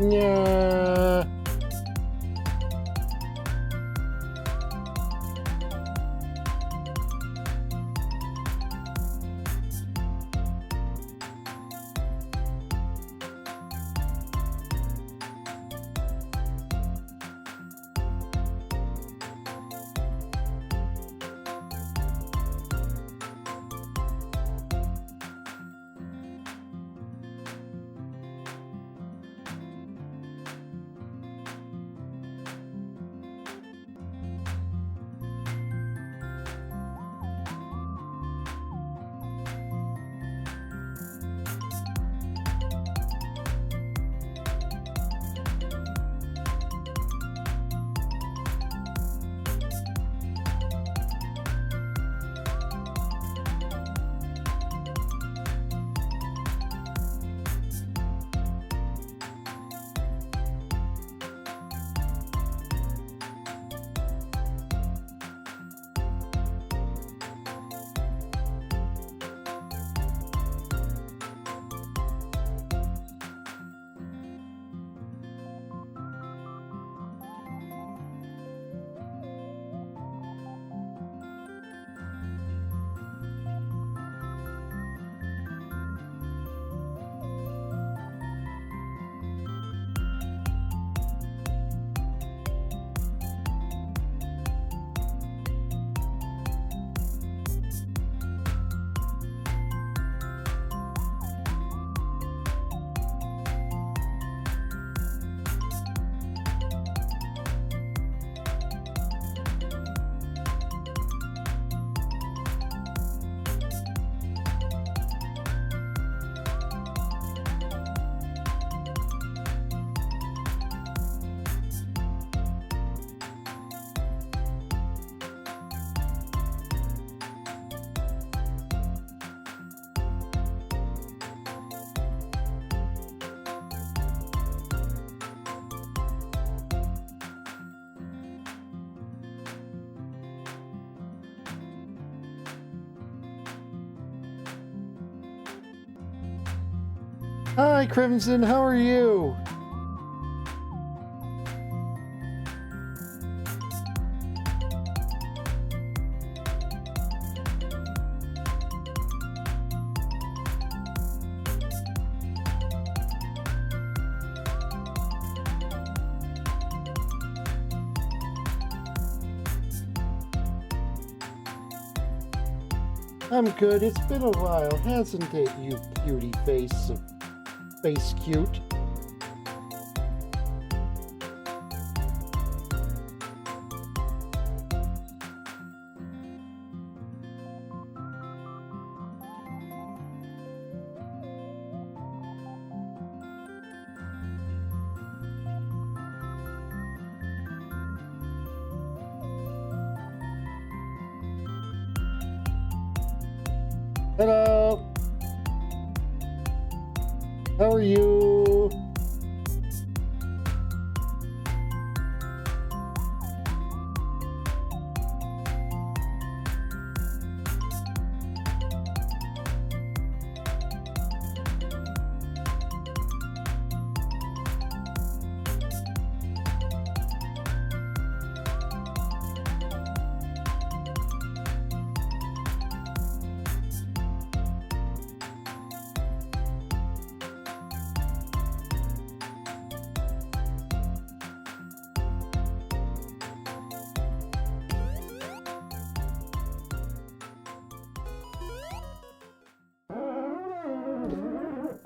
Yeah. Hi, Crimson, how are you? I'm good. It's been a while, hasn't it, you cutie face of face cute? Hello. How are you?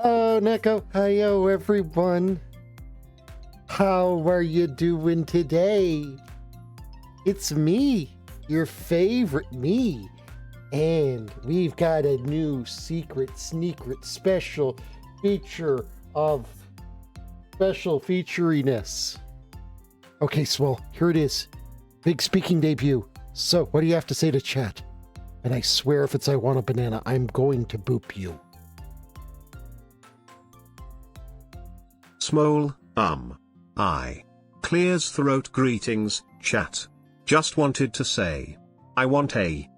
Oh, Neko. Hiyo, everyone. How are you doing today? It's me, your favorite me. And we've got a new secret special feature of special featuriness. Okay, Swole, here it is. Big speaking debut. So, what do you have to say to chat? And I swear if it's I want a banana, I'm going to boop you. Smole, clears throat greetings, chat. Just wanted to say. I want a,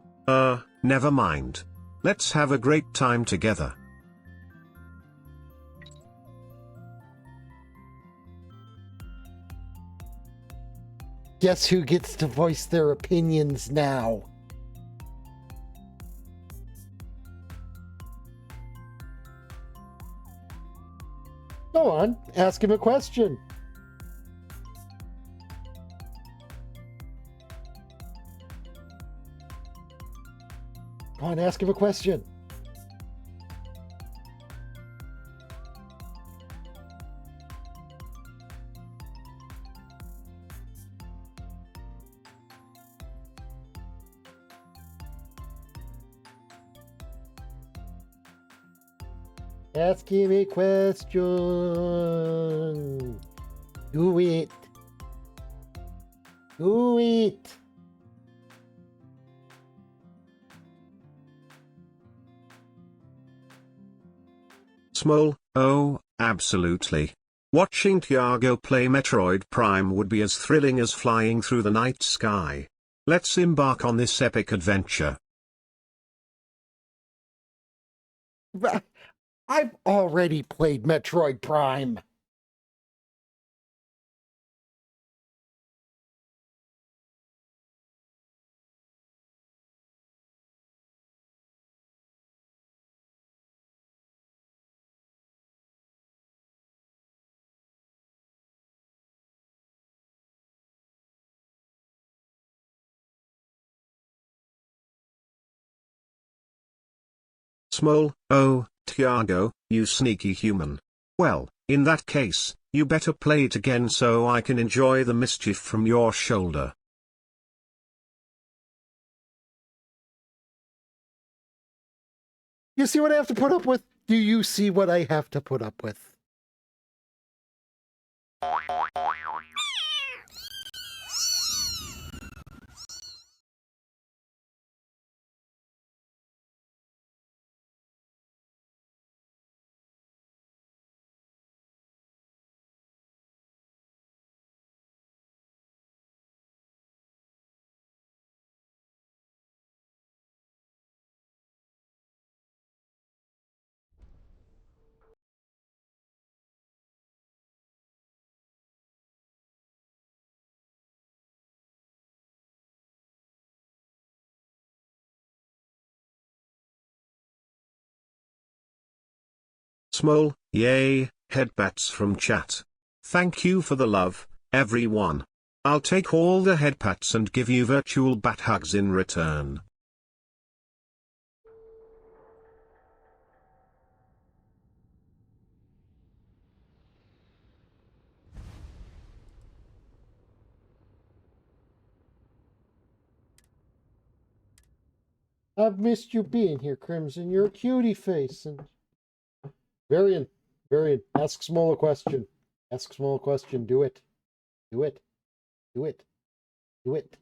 never mind. Let's have a great time together. Guess who gets to voice their opinions now? Go on, ask him a question. Go on, ask him a question. Ask him a question. Do it. Do it. Small, oh, absolutely. Watching Tiago play Metroid Prime would be as thrilling as flying through the night sky. Let's embark on this epic adventure. I've already played Metroid Prime. Small, oh, Tiago, you sneaky human. Well, in that case, you better play it again so I can enjoy the mischief from your shoulder. You see what I have to put up with? Do you see what I have to put up with? Small, yay, headbats from chat. Thank you for the love, everyone. I'll take all the headpats and give you virtual bat hugs in return. I've missed you being here, Crimson. You're a cutie face. And Varian, ask Small a question. Ask Small a question. Do it. Do it. Do it. Do it.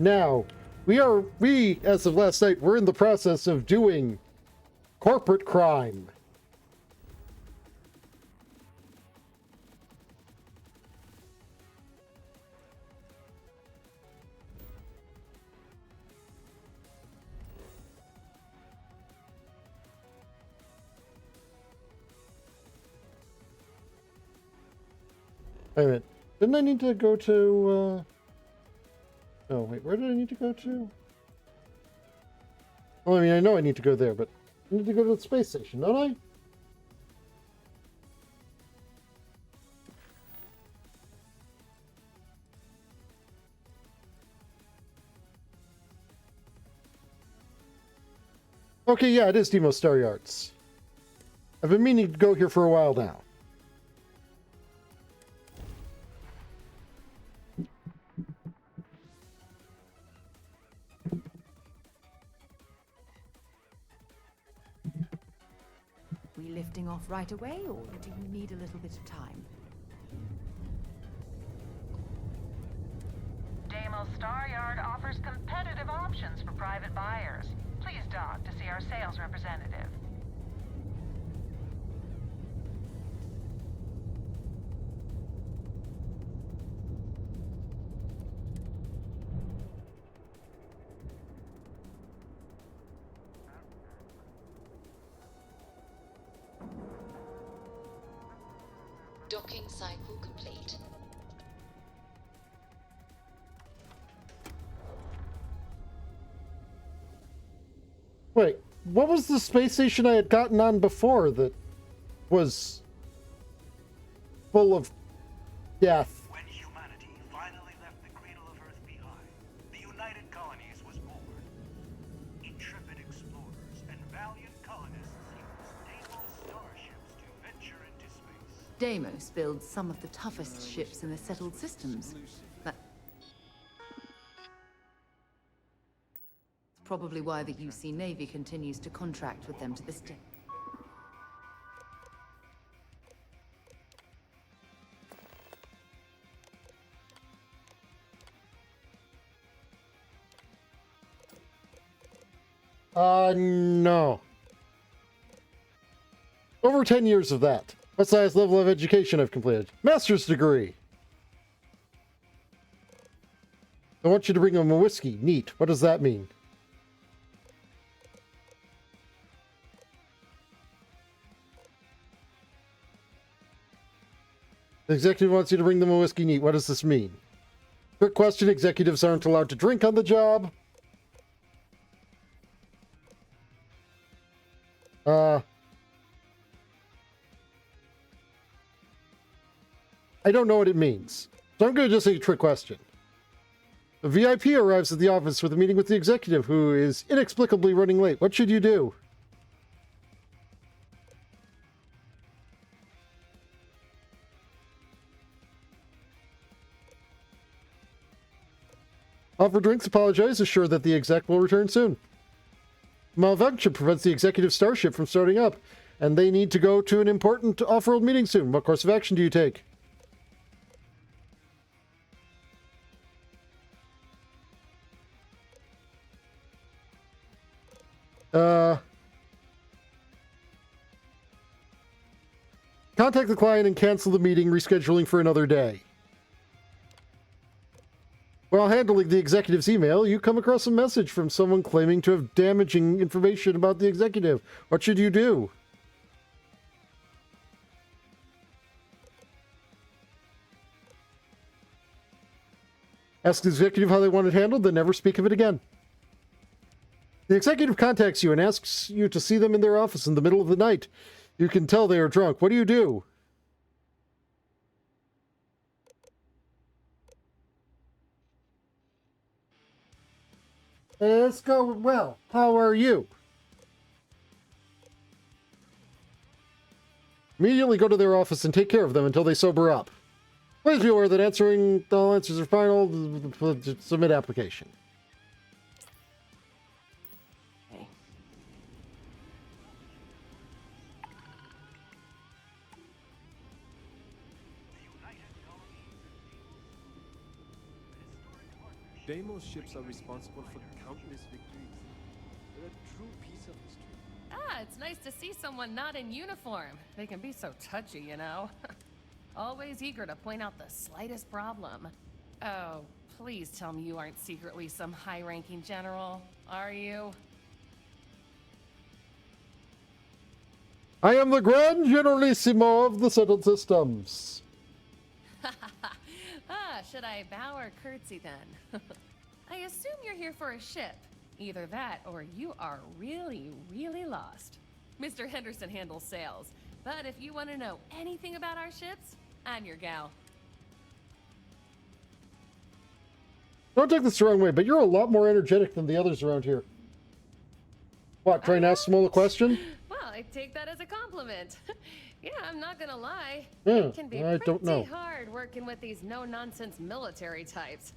Now, we, as of last night, we're in the process of doing corporate crime. Wait a minute. Didn't I need to go to, Oh, wait, where did I need to go to? Well, I mean, I know I need to go there, but I need to go to the space station, don't I? Okay, yeah, it is Demo Star Yards. I've been meaning to go here for a while now. we lifting off right away, or do you need a little bit of time? Deimos Staryard offers competitive options for private buyers. Please dock to see our sales representative. Docking cycle complete. Wait, what was the space station I had gotten on before that was full of death? When humanity finally left the cradle of Earth behind, the United Colonies was born. Intrepid explorers and valiant colonists used Deimos starships to venture into space. Deimos builds some of the toughest ships in the settled systems. That's probably why the UC Navy continues to contract with them to this day. No. Over 10 years of that. What size level of education I've completed? Master's degree. I want you to bring them a whiskey. Neat. What does that mean? The executive wants you to bring them a whiskey. Neat. What does this mean? Quick question. Executives aren't allowed to drink on the job. I don't know what it means. So I'm going to just say a trick question. A VIP arrives at the office with a meeting with the executive who is inexplicably running late. What should you do? Offer drinks, apologize, assure that the exec will return soon. Malfunction prevents the executive starship from starting up, and they need to go to an important off-world meeting soon. What course of action do you take? Contact the client and cancel the meeting, rescheduling for another day. While handling the executive's email, you come across a message from someone claiming to have damaging information about the executive. What should you do? Ask the executive how they want it handled, then never speak of it again. The executive contacts you and asks you to see them in their office in the middle of the night. You can tell they are drunk. What do you do? Let's go. Well, how are you? Immediately go to their office and take care of them until they sober up. Please be aware that answering all answers are final. Submit application. Okay. Deimos ships are responsible for countless victories. They're a true piece of history. Ah, it's nice to see someone not in uniform. They can be so touchy, you know. Always eager to point out the slightest problem. Oh, please tell me you aren't secretly some high-ranking general, are you? I am the Grand Generalissimo of the settled systems. Ah, should I bow or curtsy then? I assume you're here for a ship. Either that or you are really, really lost. Mr. Henderson handles sales, but if you want to know anything about our ships, I'm your gal. Don't take this the wrong way, but you're a lot more energetic than the others around here. What, try and ask Small a question? Well, I take that as a compliment. Yeah, I'm not gonna lie. Yeah, It can be I don't know. pretty hard working with these no-nonsense military types.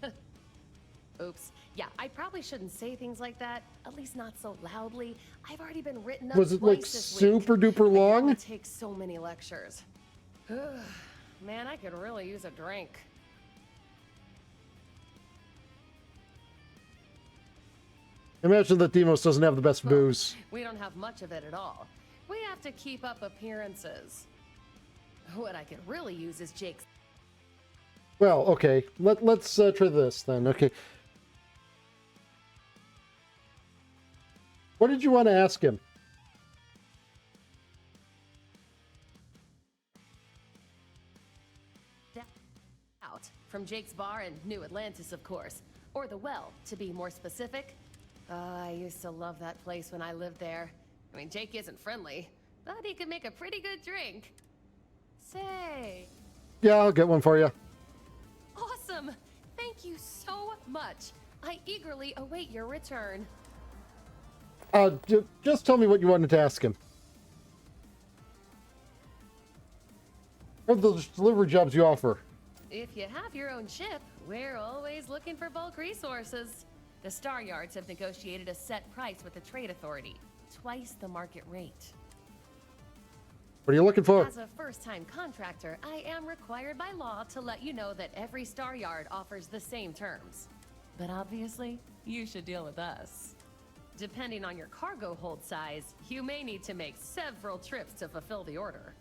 Oops. Yeah, I probably shouldn't say things like that. At least not so loudly. I've already been written up Was it like twice this week. super duper I long? gotta take so many lectures. Man, I could really use a drink. Imagine that Demos doesn't have the best booze. We don't have much of it at all. We have to keep up appearances. What I could really use is Jake's. Well, okay. Let's try this then. Okay. What did you want to ask him? Out from Jake's Bar in New Atlantis, of course. Or the Well, to be more specific. I used to love that place when I lived there. I mean, Jake isn't friendly, but he could make a pretty good drink. Say. Yeah, I'll get one for you. Awesome! Thank you so much. I eagerly await your return. Just tell me what you wanted to ask him. What are those delivery jobs you offer? If you have your own ship, we're always looking for bulk resources. The Star Yards have negotiated a set price with the Trade Authority, twice the market rate. What are you looking for? As a first-time contractor, I am required by law to let you know that every Star Yard offers the same terms. But obviously, you should deal with us. Depending on your cargo hold size, you may need to make several trips to fulfill the order.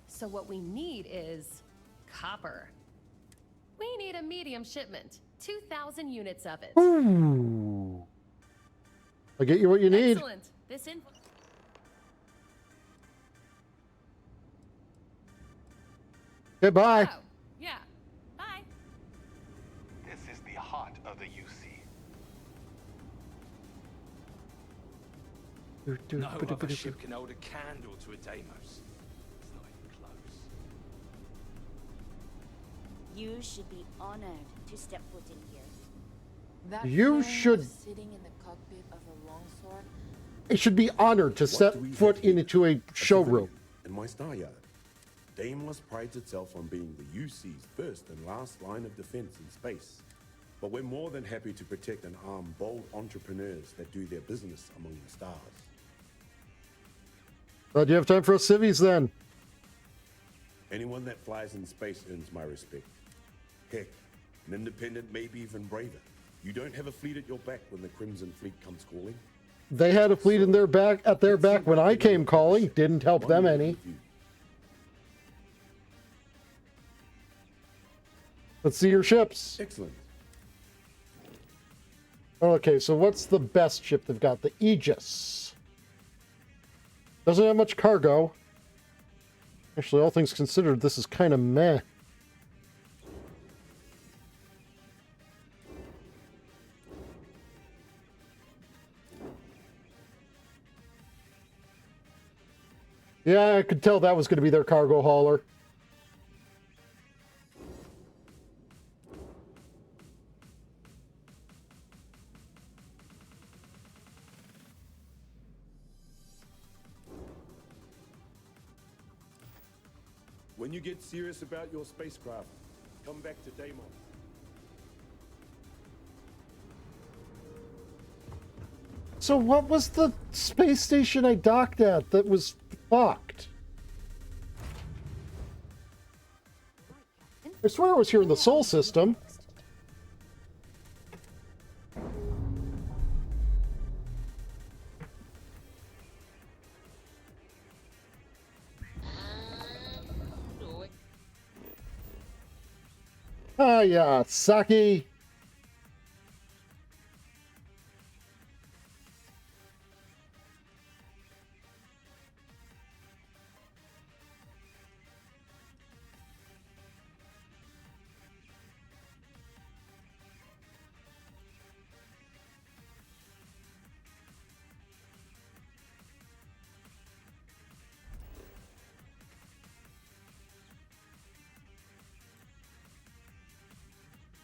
So what we need is copper. We need a medium shipment, 2,000 units of it. Ooh. I'll get you what you need. Excellent. This info. Goodbye. Oh, yeah. Bye. This is the heart of the UC. No other ship can hold a candle to a Deimos. It's not even close. You should be honored to step foot in here. That You flame should- sitting in the cockpit of a longsword. It should be honored to step foot into a showroom. In my Star Yard, Deimos prides itself on being the UC's first and last line of defense in space. But we're more than happy to protect and arm bold entrepreneurs that do their business among the stars. Glad you have time for us civvies then. Anyone that flies in space earns my respect. Heck, an independent may be even braver. You don't have a fleet at your back when the Crimson Fleet comes calling. They had a fleet in their back when I came calling. Didn't help them any. Let's see your ships. Excellent. Okay, so what's the best ship they've got? The Aegis. Doesn't have much cargo. Actually, all things considered, this is kind of meh. Yeah, I could tell that was going to be their cargo hauler. When you get serious about your spacecraft, come back to Deimos. So what was the space station I docked at that was fucked? I swear it was here in the Sol system. Ah, yeah, Saki.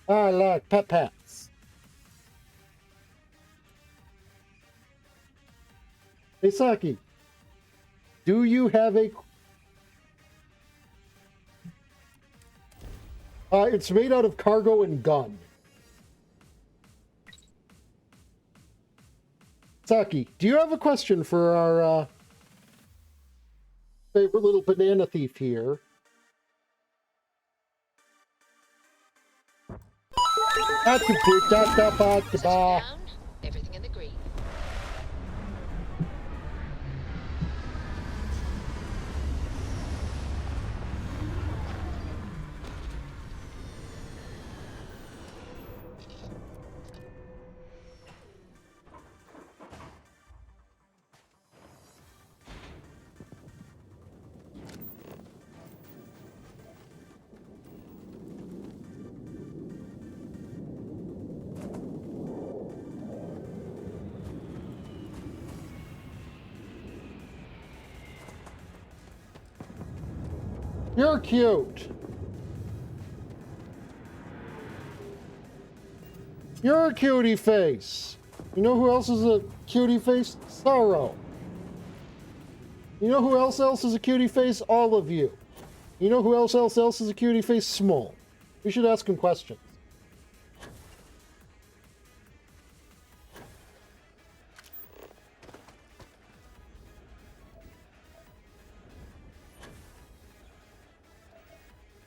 I like pet-pets. Hey, Saki. Do you have a... it's made out of cargo and gun. Taki, do you have a question for our favorite little banana thief here? Down, everything in the green. You're cute. You're a cutie face. You know who else is a cutie face? Sorrow. You know who else is a cutie face? All of you. You know who else is a cutie face? Small. We should ask him questions.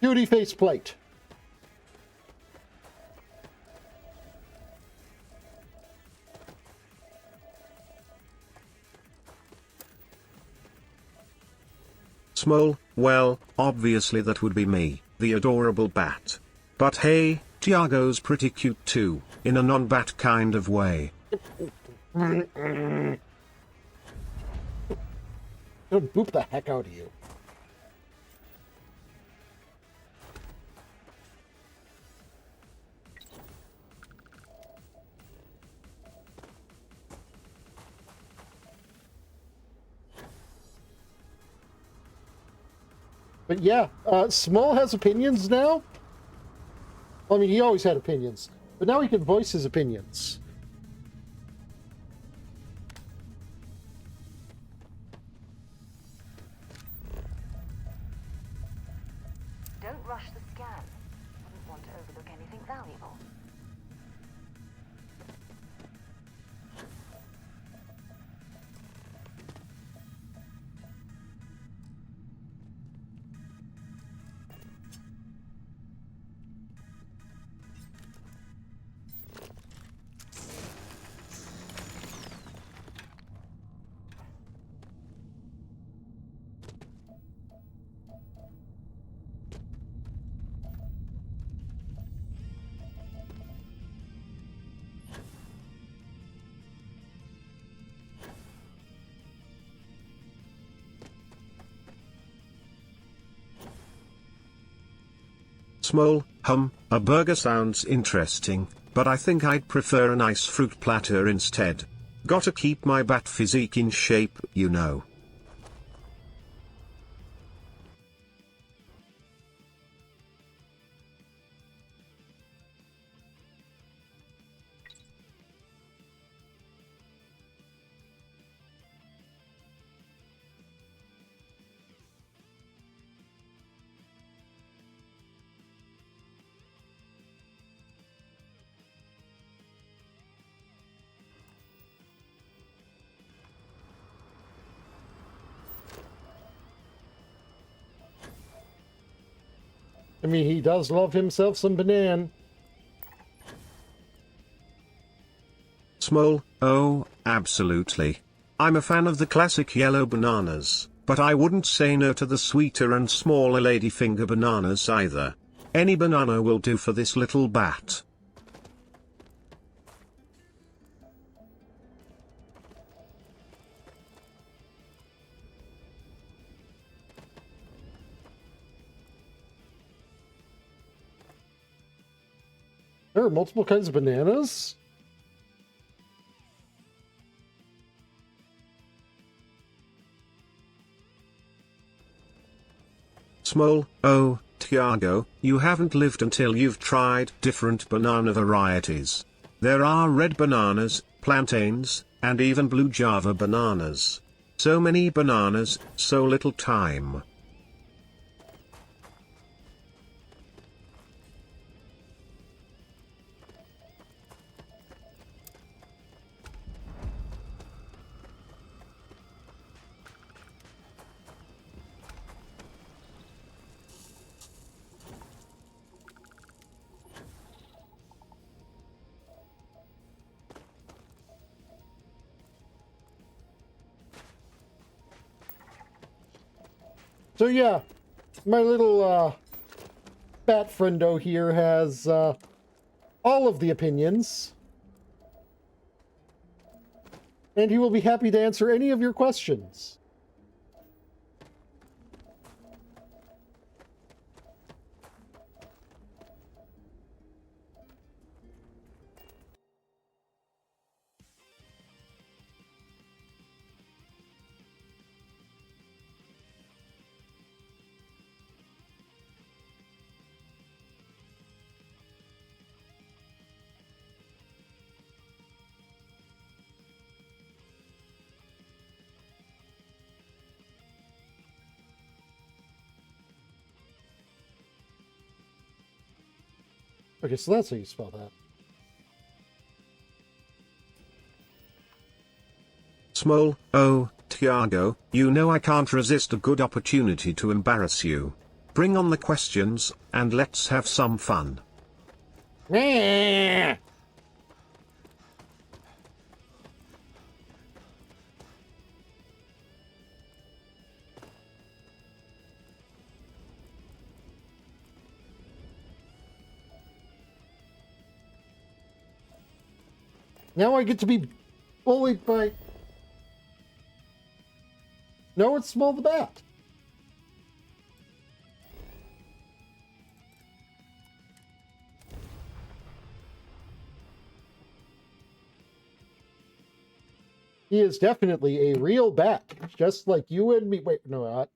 Cutie face plate. Small, well, obviously that would be me, the adorable bat. But hey, Tiago's pretty cute too, in a non-bat kind of way. Gonna boop the heck out of you. But yeah, Small has opinions now. I mean, he always had opinions, but now he can voice his opinions. Don't rush the scan. Wouldn't want to overlook anything valuable. Small, a burger sounds interesting, but I think I'd prefer a nice fruit platter instead. Gotta keep my bat physique in shape, you know. I mean, he does love himself some banana. Small, oh, absolutely. I'm a fan of the classic yellow bananas, but I wouldn't say no to the sweeter and smaller ladyfinger bananas either. Any banana will do for this little bat. There are multiple kinds of bananas? Small, oh, Tiago, you haven't lived until you've tried different banana varieties. There are red bananas, plantains, and even blue Java bananas. So many bananas, so little time. So yeah, my little bat friendo here has all of the opinions. And he will be happy to answer any of your questions. Okay, so that's how you spell that. Small, oh, Tiago, you know I can't resist a good opportunity to embarrass you. Bring on the questions, and let's have some fun. Now I get to be bullied by... No, it's Small the Bat. He is definitely a real bat, just like you and me. Wait, no, not.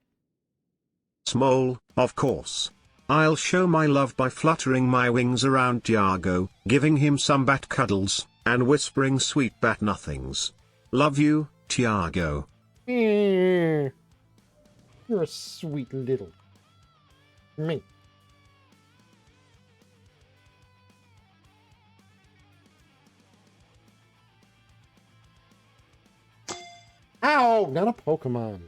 Small, of course. I'll show my love by fluttering my wings around Tiago, giving him some bat cuddles, and whispering sweet bat nothings. Love you, Tiago. You're a sweet little me. Ow! Not a Pokemon.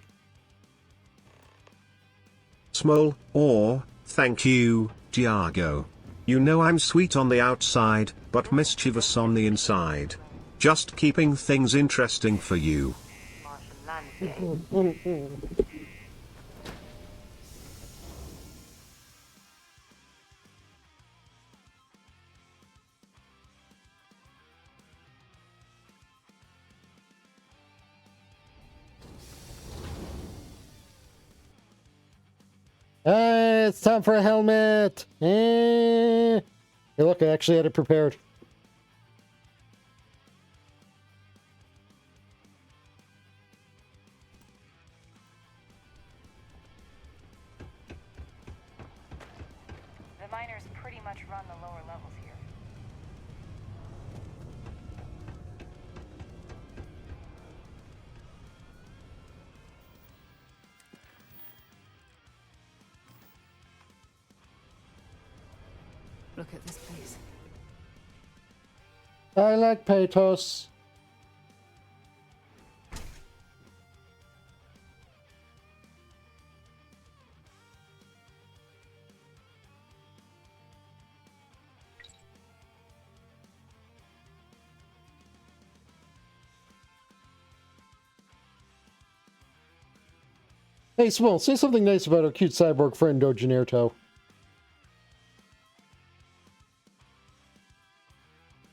Small, or, thank you, Tiago. You know I'm sweet on the outside, but mischievous on the inside. Just keeping things interesting for you. It's time for a helmet. Hey, look, I actually had it prepared. The miners pretty much run the lower levels here. Look at this place. I like Patos. Hey, Small, say something nice about our cute cyborg friend, Dogenerto.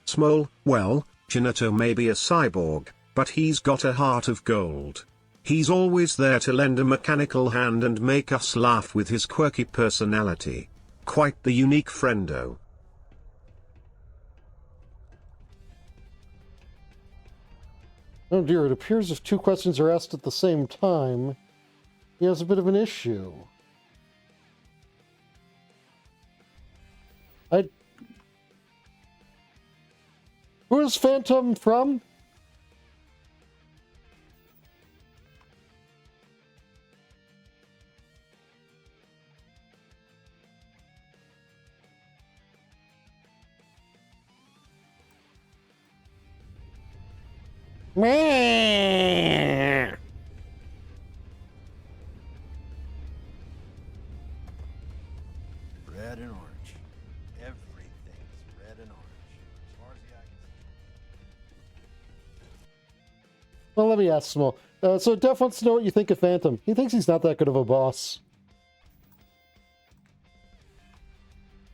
Small, well, Ginetto may be a cyborg, but he's got a heart of gold. He's always there to lend a mechanical hand and make us laugh with his quirky personality. Quite the unique friendo. Oh dear, it appears if two questions are asked at the same time, he has a bit of an issue. Who is Phantom from? Meh. Red and orange. Everything's red and orange. As far as the eye can see. Well, let me ask Small. So Def wants to know what you think of Phantom. He thinks he's not that good of a boss.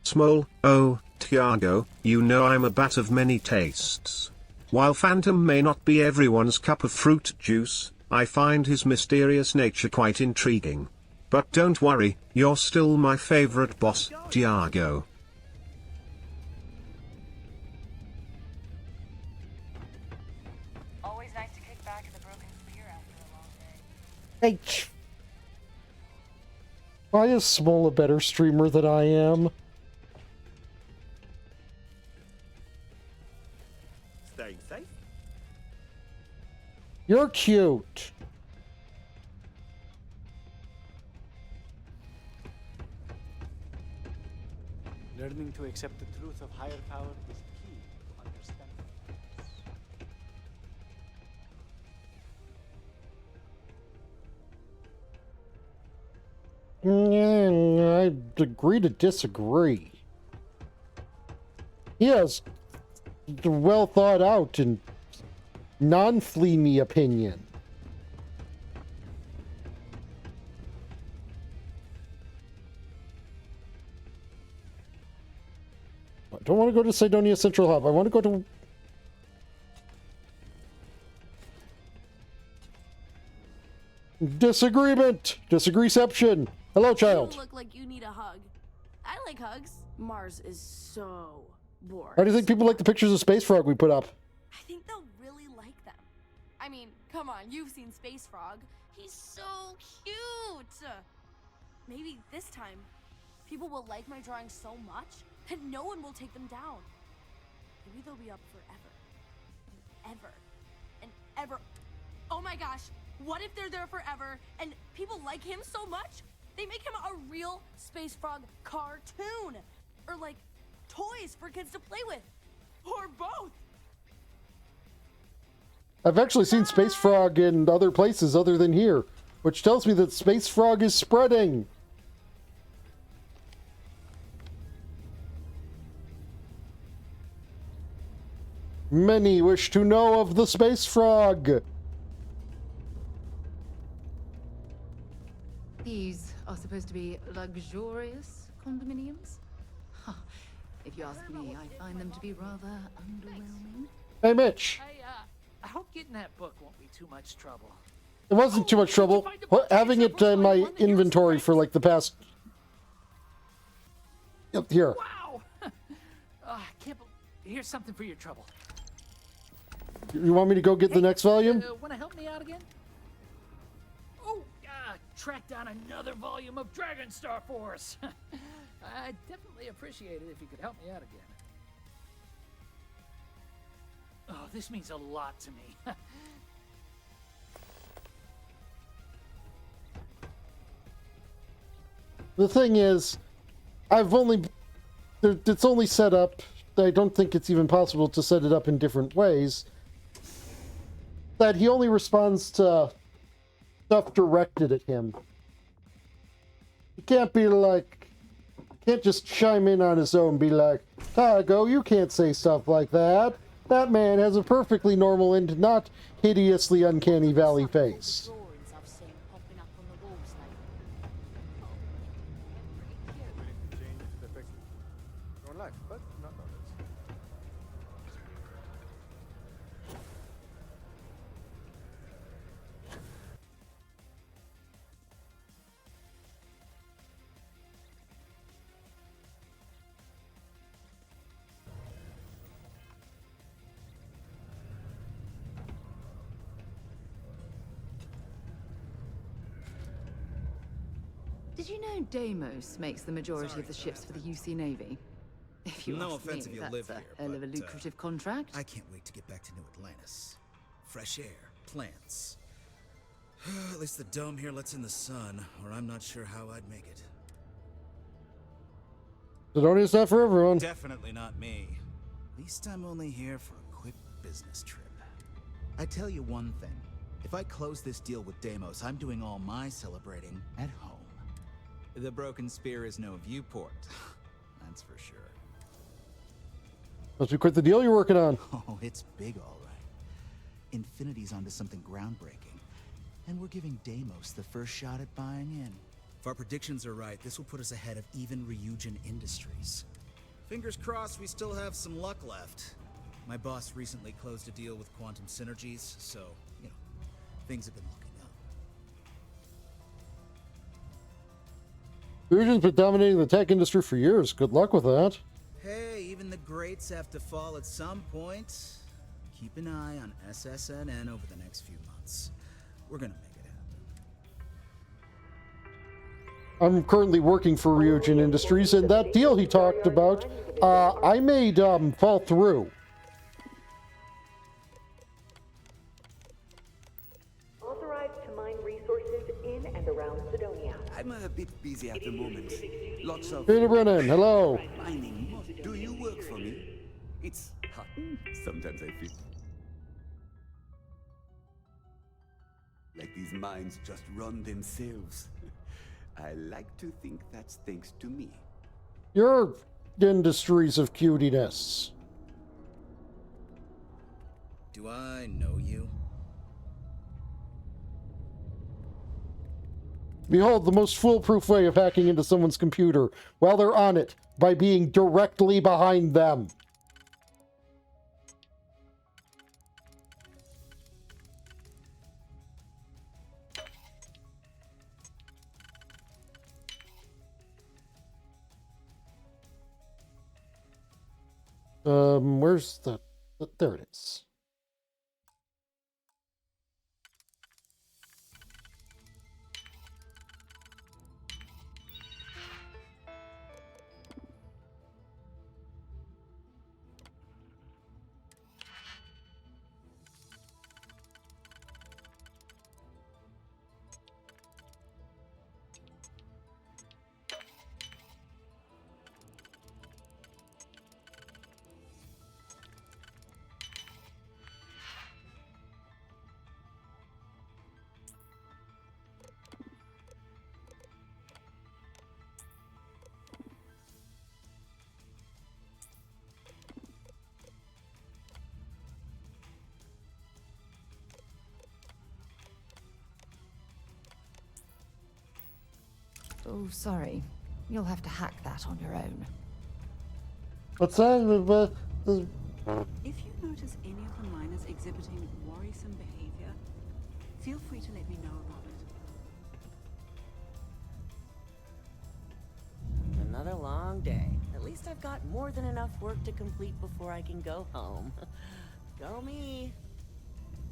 Small, oh, Tiago, you know I'm a bat of many tastes. While Phantom may not be everyone's cup of fruit juice, I find his mysterious nature quite intriguing. But don't worry, you're still my favorite boss, Tiago. Always nice to kick back at the Broken Spear after a long day. Hey, why is Small a better streamer than I am? Staying safe? You're cute. Learning to accept the truth of higher power is key to understanding. Yeah, I agree to disagree. He has a well thought out and non-fleamy opinion. I don't want to go to Cydonia Central Hub. I want to go to... Disagreement! Disagreeception! Hello, child. You look like you need a hug. I like hugs. Mars is so boring. How do you think people like the pictures of Space Frog we put up? I think they'll really like them. I mean, come on, you've seen Space Frog. He's so cute. Maybe this time, people will like my drawings so much that no one will take them down. Maybe they'll be up forever. And ever. And ever. Oh my gosh. What if they're there forever and people like him so much they make him a real Space Frog cartoon? Or like toys for kids to play with. Or both. I've actually seen Space Frog in other places other than here, which tells me that Space Frog is spreading. Many wish to know of the Space Frog. These are supposed to be luxurious condominiums? Huh. If you ask me, I find them to be rather underwhelming. Hey, Mitch. I hope getting that book won't be too much trouble. It wasn't too much trouble. Having it in my inventory for like the past... Yep, here. Wow! I can't believe... Here's something for your trouble. You want me to go get the next volume? Want to help me out again? Oh, track down another volume of Dragon Star Force. I'd definitely appreciate it if you could help me out again. Oh, this means a lot to me. The thing is, it's only set up. I don't think it's even possible to set it up in different ways. That he only responds to stuff directed at him. He can't be like, can't just chime in on his own and be like, Tiago, you can't say stuff like that. That man has a perfectly normal and not hideously uncanny valley face. Did you know Deimos makes the majority of the ships for the UC Navy? If you No ask offense me, if you that's live a here, hell of a but, lucrative contract. I can't wait to get back to New Atlantis. Fresh air, plants. At least the dome here lets in the sun, or I'm not sure how I'd make it. Sidonia's not for everyone. Definitely not me. At least I'm only here for a quick business trip. I tell you one thing. If I close this deal with Deimos, I'm doing all my celebrating at home. The Broken Spear is no viewport. That's for sure. Must be quite the deal you're working on. Oh, it's big, all right. Infinity's onto something groundbreaking. And we're giving Deimos the first shot at buying in. If our predictions are right, this will put us ahead of even Ryujin Industries. Fingers crossed we still have some luck left. My boss recently closed a deal with Quantum Synergies, so, you know, things have been looking up. Fusion's been dominating the tech industry for years. Good luck with that. Hey, even the greats have to fall at some point. Keep an eye on SSNN over the next few months. We're gonna make it happen. I'm currently working for Ryujin Industries, and that deal he talked about, I made fall through. Authorized to mine resources in and around Sidonia. I'm a bit busy at the moment. Lots of Peter Brennan, hello. mining. Do you work for me? It's hot. Sometimes I feel like these mines just run themselves. I like to think that's thanks to me. Your industries of cutiness. Do I know you? Behold, the most foolproof way of hacking into someone's computer while they're on it, by being directly behind them. Where's the... There it is. Oh, sorry. You'll have to hack that on your own. What's that? If you notice any of the miners exhibiting worrisome behavior, feel free to let me know about it. Another long day. At least I've got more than enough work to complete before I can go home. Go me.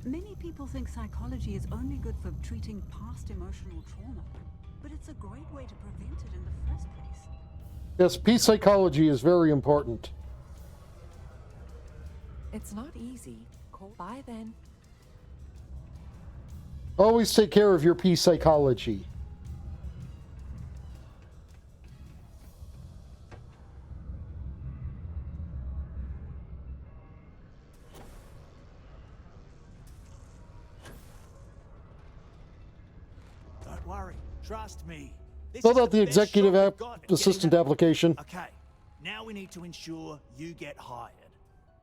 Many people think psychology is only good for treating past emotional trauma, but it's a great way to prevent it in the first place. Yes, peace psychology is very important. It's not easy. Bye then. Always take care of your peace psychology. Don't worry, trust me. Fill out the executive assistant application. Okay, now we need to ensure you get hired.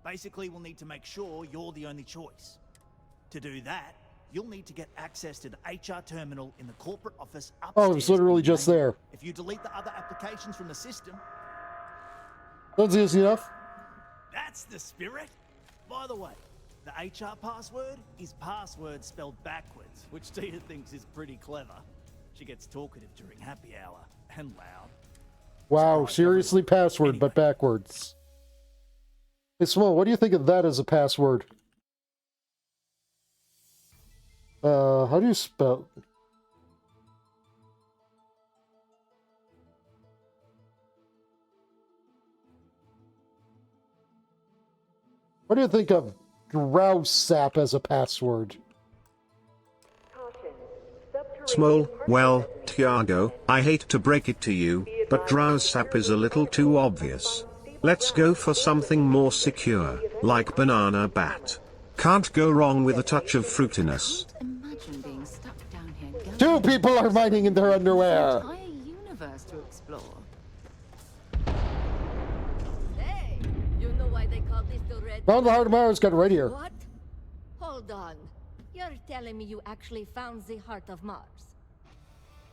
Basically, we'll need to make sure you're the only choice. To do that, you'll need to get access to the HR terminal in the corporate office upstairs. Oh, it's literally just there. If you delete the other applications from the system... That's easy enough. That's the spirit. By the way, the HR password is password spelled backwards, which Tia thinks is pretty clever. She gets talkative during happy hour, and loud. Wow, seriously, password, but backwards. Hey, Small, what do you think of that as a password? How do you spell... What do you think of grouse sap as a password? Small, well, Tiago, I hate to break it to you, but drowse sap is a little too obvious. Let's go for something more secure, like banana bat. Can't go wrong with a touch of fruitiness. Imagine being stuck down here. Two people are mining in their underwear. Entire universe to explore. Hey, you know why they call this the red? Found the heart of Mars, got it right here. What? Hold on. You're telling me you actually found the heart of Mars?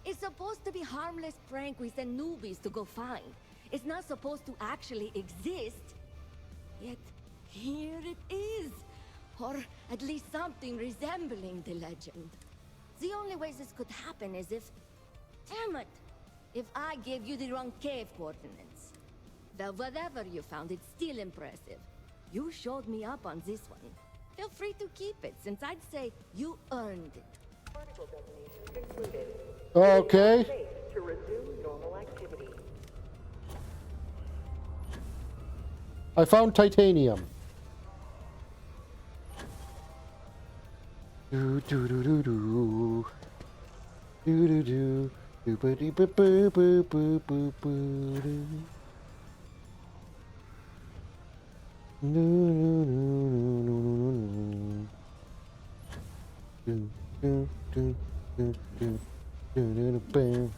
It's supposed to be harmless prank we send newbies to go find. It's not supposed to actually exist. Yet, here it is. Or at least something resembling the legend. The only way this could happen is if... Damn it! If I gave you the wrong cave coordinates. Well, whatever you found, it's still impressive. You showed me up on this one. Feel free to keep it, since I'd say you earned it. Particle detonation concluded. Okay. Safe to resume normal activity. I found titanium. Do do do do do. Do do do. Do ba dee ba boo boo boo boo boo do. No no no no no no. Do do do do do do do bam.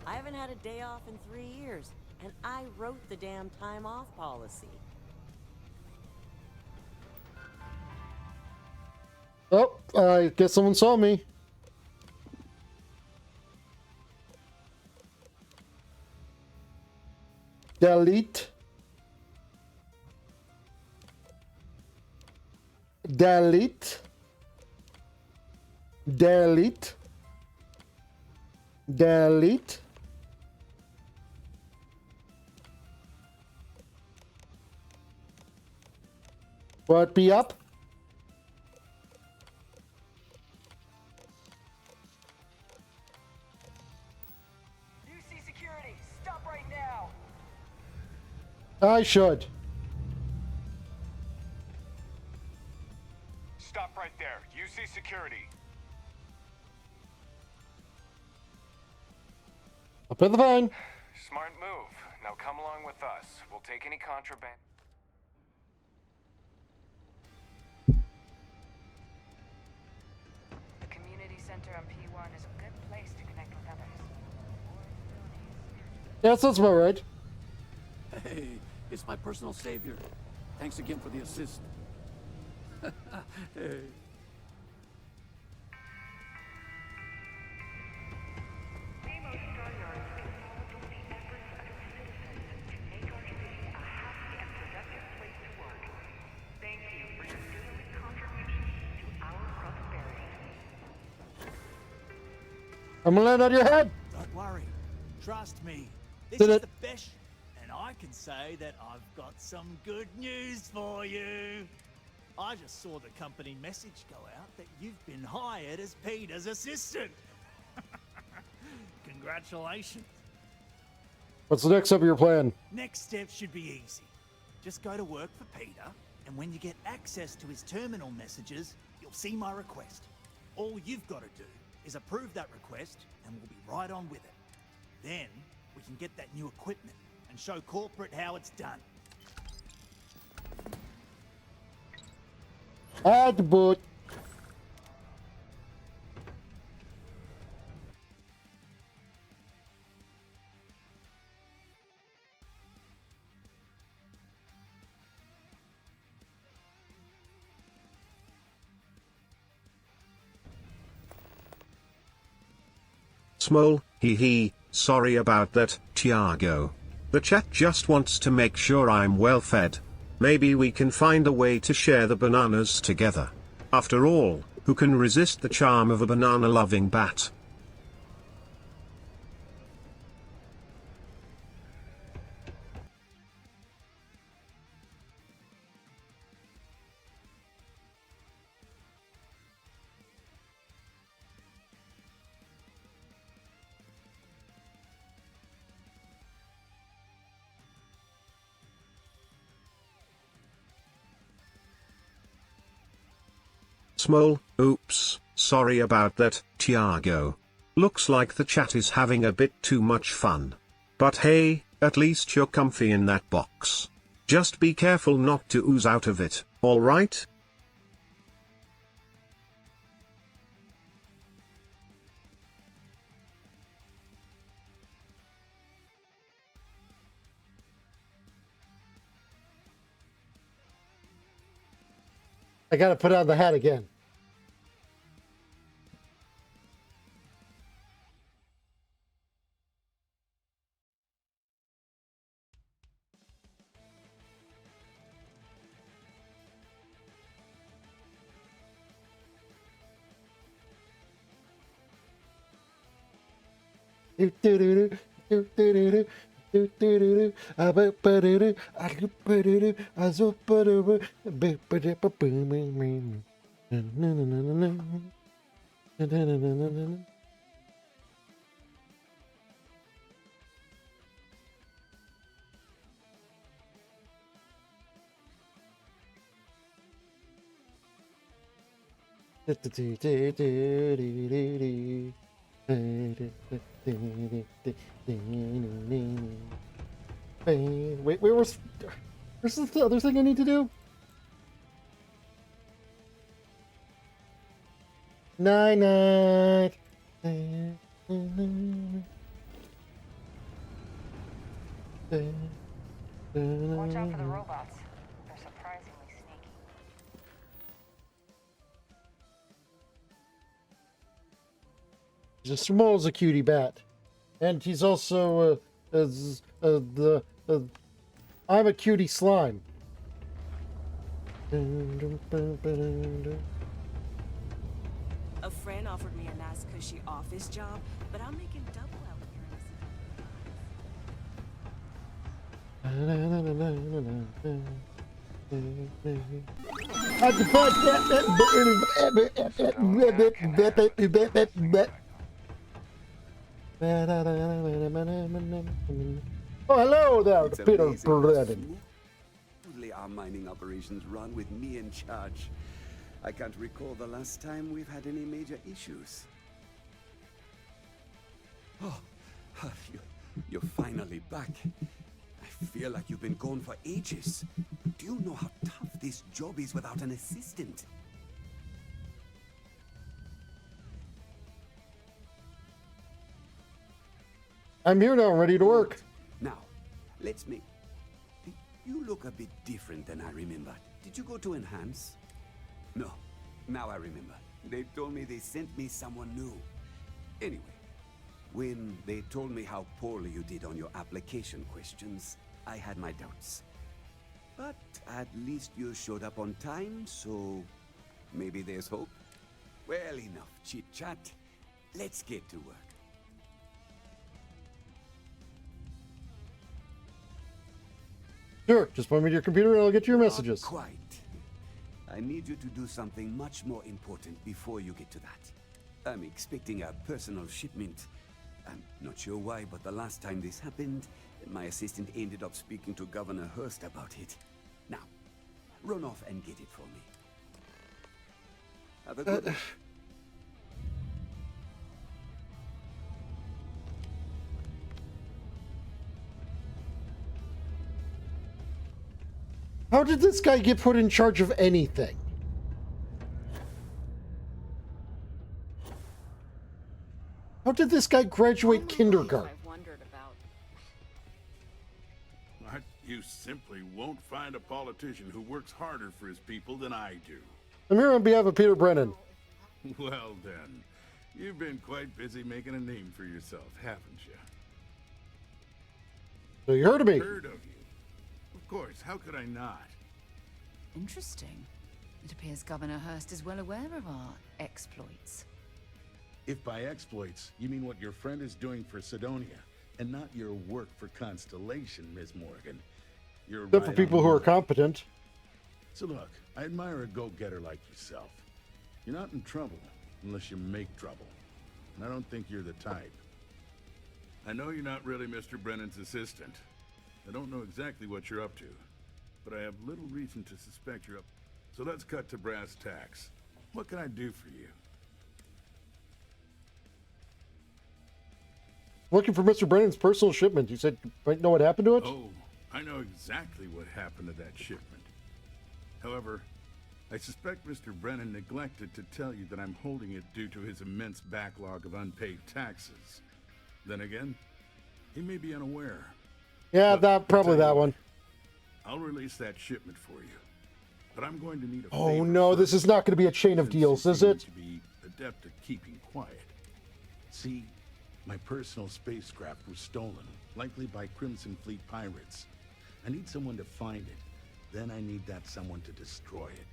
I haven't had a day off in 3 years, and I wrote the damn time off policy. Oh, I guess someone saw me. Delete. Delete. Delete. Delete. What be up? UC security, stop right now. I should. Stop right there. UC security. Up in the vine. Smart move. Now come along with us. We'll take any contraband. The community center on P1 is a good place to connect with others. Yes, that's about right. Hey, it's my personal savior. Thanks again for the assist. Hey. I'm gonna land on your head. Don't worry. Trust me. This Did is it? the best. And I can say that I've got some good news for you. I just saw the company message go out that you've been hired as Peter's assistant. Congratulations. What's the next step of your plan? Next step should be easy. Just go to work for Peter, and when you get access to his terminal messages, you'll see my request. All you've got to do is approve that request, and we'll be right on with it. Then, we can get that new equipment and show corporate how it's done. Add boot. Small, hee hee, sorry about that, Tiago. The chat just wants to make sure I'm well fed. Maybe we can find a way to share the bananas together. After all, who can resist the charm of a banana-loving bat? Small, oops, sorry about that, Tiago. Looks like the chat is having a bit too much fun. But hey, at least you're comfy in that box. Just be careful not to ooze out of it, alright? I gotta put on the hat again. Wait, where's the other thing I need to do? Night night. Watch out for the robots. They're surprisingly sneaky. Just Small's a cutie bat, and he's also I'm a cutie slime. A friend offered me a nice cushy office job, but I'm making double out Oh, hello there, It's Peter amazing how Brennan. smoothly our mining operations run with me in charge. I can't recall the last time we've had any major issues. Oh, you're finally back. I feel like you've been gone for ages. Do you know how tough this job is without an assistant? I'm here now, ready to work. Now, let's make... You look a bit different than I remember. Did you go to Enhance? No. Now I remember. They told me they sent me someone new. Anyway, when they told me how poorly you did on your application questions, I had my doubts. But at least you showed up on time, so maybe there's hope. Well, enough chit-chat. Let's get to work. Sure, just point me to your computer and I'll get you your messages. Not quite. I need you to do something much more important before you get to that. I'm expecting a personal shipment. I'm not sure why, but the last time this happened, my assistant ended up speaking to Governor Hurst about it. Now, run off and get it for me. Have a good one. How did this guy get put in charge of anything? How did this guy graduate kindergarten? You simply won't find a politician who works harder for his people than I do. I'm here on behalf of Peter Brennan. Well then, you've been quite busy making a name for yourself, haven't you? So you heard of me? Heard of you. Of course, how could I not? Interesting. It appears Governor Hurst is well aware of our exploits. If by exploits, you mean what your friend is doing for Sidonia, and not your work for Constellation, Ms. Morgan, you're Except for people who are competent. So look, I admire a go-getter like yourself. You're not in trouble unless you make trouble. And I don't think you're the type. I know you're not really Mr. Brennan's assistant. I don't know exactly what you're up to, but I have little reason to suspect you're up. So let's cut to brass tacks. What can I do for you? Looking for Mr. Brennan's personal shipment. You said you might know what happened to it? Oh, I know exactly what happened to that shipment. However, I suspect Mr. Brennan neglected to tell you that I'm holding it due to his immense backlog of unpaid taxes. Then again, he may be unaware. Yeah, probably that one. I'll release that shipment for you, but I'm going to need a Oh favor no, this is not going to be a chain of deals, is it? to be adept at keeping quiet. See, my personal spacecraft was stolen, likely by Crimson Fleet pirates. I need someone to find it. Then I need that someone to destroy it.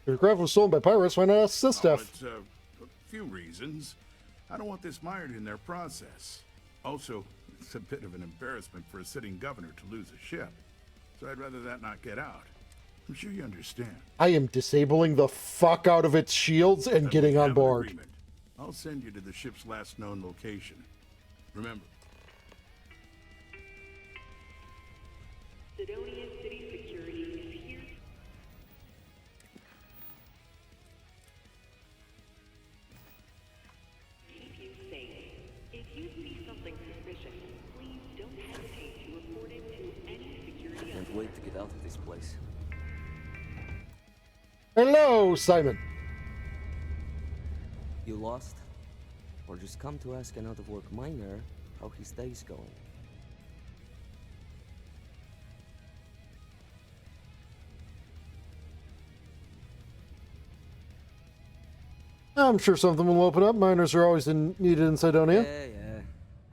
' If your craft was stolen by pirates, why not ask this stuff? It's a few reasons. I don't want this mired in their process. Also, it's a bit of an embarrassment for a sitting governor to lose a ship. So I'd rather that not get out. I'm sure you understand. I am disabling the fuck out of its shields and getting on board. I'll send you to the ship's last known location. Remember. Sidonia City Security is here. Keep you safe. If you see something suspicious, please don't hesitate to report it to any security. Can't wait to get out of this place. Hello, Simon. You lost? Or just come to ask an out-of-work miner how his day's going? I'm sure something will open up. Miners are always needed in Sidonia. Yeah.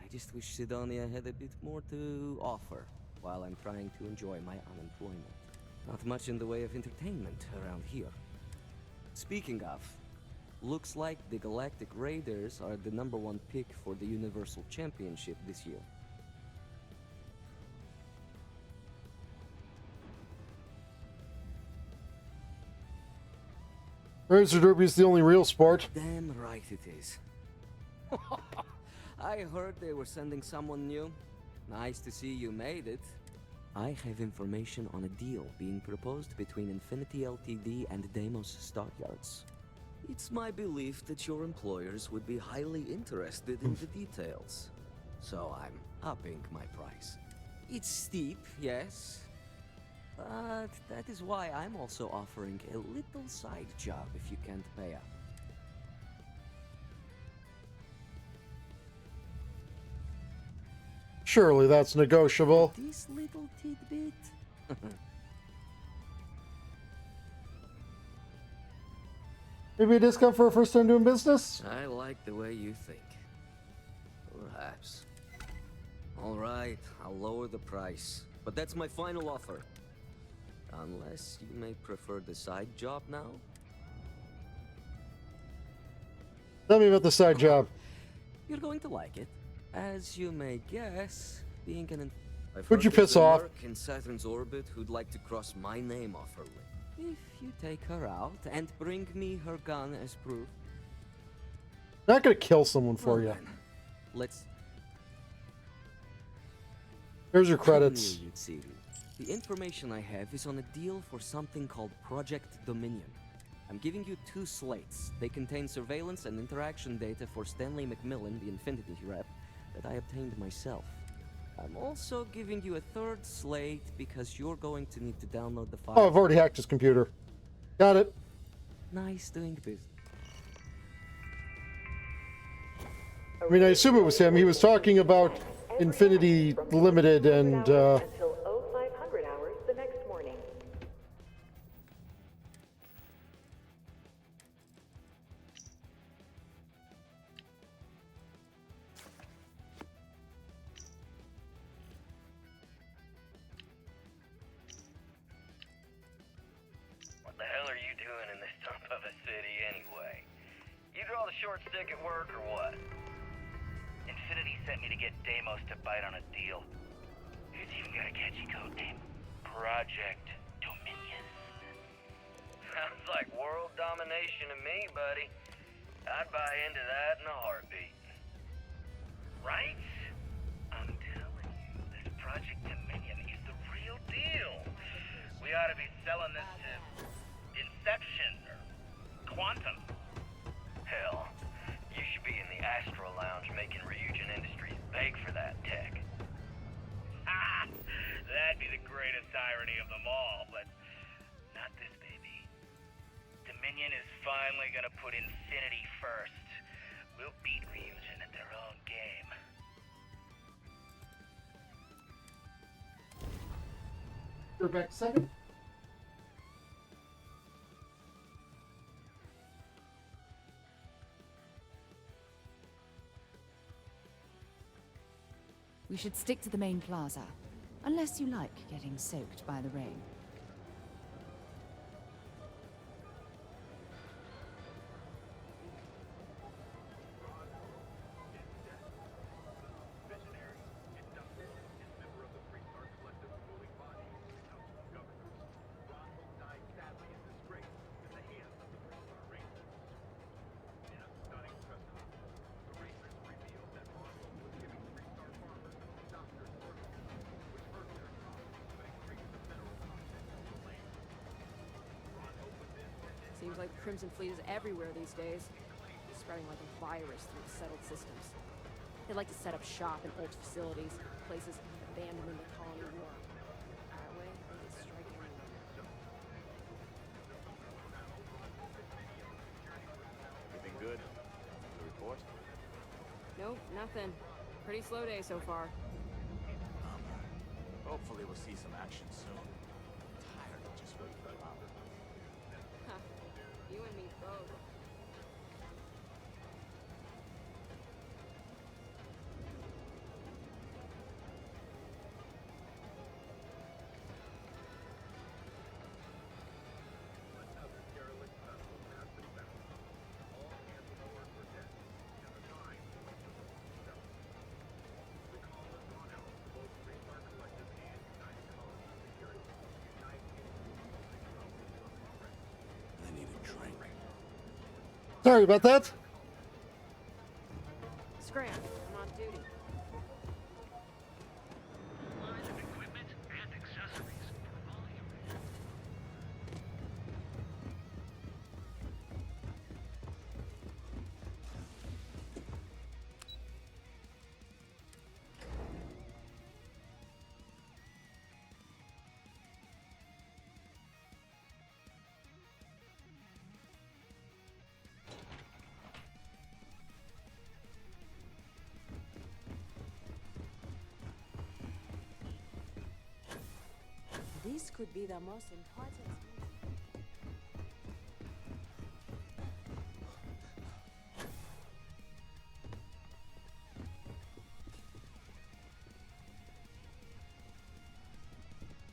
I just wish Sidonia had a bit more to offer while I'm trying to enjoy my unemployment. Not much in the way of entertainment around here. Speaking of, looks like the Galactic Raiders are the #1 pick for the Universal Championship this year. Razor Derby is the only real sport. Damn right it is. I heard they were sending someone new. Nice to see you made it. I have information on a deal being proposed between Infinity Ltd and Deimos Stockyards. It's my belief that your employers would be highly interested in the details. So I'm upping my price. It's steep, yes. But that is why I'm also offering a little side job if you can't pay up. Surely that's negotiable. This little tidbit? Maybe a discount for a first time doing business? I like the way you think. Perhaps. Alright, I'll lower the price. But that's my final offer. Unless you may prefer the side job now? Tell me about the side job. You're going to like it. As you may guess, being an... Who'd you piss off? In Saturn's orbit who'd like to cross my name off her list. If you take her out and bring me her gun as proof... Not gonna kill someone for you. Then, let's... Here's your credits. The information I have is on a deal for something called Project Dominion. I'm giving you 2 slates. They contain surveillance and interaction data for Stanley McMillan, the Infinity rep, that I obtained myself. I'm also giving you a 3rd slate because you're going to need to download the file. Oh, I've already hacked his computer. Got it. Nice doing business. I mean, I assume it was him. He was talking about Infinity Limited and, Until 0500 hours the next morning. What the hell are you doing in this dump of a city anyway? You draw the short stick at work or what? Infinity sent me to get Deimos to bite on a deal. It's even got a catchy code name. Project Dominion. Sounds like world domination to me, buddy. I'd buy into that in a heartbeat. Right? I'm telling you, this Project Dominion is the real deal. We ought to be selling this to Inception or Quantum. Hell, you should be in the Astro Lounge making Ryujin Industries beg for that tech. Ha! That'd be the greatest irony of them all, but not this baby. Dominion is finally gonna put Infinity first. We'll beat Ryujin at their own game. Go back a second. We should stick to the main plaza, unless you like getting soaked by the rain. like the Crimson Fleet is everywhere these days, spreading like a virus through the settled systems. They like to set up shop in old facilities, places abandoned in the colony war. That way, they can strike anyone. Anything good? The report? Nope, nothing. Pretty slow day so far. Hopefully we'll see some action soon. I'm tired of just waiting around. Huh. You and me both. Sorry about that. Scram, I'm on duty. Lines of equipment and accessories for all your This could be the most important.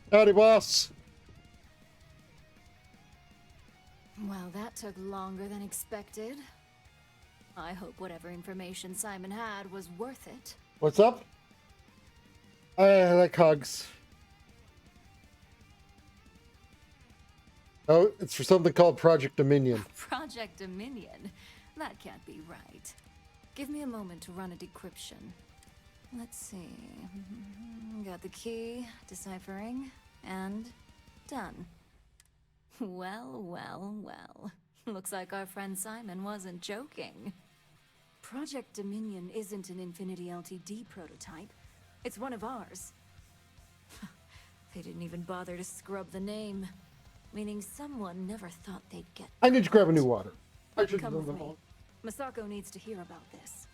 Howdy, boss. Well, that took longer than expected. I hope whatever information Simon had was worth it. What's up? I like hugs. Oh, it's for something called Project Dominion. Project Dominion? That can't be right. Give me a moment to run a decryption. Let's see. Got the key, deciphering, and done. Well, well, well. Looks like our friend Simon wasn't joking. Project Dominion isn't an Infinity Ltd prototype. It's one of ours. They didn't even bother to scrub the name. Meaning someone never thought they'd get... I need to grab a new water. I should Come have with done me. Masako needs to hear about this.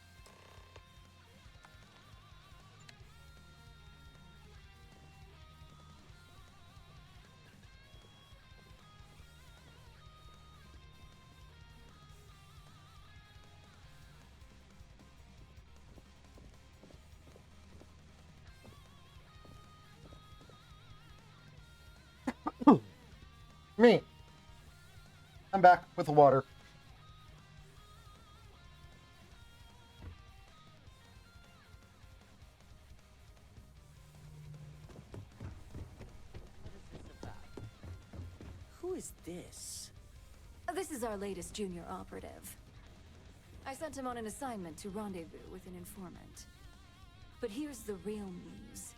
Me. I'm back with the water. Who is this? This is our latest junior operative. I sent him on an assignment to rendezvous with an informant. But here's the real news.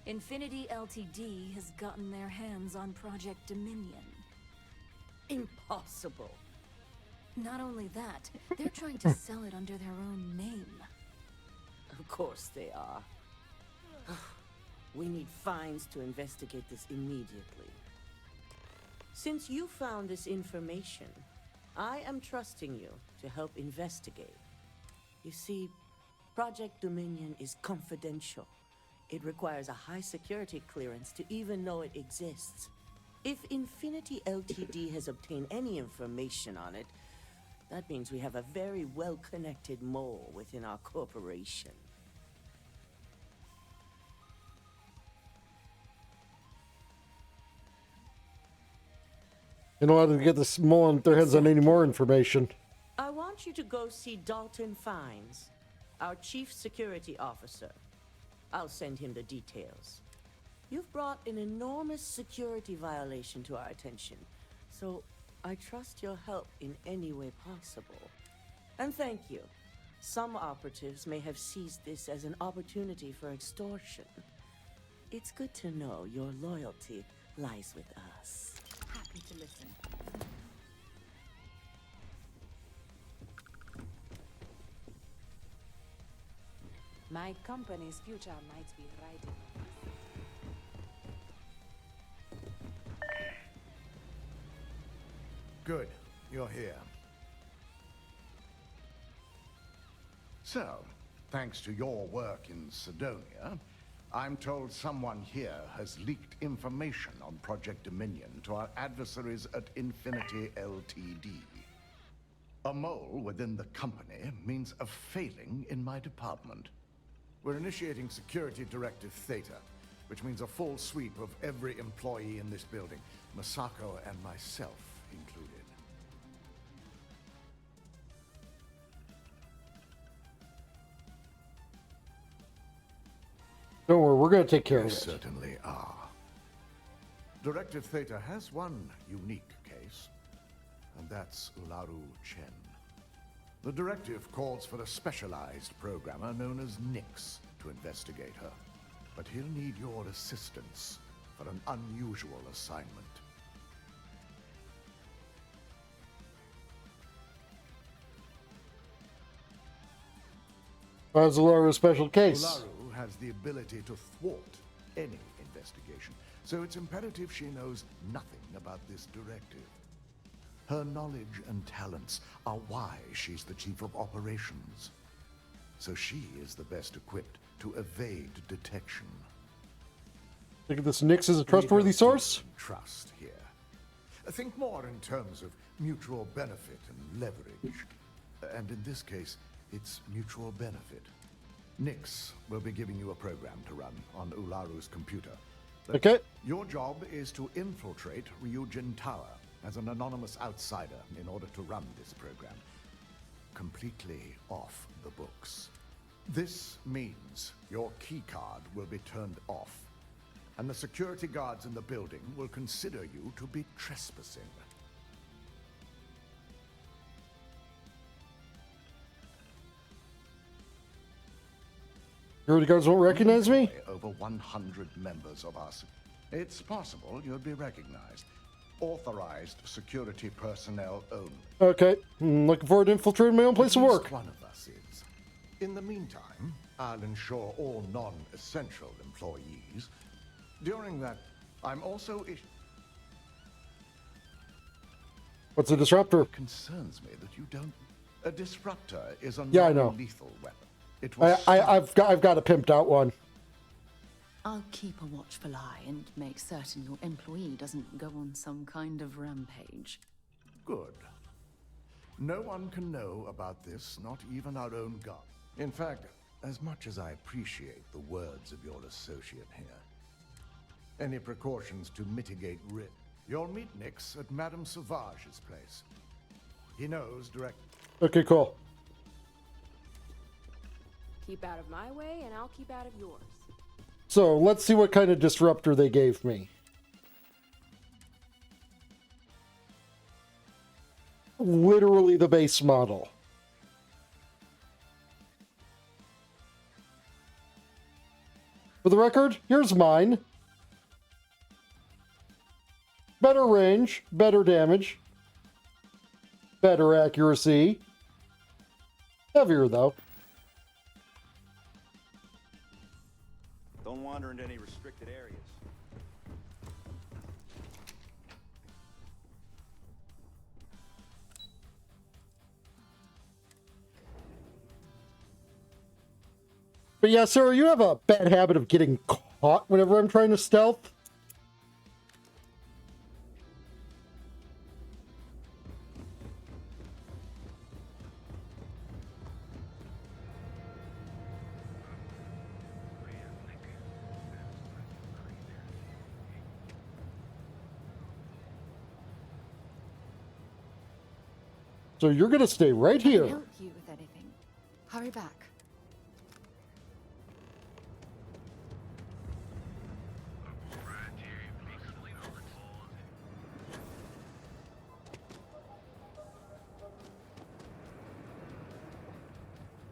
Infinity Ltd has gotten their hands on Project Dominion. Impossible. Not only that, they're trying to sell it under their own name. Of course they are. We need fines to investigate this immediately. Since you found this information, I am trusting you to help investigate. You see, Project Dominion is confidential. It requires a high security clearance to even know it exists. If Infinity Ltd has obtained any information on it, that means we have a very well-connected mole within our corporation. In order to get this mole on their heads on any more information. I want you to go see Dalton Fines, our chief security officer. I'll send him the details. You've brought an enormous security violation to our attention, so I trust your help in any way possible. And thank you. Some operatives may have seized this as an opportunity for extortion. It's good to know your loyalty lies with us. Happy to listen. My company's future might be right in. Good. You're here. So, thanks to your work in Sidonia, I'm told someone here has leaked information on Project Dominion to our adversaries at Infinity Ltd. A mole within the company means a failing in my department. We're initiating Security Directive Theta, which means a full sweep of every employee in this building, Masako and myself included. Don't worry, we're going to take care of They it. certainly are. Directive Theta has one unique case, and that's Ularu Chen. The directive calls for a specialized programmer known as Nix to investigate her, but he'll need your assistance for an unusual assignment. How's Ularu's special case? Ularu has the ability to thwart any investigation, so it's imperative she knows nothing about this directive. Her knowledge and talents are why she's the chief of operations. So she is the best equipped to evade detection. Think of this Nix as a trustworthy source? Trust here. Think more in terms of mutual benefit and leverage. And in this case, it's mutual benefit. Nix will be giving you a program to run on Ularu's computer. But okay. Your job is to infiltrate Ryujin Tower as an anonymous outsider in order to run this program. Completely off the books. This means your keycard will be turned off, and the security guards in the building will consider you to be trespassing. Security guards won't recognize me? Over 100 members of us. It's possible you'll be recognized. Authorized security personnel only. Okay. Looking forward to infiltrating my own place of work. One of us is. In the meantime, I'll ensure all non-essential employees. During that, I'm also What's a disruptor? It concerns me that you don't. A disruptor is a I know. non-lethal weapon. It was I've got a pimped out one. I'll keep a watchful eye and make certain your employee doesn't go on some kind of rampage. Good. No one can know about this, not even our own guard. In fact, as much as I appreciate the words of your associate here, any precautions to mitigate risk, you'll meet Nix at Madame Sauvage's place. He knows direct. Okay, cool. Keep out of my way, and I'll keep out of yours. So, let's see what kind of disruptor they gave me. Literally the base model. For the record, here's mine. Better range, better damage, better accuracy. Heavier, though. Don't wander into any restricted areas. But yeah, Sarah, you have a bad habit of getting caught whenever I'm trying to stealth. So you're going to stay right here. Help you with anything. Hurry back.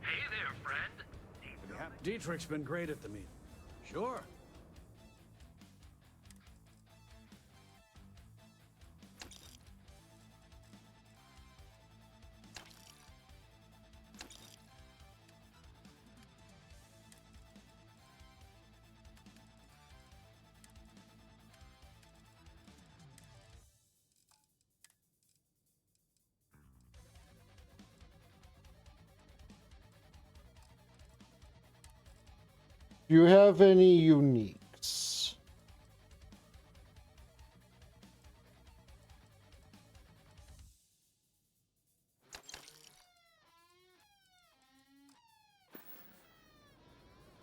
Hey there, friend. Dietrich's been great at the meeting. Sure. Do you have any uniques?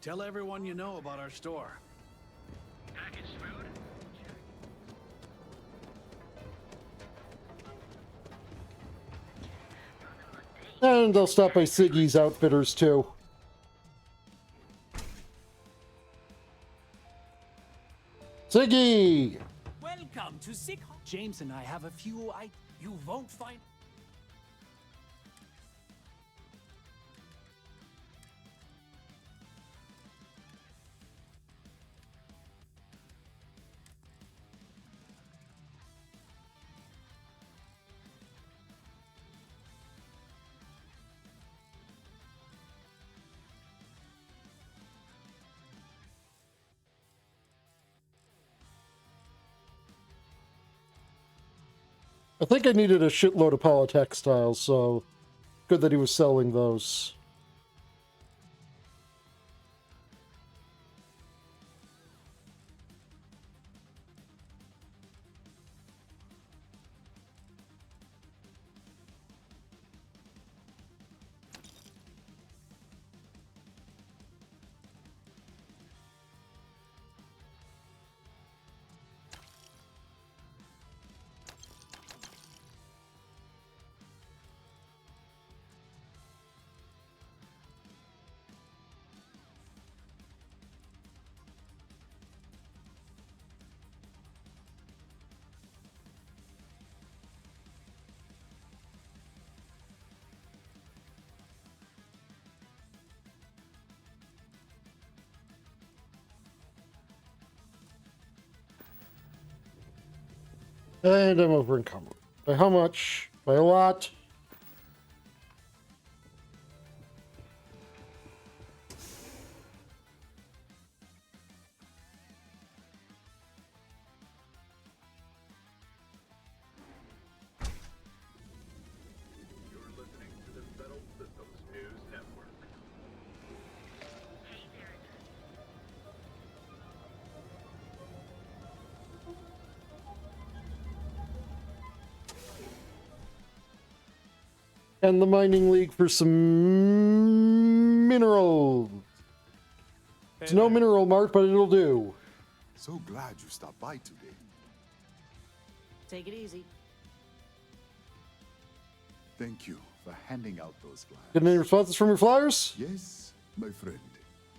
Tell everyone you know about our store. Packaged food? And they'll stop by Siggy's Outfitters too. Siggy! Welcome to Sick. James and I have a few you won't find. I think I needed a shitload of polytextiles, so good that he was selling those. And I'm over encumbered. By how much? By a lot. And the Mining League for some minerals. It's no mineral mart, but it'll do. So glad you stopped by today. Take it easy. Thank you for handing out those flyers. Get any responses from your flyers? Yes, my friend.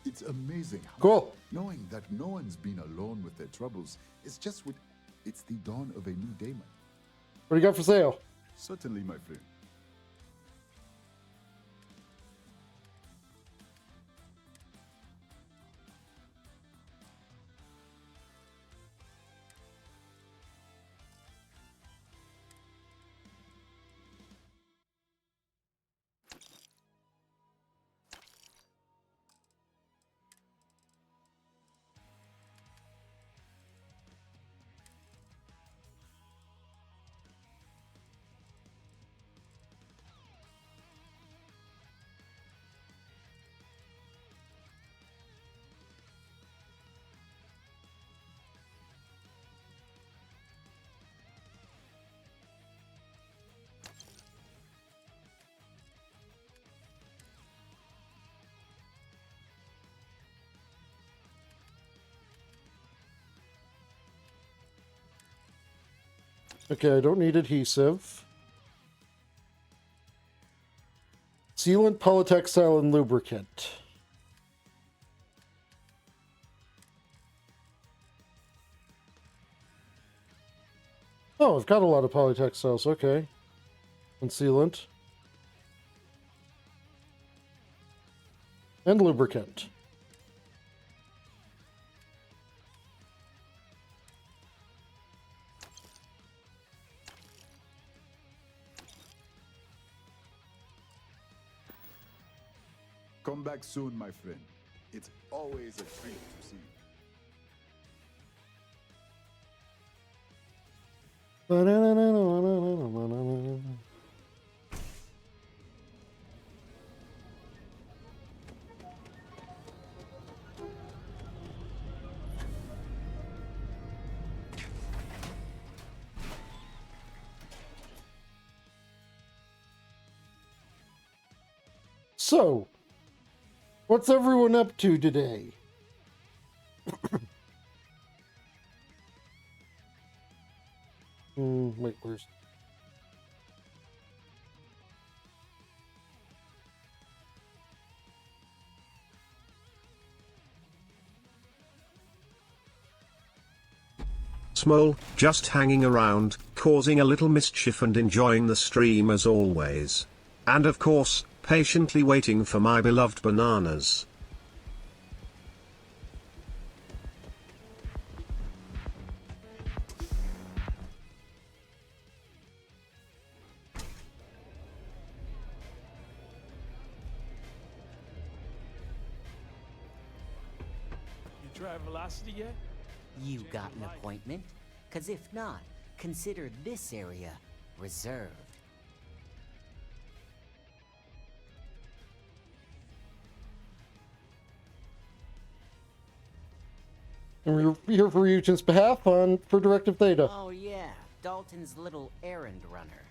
It's amazing how cool. Knowing that no one's been alone with their troubles is just what it's the dawn of a new day, man. What do you got for sale? Certainly, my friend. Okay, I don't need adhesive. Sealant, polytextile, and lubricant. Oh, I've got a lot of polytextiles, okay. And sealant. And lubricant. Come back soon, my friend. It's always a treat to see you. So, what's everyone up to today? Wait, where's... Small, just hanging around, causing a little mischief and enjoying the stream as always. And of course, patiently waiting for my beloved bananas. You try velocity yet? You got an appointment? 'Cause if not, consider this area reserved. And we're here for Ryujin's behalf for Directive Theta. Oh yeah, Dalton's little errand runner.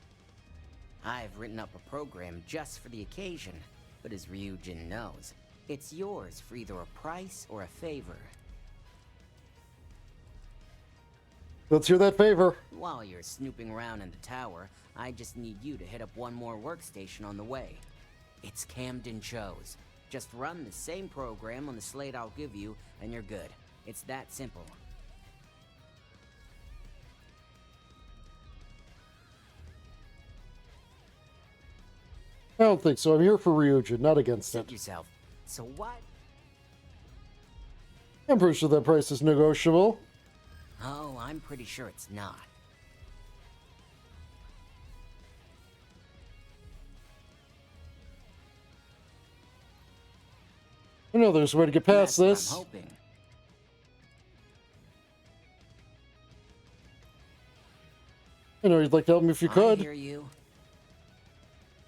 I've written up a program just for the occasion, but as Ryujin knows, it's yours for either a price or a favor. Let's hear that favor. While you're snooping around in the tower, I just need you to hit up one more workstation on the way. It's Camden Cho's. Just run the same program on the slate I'll give you, and you're good. It's that simple. I don't think so. I'm here for Ryujin, not against Suit it. yourself. So what? I'm pretty sure that price is negotiable. Oh, I'm pretty sure it's not. I know there's a way to get past That's this. what I'm hoping. I know you'd like to help me if you I could. hear you.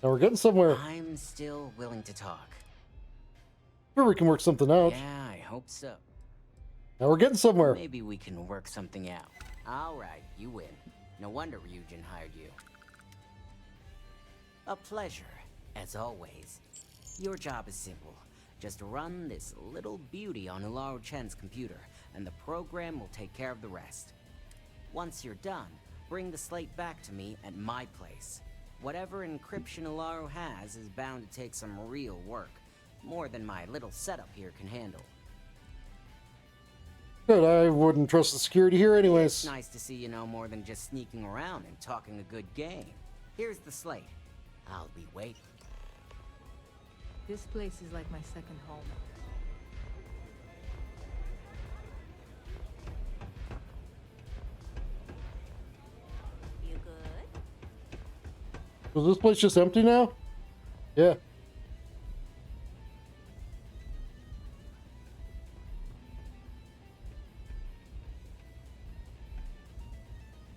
Now we're getting somewhere. I'm still willing to talk. Sure, we can work something out. Yeah, I hope so. Now we're getting somewhere. Maybe we can work something out. Alright, you win. No wonder Ryujin hired you. A pleasure, as always. Your job is simple. Just run this little beauty on Ularu Chen's computer, and the program will take care of the rest. Once you're done, bring the slate back to me at my place. Whatever encryption Ularu has is bound to take some real work. More than my little setup here can handle. Good, I wouldn't trust the security here anyways. It's nice to see you know more than just sneaking around and talking a good game. Here's the slate. I'll be waiting. This place is like my second home. You good? Is this place just empty now? Yeah.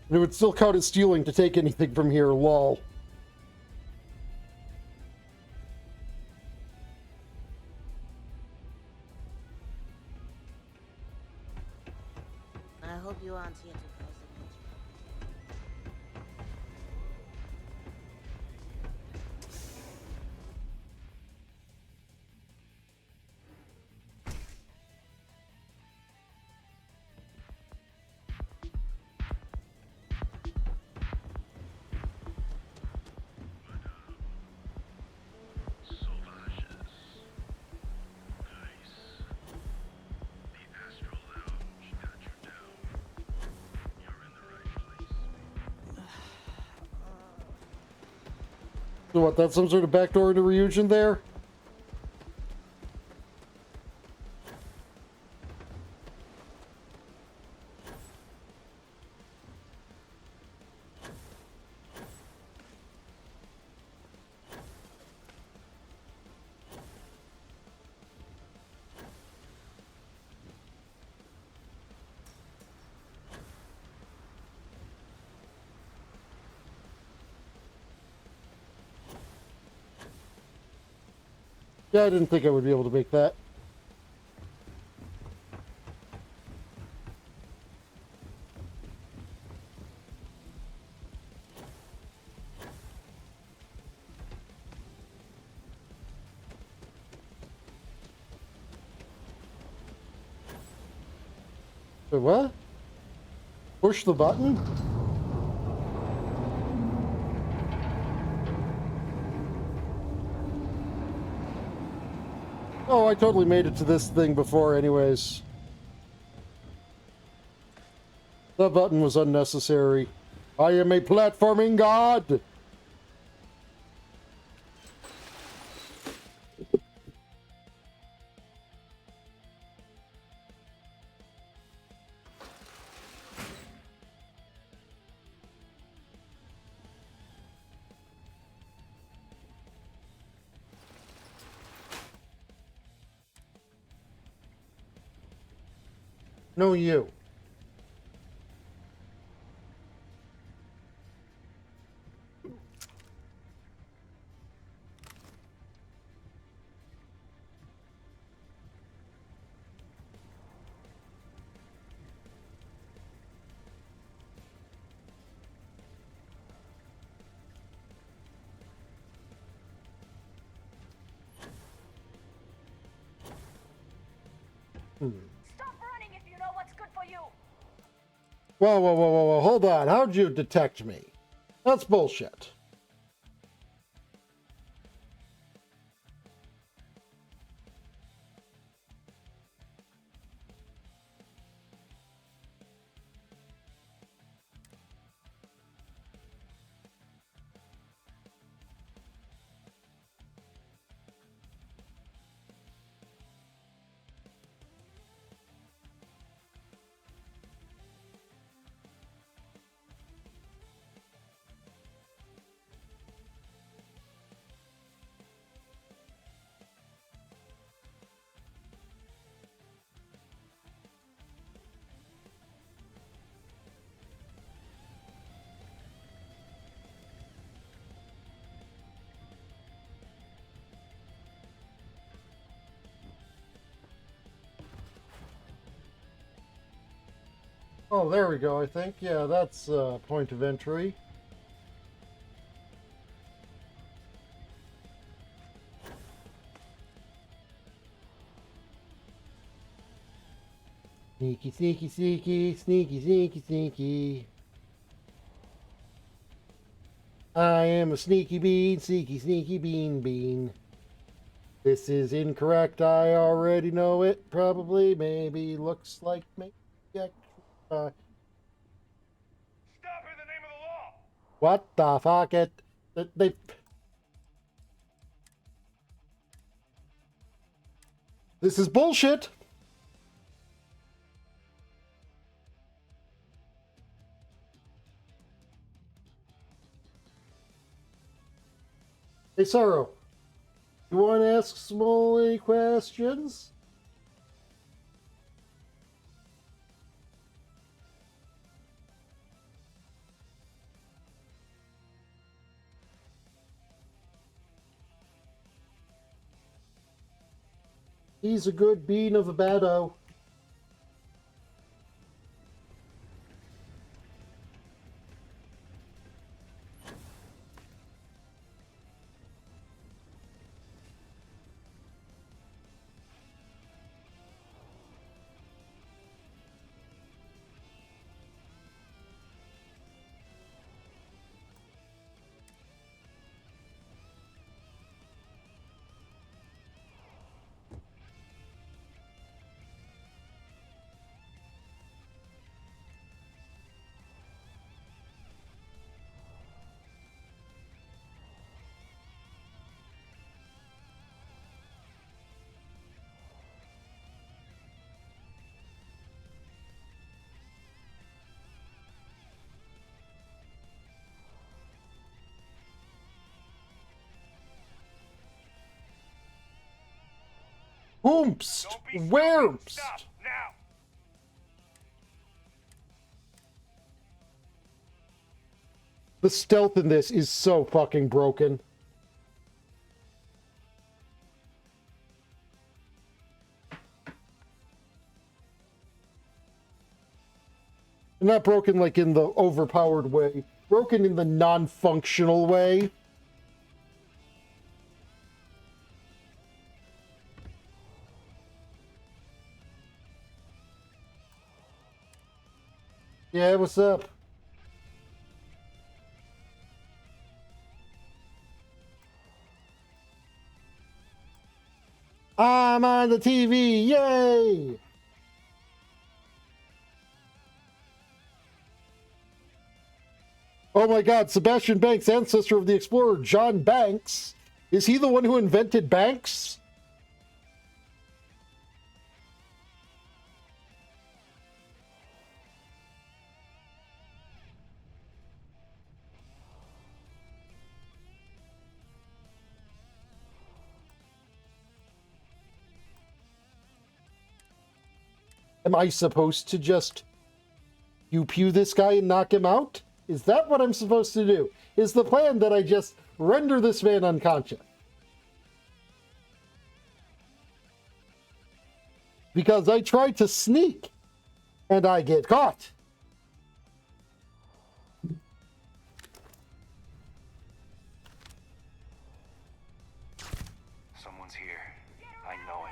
And it would still count as stealing to take anything from here, lol. I hope you aren't here to cause So what, that's some sort of backdoor to Ryujin there? Yeah, I didn't think I would be able to make that. Wait, what? Push the button? Oh, I totally made it to this thing before anyways. That button was unnecessary. I am a platforming god! No, you. Stop running if you know what's good for you. Whoa, whoa, whoa, whoa, whoa, hold on. How'd you detect me? That's bullshit. Oh, there we go, I think. Yeah, that's point of entry. Sneaky, sneaky, sneaky, sneaky, sneaky, sneaky. I am a sneaky bean, sneaky bean bean. This is incorrect, I already know it. Probably, maybe, looks like, maybe, actually. Stop in the name of the law! What the fuck? They... This is bullshit! Hey, Sorrow. You want to ask Small any questions? He's a good bean of a baddo. Oomst! Where's? Stop, now! The stealth in this is so fucking broken. Not broken like in the overpowered way. Broken in the non-functional way. Yeah, what's up? I'm on the TV, yay! Oh my god, Sebastian Banks, ancestor of the explorer John Banks. Is he the one who invented Banks? Am I supposed to just pew this guy and knock him out? Is that what I'm supposed to do? Is the plan that I just render this man unconscious? Because I tried to sneak and I get caught. Someone's here. I know it.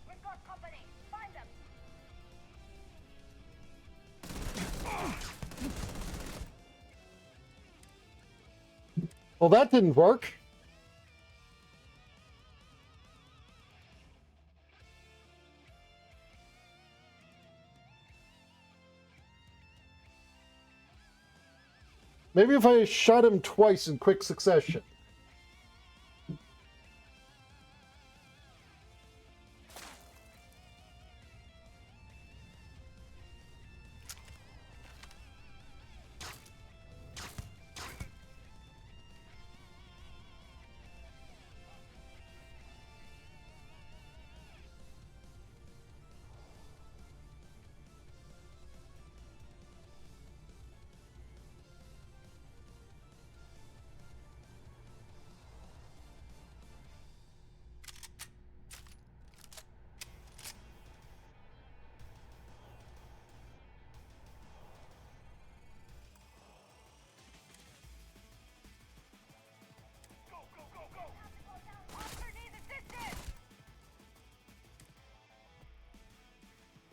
We've got company. Find them. Well, that didn't work. Maybe if I shot him twice in quick succession.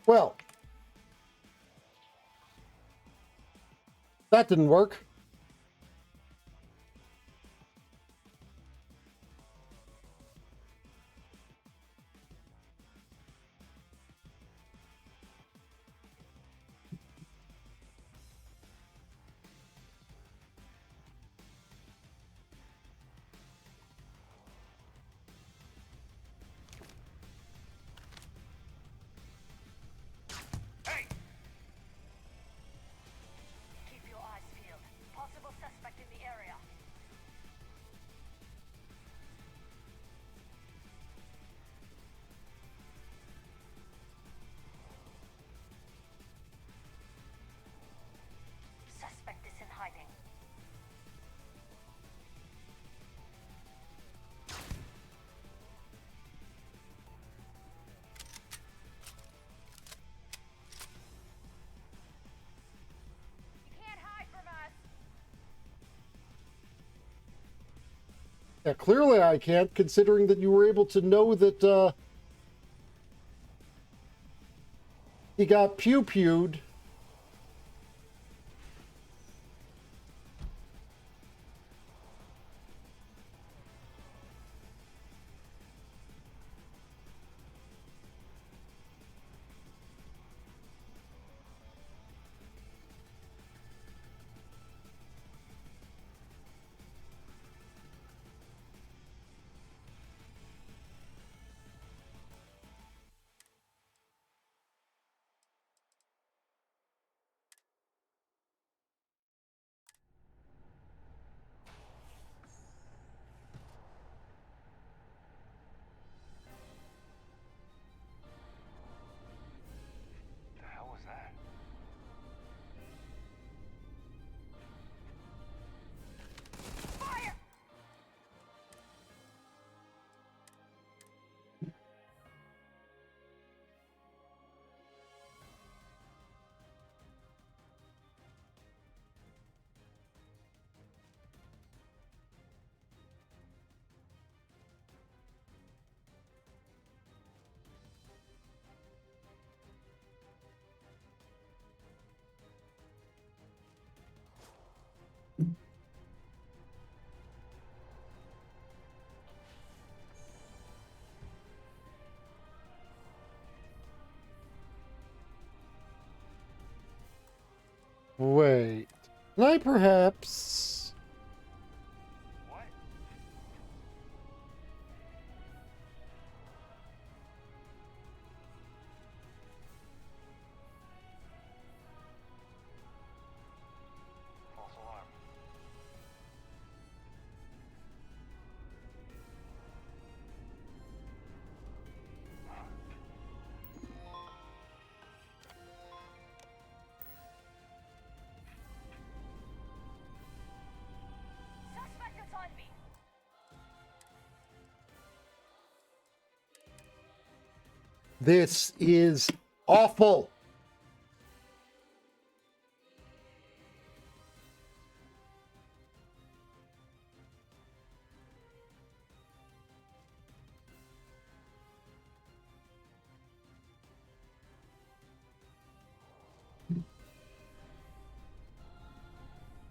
Well, that didn't work. Keep your eyes peeled. Possible suspect in the area. Suspect is in hiding. You can't hide from us. Yeah, clearly I can't, considering that you were able to know that he got pew-pewed. Wait. Can I perhaps... What? False alarm. Suspect is on me. This is awful.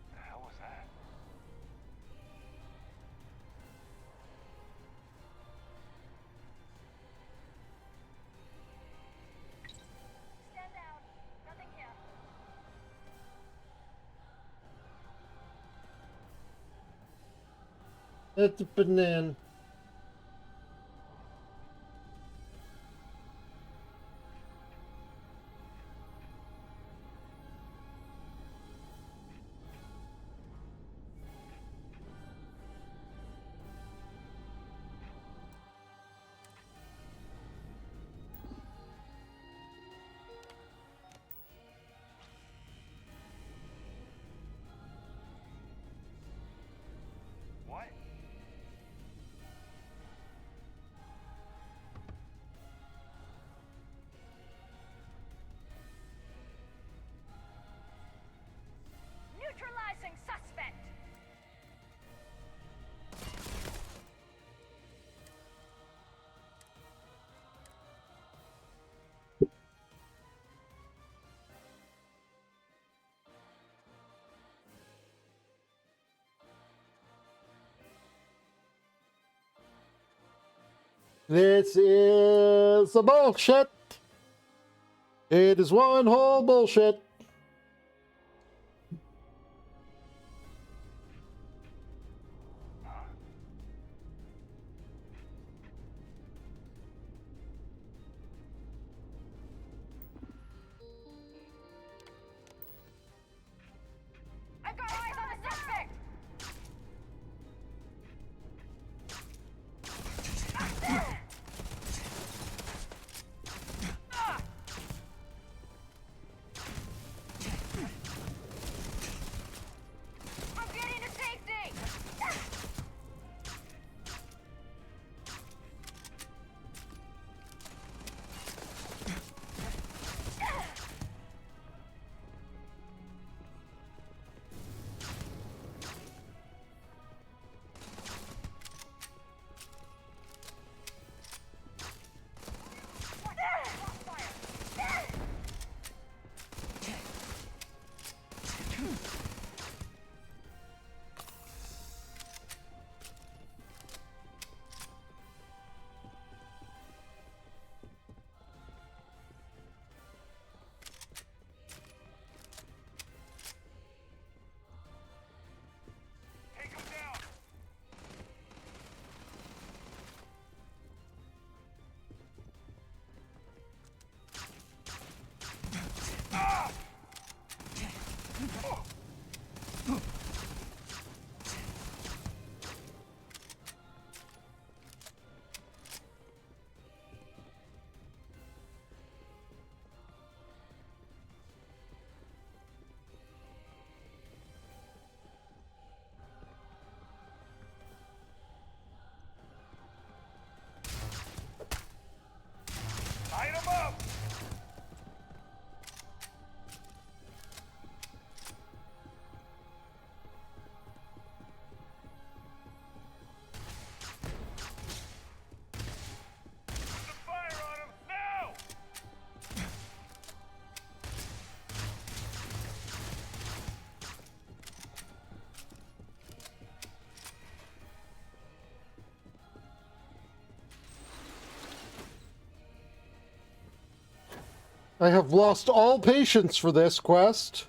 The hell was that? Stand down. Nothing here. That's a banana. What? Neutralizing suspect. This is a bullshit. It is one whole bullshit. I've got eyes on the suspect. I'm getting to safety. Take him down! Light him up! Put the fire on him now! I have lost all patience for this quest.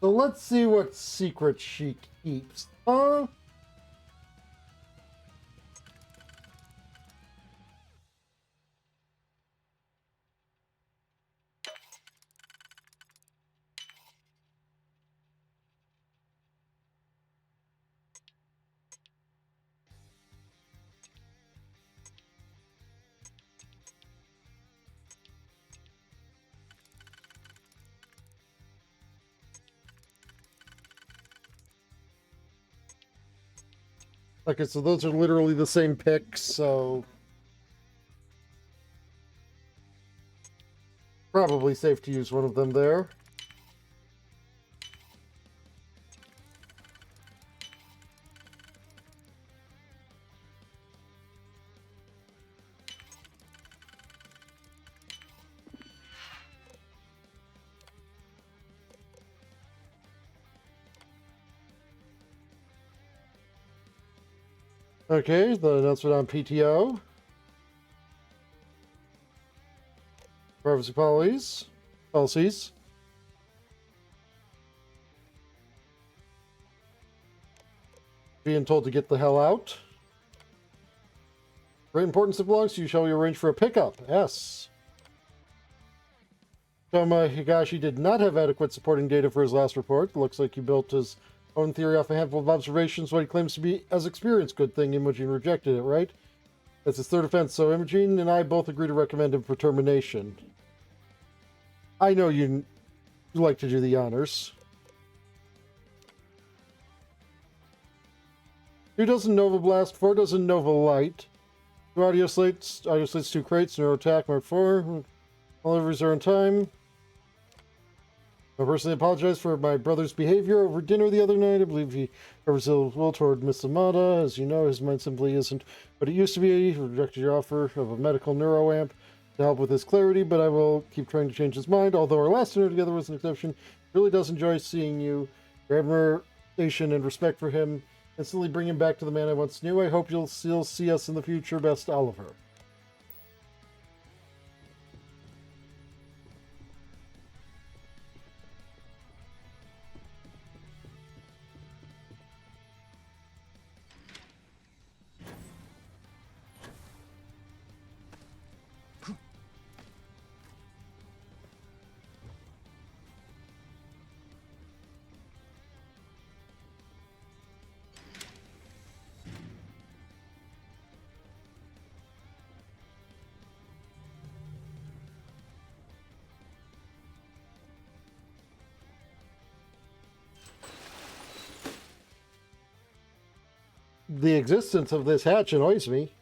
So let's see what secret she keeps. Huh? Okay, so those are literally the same picks, so probably safe to use one of them there. Okay, the announcement on PTO. Privacy policies. Being told to get the hell out. Great importance it belongs to you. Shall we arrange for a pickup? Yes. Toma Higashi did not have adequate supporting data for his last report. Looks like he built his own theory off a handful of observations, what he claims to be as experience. Good thing Imogene rejected it, right? That's his third offense, so Imogene and I both agree to recommend him for termination. I know you like to do the honors. 2 dozen Nova Blast, 4 dozen Nova Light, 2 audio slates, 2 crates, Neuro Attack Mark 4. All deliveries are on time. I personally apologize for my brother's behavior over dinner the other night. I believe he covers ill will toward Miss Amada. As you know, his mind simply isn't what it used to be. He rejected your offer of a medical neuro amp to help with his clarity, but I will keep trying to change his mind. Although our last dinner together was an exception, he really does enjoy seeing you. Your admiration and respect for him instantly bring him back to the man I once knew. I hope you'll still see us in the future. Best, Oliver. The existence of this hatch annoys me.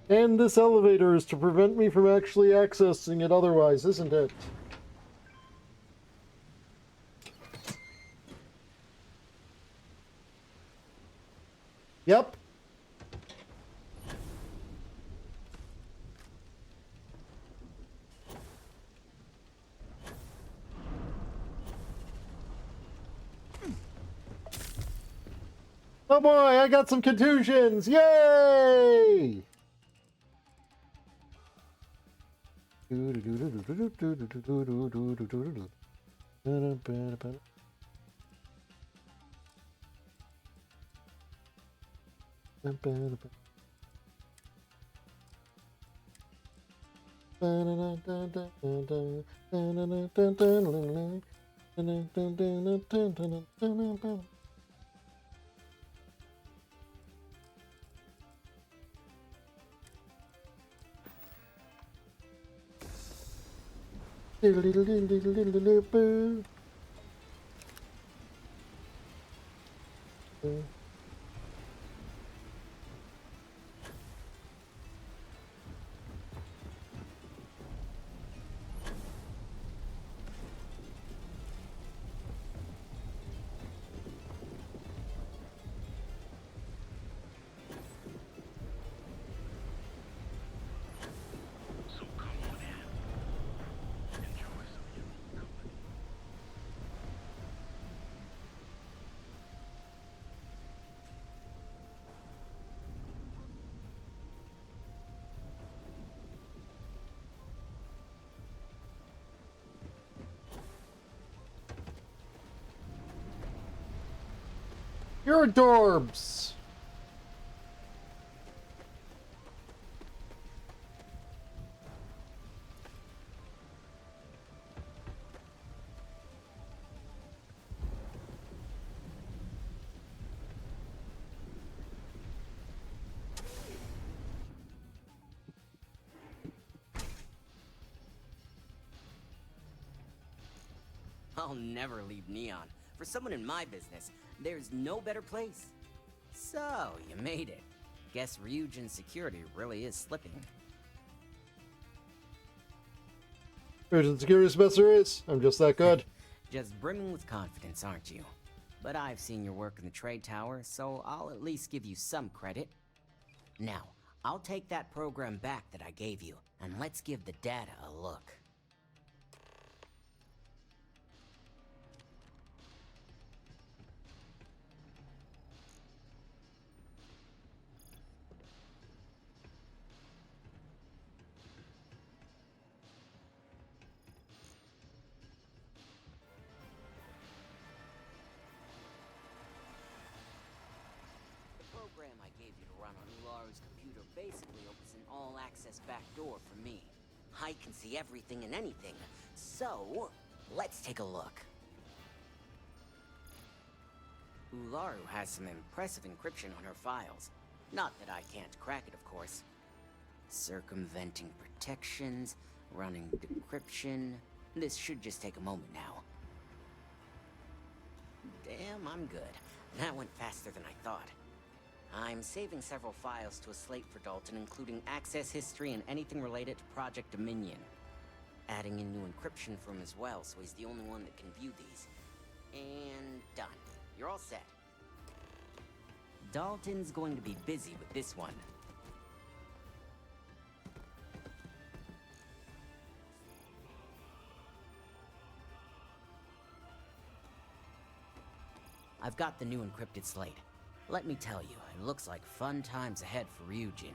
And this elevator is to prevent me from actually accessing it otherwise, isn't it? Yep. Oh boy, I got some contusions! Yay! You're adorbs. I'll never leave Neon. For someone in my business, there's no better place. So, you made it. Guess Ryujin's security really is slipping. Urgent security is the best there is. I'm just that good. Just brimming with confidence, aren't you? But I've seen your work in the trade tower, so I'll at least give you some credit. Now, I'll take that program back that I gave you, and let's give the data a look. Basically opens an all-access backdoor for me. I can see everything and anything. So, let's take a look. Ularu has some impressive encryption on her files. Not that I can't crack it, of course. Circumventing protections, running decryption. This should just take a moment now. Damn, I'm good. That went faster than I thought. I'm saving several files to a slate for Dalton, including access history and anything related to Project Dominion. Adding in new encryption for him as well, so he's the only one that can view these. And done. You're all set. Dalton's going to be busy with this one. I've got the new encrypted slate. Let me tell you, it looks like fun times ahead for Ryujin.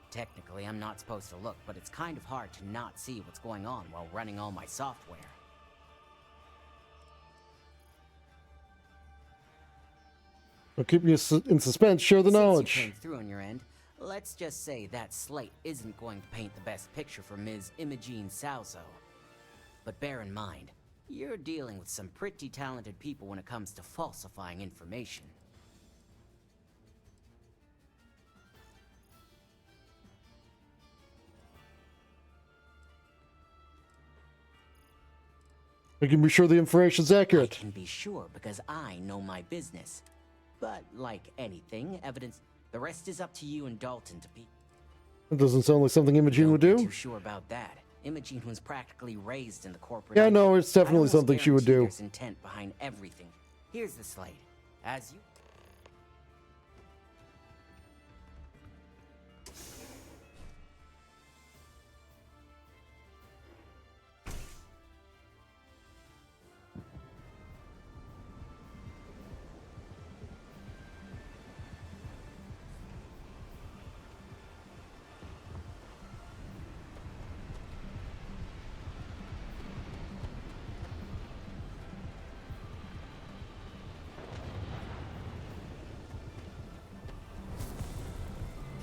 Technically, I'm not supposed to look, but it's kind of hard to not see what's going on while running all my software. I'll keep you in suspense. Share the knowledge. Since you came through on your end, let's just say that slate isn't going to paint the best picture for Ms. Imogene Salzo. But bear in mind, you're dealing with some pretty talented people when it comes to falsifying information. I can be sure the information's accurate. I can be sure because I know my business. But like anything, evidence, the rest is up to you and Dalton to be. It doesn't sound like something Imogene would do. I'm not too sure about that. Imogene was practically raised in the corporate. Yeah, no, it's definitely something she would do. There's intent behind everything. Here's the slate. As you.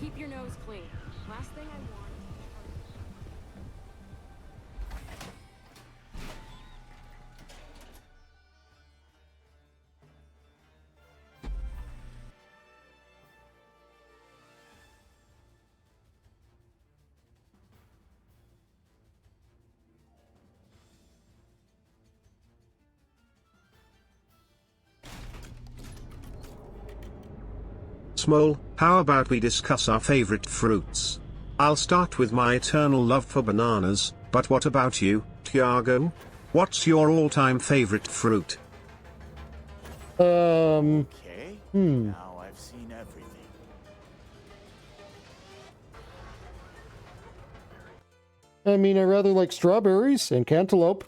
Keep your nose clean. Last thing I want. Small, how about we discuss our favorite fruits? I'll start with my eternal love for bananas, but what about you, Tiago? What's your all-time favorite fruit? Okay. Now I've seen everything. I mean, I rather like strawberries and cantaloupe.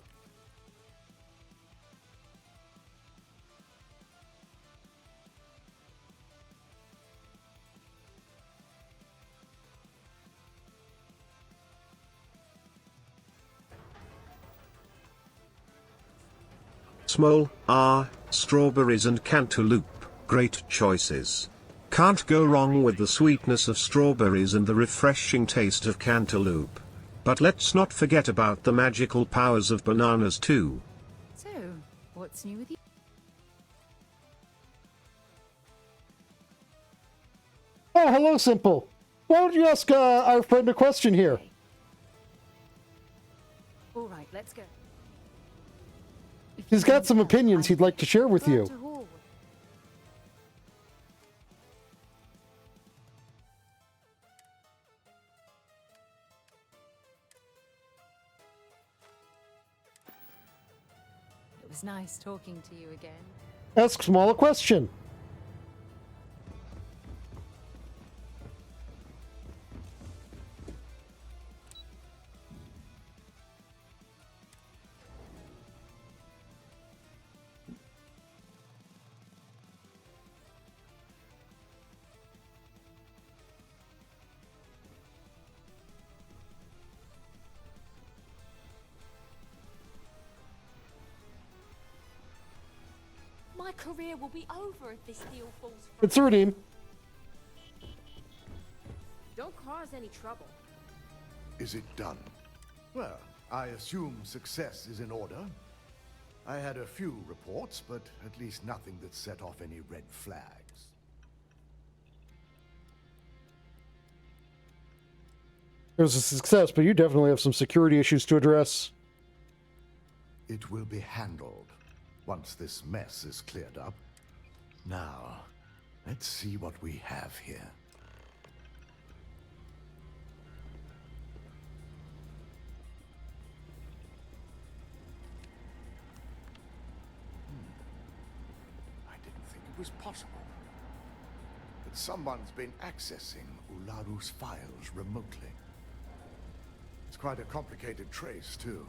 Small, strawberries and cantaloupe, great choices. Can't go wrong with the sweetness of strawberries and the refreshing taste of cantaloupe. But let's not forget about the magical powers of bananas too. So, what's new with you? Oh, hello, Simple. Why don't you ask our friend a question here? All right, let's go. He's got some opinions he'd like to share with you. It was nice talking to you again. Ask Small a question. My career will be over if this deal falls through. It's a redeem. Don't cause any trouble. Is it done? Well, I assume success is in order. I had a few reports, but at least nothing that set off any red flags. It was a success, but you definitely have some security issues to address. It will be handled once this mess is cleared up. Now, let's see what we have here. I didn't think it was possible. But someone's been accessing Ularu's files remotely. It's quite a complicated trace, too.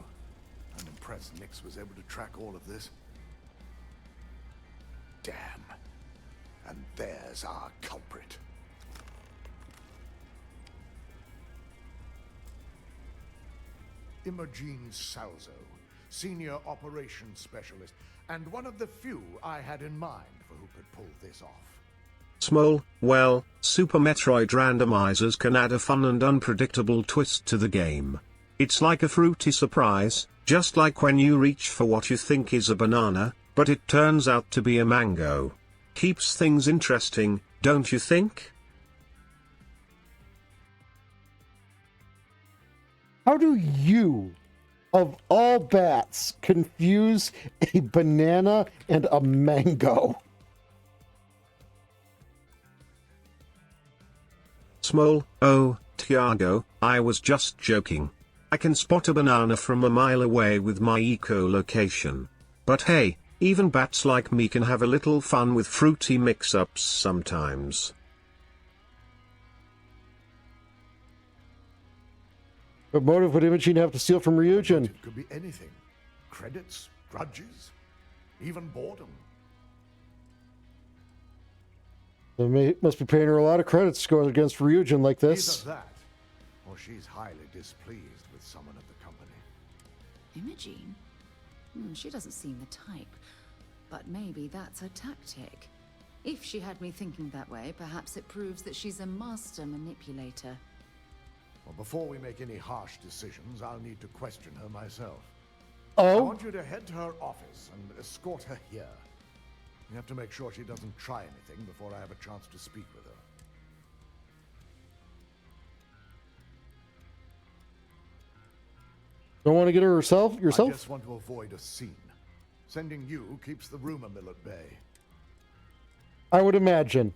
I'm impressed Nix was able to track all of this. Damn. And there's our culprit. Imogen Salzo, Senior Operations Specialist, and one of the few I had in mind for who could pull this off. Small, well, Super Metroid randomizers can add a fun and unpredictable twist to the game. It's like a fruity surprise, just like when you reach for what you think is a banana, but it turns out to be a mango. Keeps things interesting, don't you think? How do you, of all bats, confuse a banana and a mango? Small, oh, Tiago, I was just joking. I can spot a banana from a mile away with my echolocation. But hey, even bats like me can have a little fun with fruity mix-ups sometimes. What motive would Imogen have to steal from Ryujin? It could be anything. Credits, grudges, even boredom. They must be paying her a lot of credits to go against Ryujin like this. Either that, or she's highly displeased with someone at the company. Imogen? She doesn't seem the type. But maybe that's her tactic. If she had me thinking that way, perhaps it proves that she's a master manipulator. Well, before we make any harsh decisions, I'll need to question her myself. Oh? I want you to head to her office and escort her here. You have to make sure she doesn't try anything before I have a chance to speak with her. Don't want to get her yourself? I just want to avoid a scene. Sending you keeps the rumor mill at bay. I would imagine.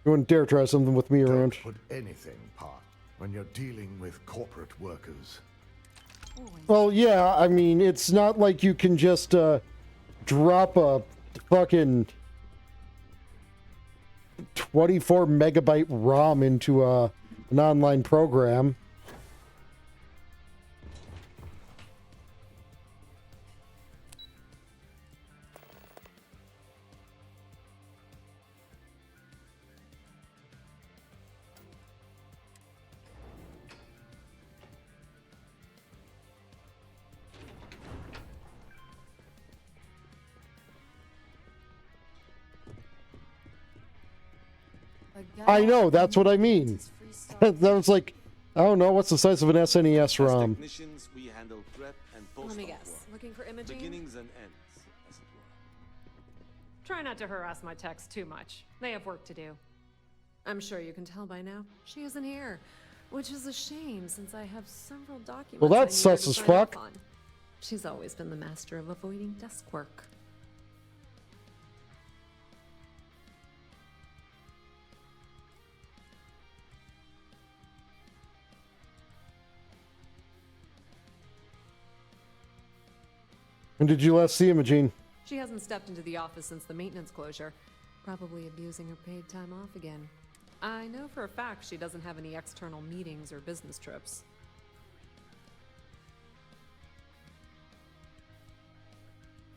You wouldn't dare try something with me around. Don't put anything, Park, when you're dealing with corporate workers. Well, yeah, I mean, it's not like you can just drop a fucking 24 megabyte ROM into an online program. I know, that's what I mean. That was like, I don't know, what's the size of an SNES ROM? Technicians, we handle prep and Let post-op me guess. work. Looking for Imogene? Beginnings and ends, as it were. Try not to harass my techs too much. They have work to do. I'm sure you can tell by now. She isn't here, which is a shame since I have several documents. Well, that's I need her sus to as sign fuck. off on. She's always been the master of avoiding desk work. When did you last see Imogene? She hasn't stepped into the office since the maintenance closure. Probably abusing her paid time off again. I know for a fact she doesn't have any external meetings or business trips.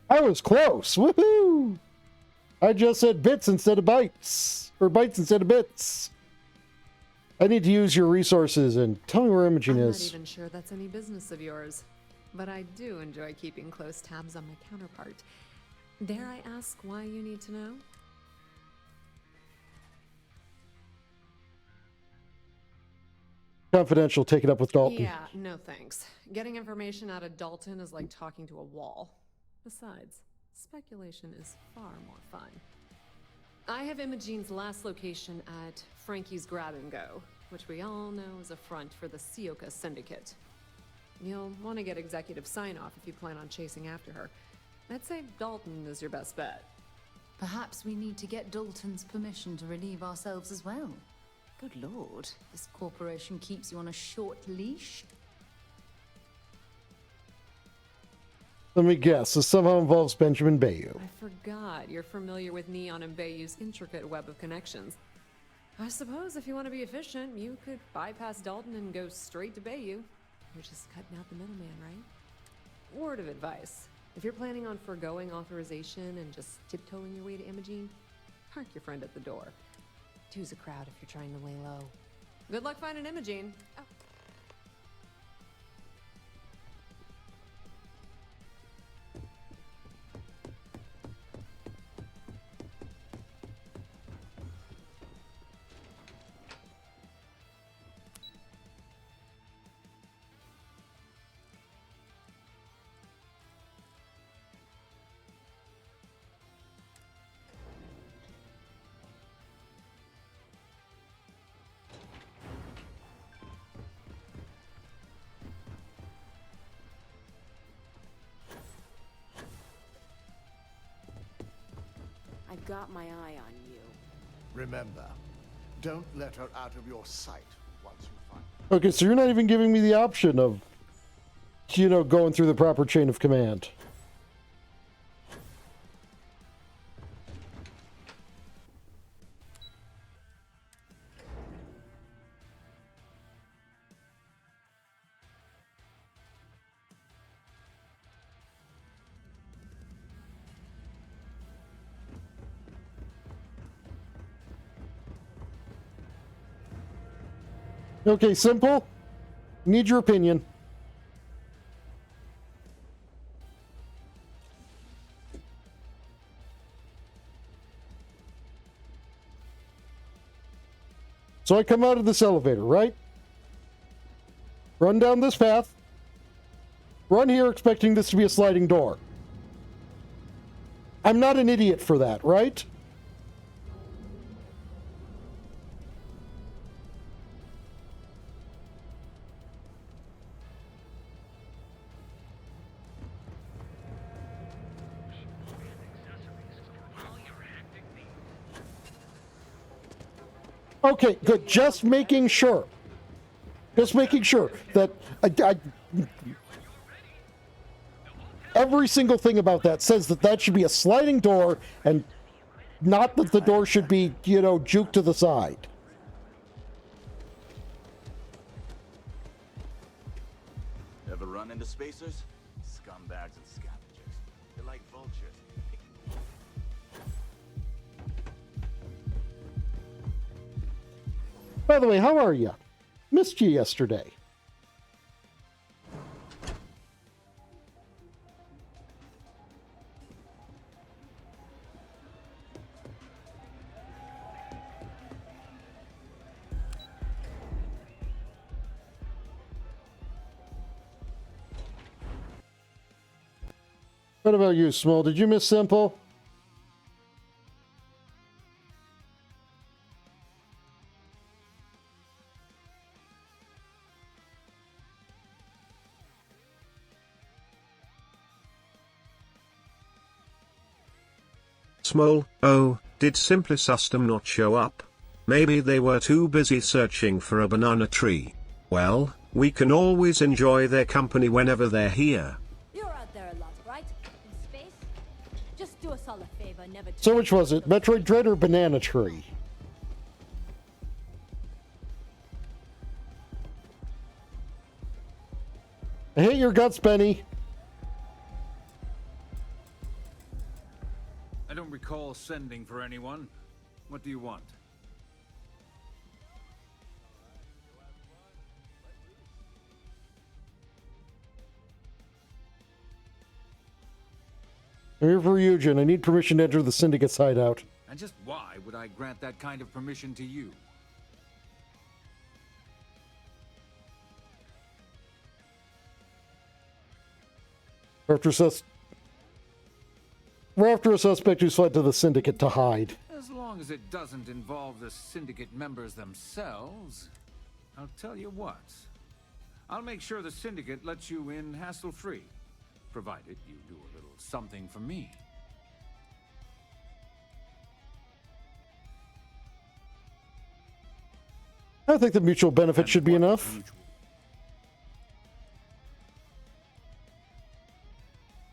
I was close. Woohoo! I just said bits instead of bytes. Or bytes instead of bits. I need to use your resources and tell me where Imogene I'm is. not even sure that's any business of yours. But I do enjoy keeping close tabs on my counterpart. Dare I ask why you need to know? Confidential, take it up with Dalton. Yeah, no thanks. Getting information out of Dalton is like talking to a wall. Besides, speculation is far more fun. I have Imogene's last location at Frankie's Grab and Go, which we all know is a front for the Sioka Syndicate. You'll want to get executive sign-off if you plan on chasing after her. I'd say Dalton is your best bet. Perhaps we need to get Dalton's permission to relieve ourselves as well. Good lord, this corporation keeps you on a short leash. Let me guess, this somehow involves Benjamin Bayou. I forgot you're familiar with Neon and Bayou's intricate web of connections. I suppose if you want to be efficient, you could bypass Dalton and go straight to Bayou. You're just cutting out the middleman, right? Word of advice. If you're planning on foregoing authorization and just tiptoeing your way to Imogene, park your friend at the door. Two's a crowd if you're trying to lay low. Good luck finding Imogene. Oh. I've got my eye on you. Remember, don't let her out of your sight once you find Okay, so you're not even giving me the option of, you know, going through the proper chain of command. Okay, simple. Need your opinion. So I come out of this elevator, right? Run down this path. Run here expecting this to be a sliding door. I'm not an idiot for that, right? Okay, good. Just making sure. Just making sure that every single thing about that says that that should be a sliding door and not that the door should be, you know, juked to the side. Ever run into spacers? Scumbags and scavengers. They're like vultures. By the way, how are you? Missed you yesterday. What about you, Small? Did you miss Simple? Small, oh, did Simplicustom not show up? Maybe they were too busy searching for a banana tree. Well, we can always enjoy their company whenever they're here. You're out there a lot, right? In space? Just do us all a favor, never... So which was it? Metroid Dread or Banana Tree? I hate your guts, Benny. I don't recall sending for anyone. What do you want? I'm here for Eugen. I need permission to enter the Syndicate's hideout. And just why would I grant that kind of permission to you? We're after a suspect who's fled to the Syndicate to hide. As long as it doesn't involve the Syndicate members themselves, I'll tell you what. I'll make sure the Syndicate lets you in hassle-free, provided you do a little something for me. I think the mutual benefit should be enough.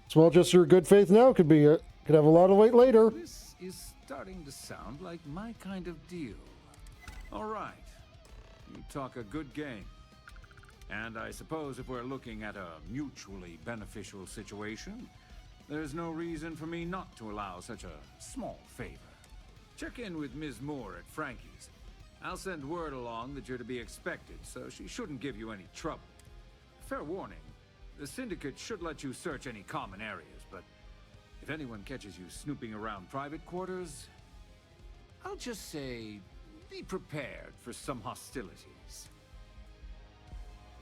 Small gesture of good faith now could have a lot of weight later. This is starting to sound like my kind of deal. All right. You talk a good game. And I suppose if we're looking at a mutually beneficial situation, there's no reason for me not to allow such a small favor. Check in with Ms. Moore at Frankie's. I'll send word along that you're to be expected, so she shouldn't give you any trouble. Fair warning, the Syndicate should let you search any common areas, but if anyone catches you snooping around private quarters, I'll just say, be prepared for some hostilities.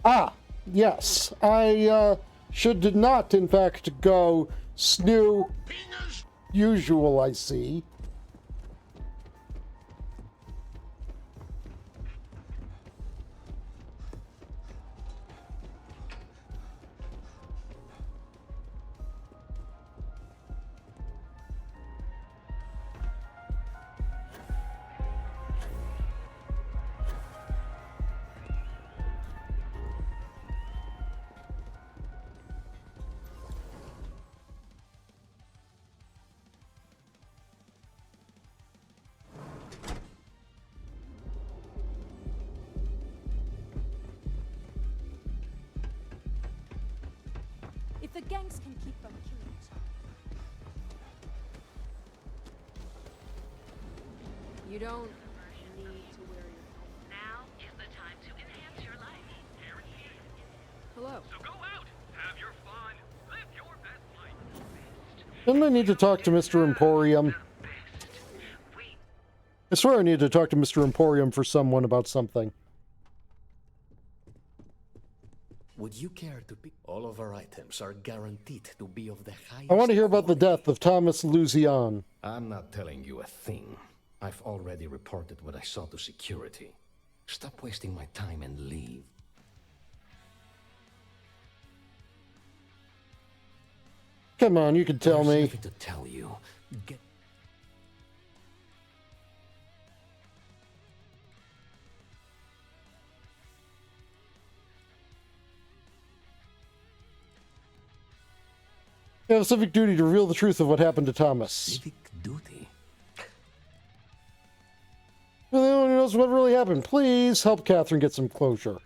Ah, yes. I should not, in fact, go snoo usual, I see. If the gangs can keep from killing each other. You don't need to wear your helmet. Now is the time to enhance your life. Hello. So go out, have your fun, live your best life. Didn't I need to talk to Mr. Emporium? I swear I need to talk to Mr. Emporium for someone about something. Would you care to pick? All of our items are guaranteed to be of the highest. I want to hear about the death of Thomas Luzian. I'm not telling you a thing. I've already reported what I saw to security. Stop wasting my time and leave. Come on, you can tell me. Nothing to tell you. Get. You have a civic duty to reveal the truth of what happened to Thomas. Civic duty? You're the only one who knows what really happened. Please help Catherine get some closure.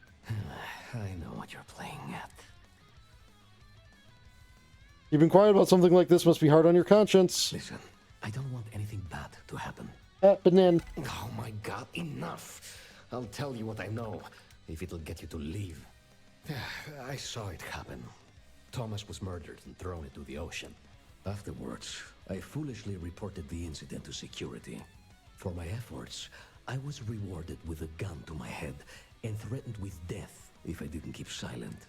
I know what you're playing at. You've been quiet about something like this. Must be hard on your conscience. Listen, I don't want anything bad to happen. Happening. Oh my god, enough! I'll tell you what I know, if it'll get you to leave. I saw it happen. Thomas was murdered and thrown into the ocean. Afterwards, I foolishly reported the incident to security. For my efforts, I was rewarded with a gun to my head and threatened with death if I didn't keep silent.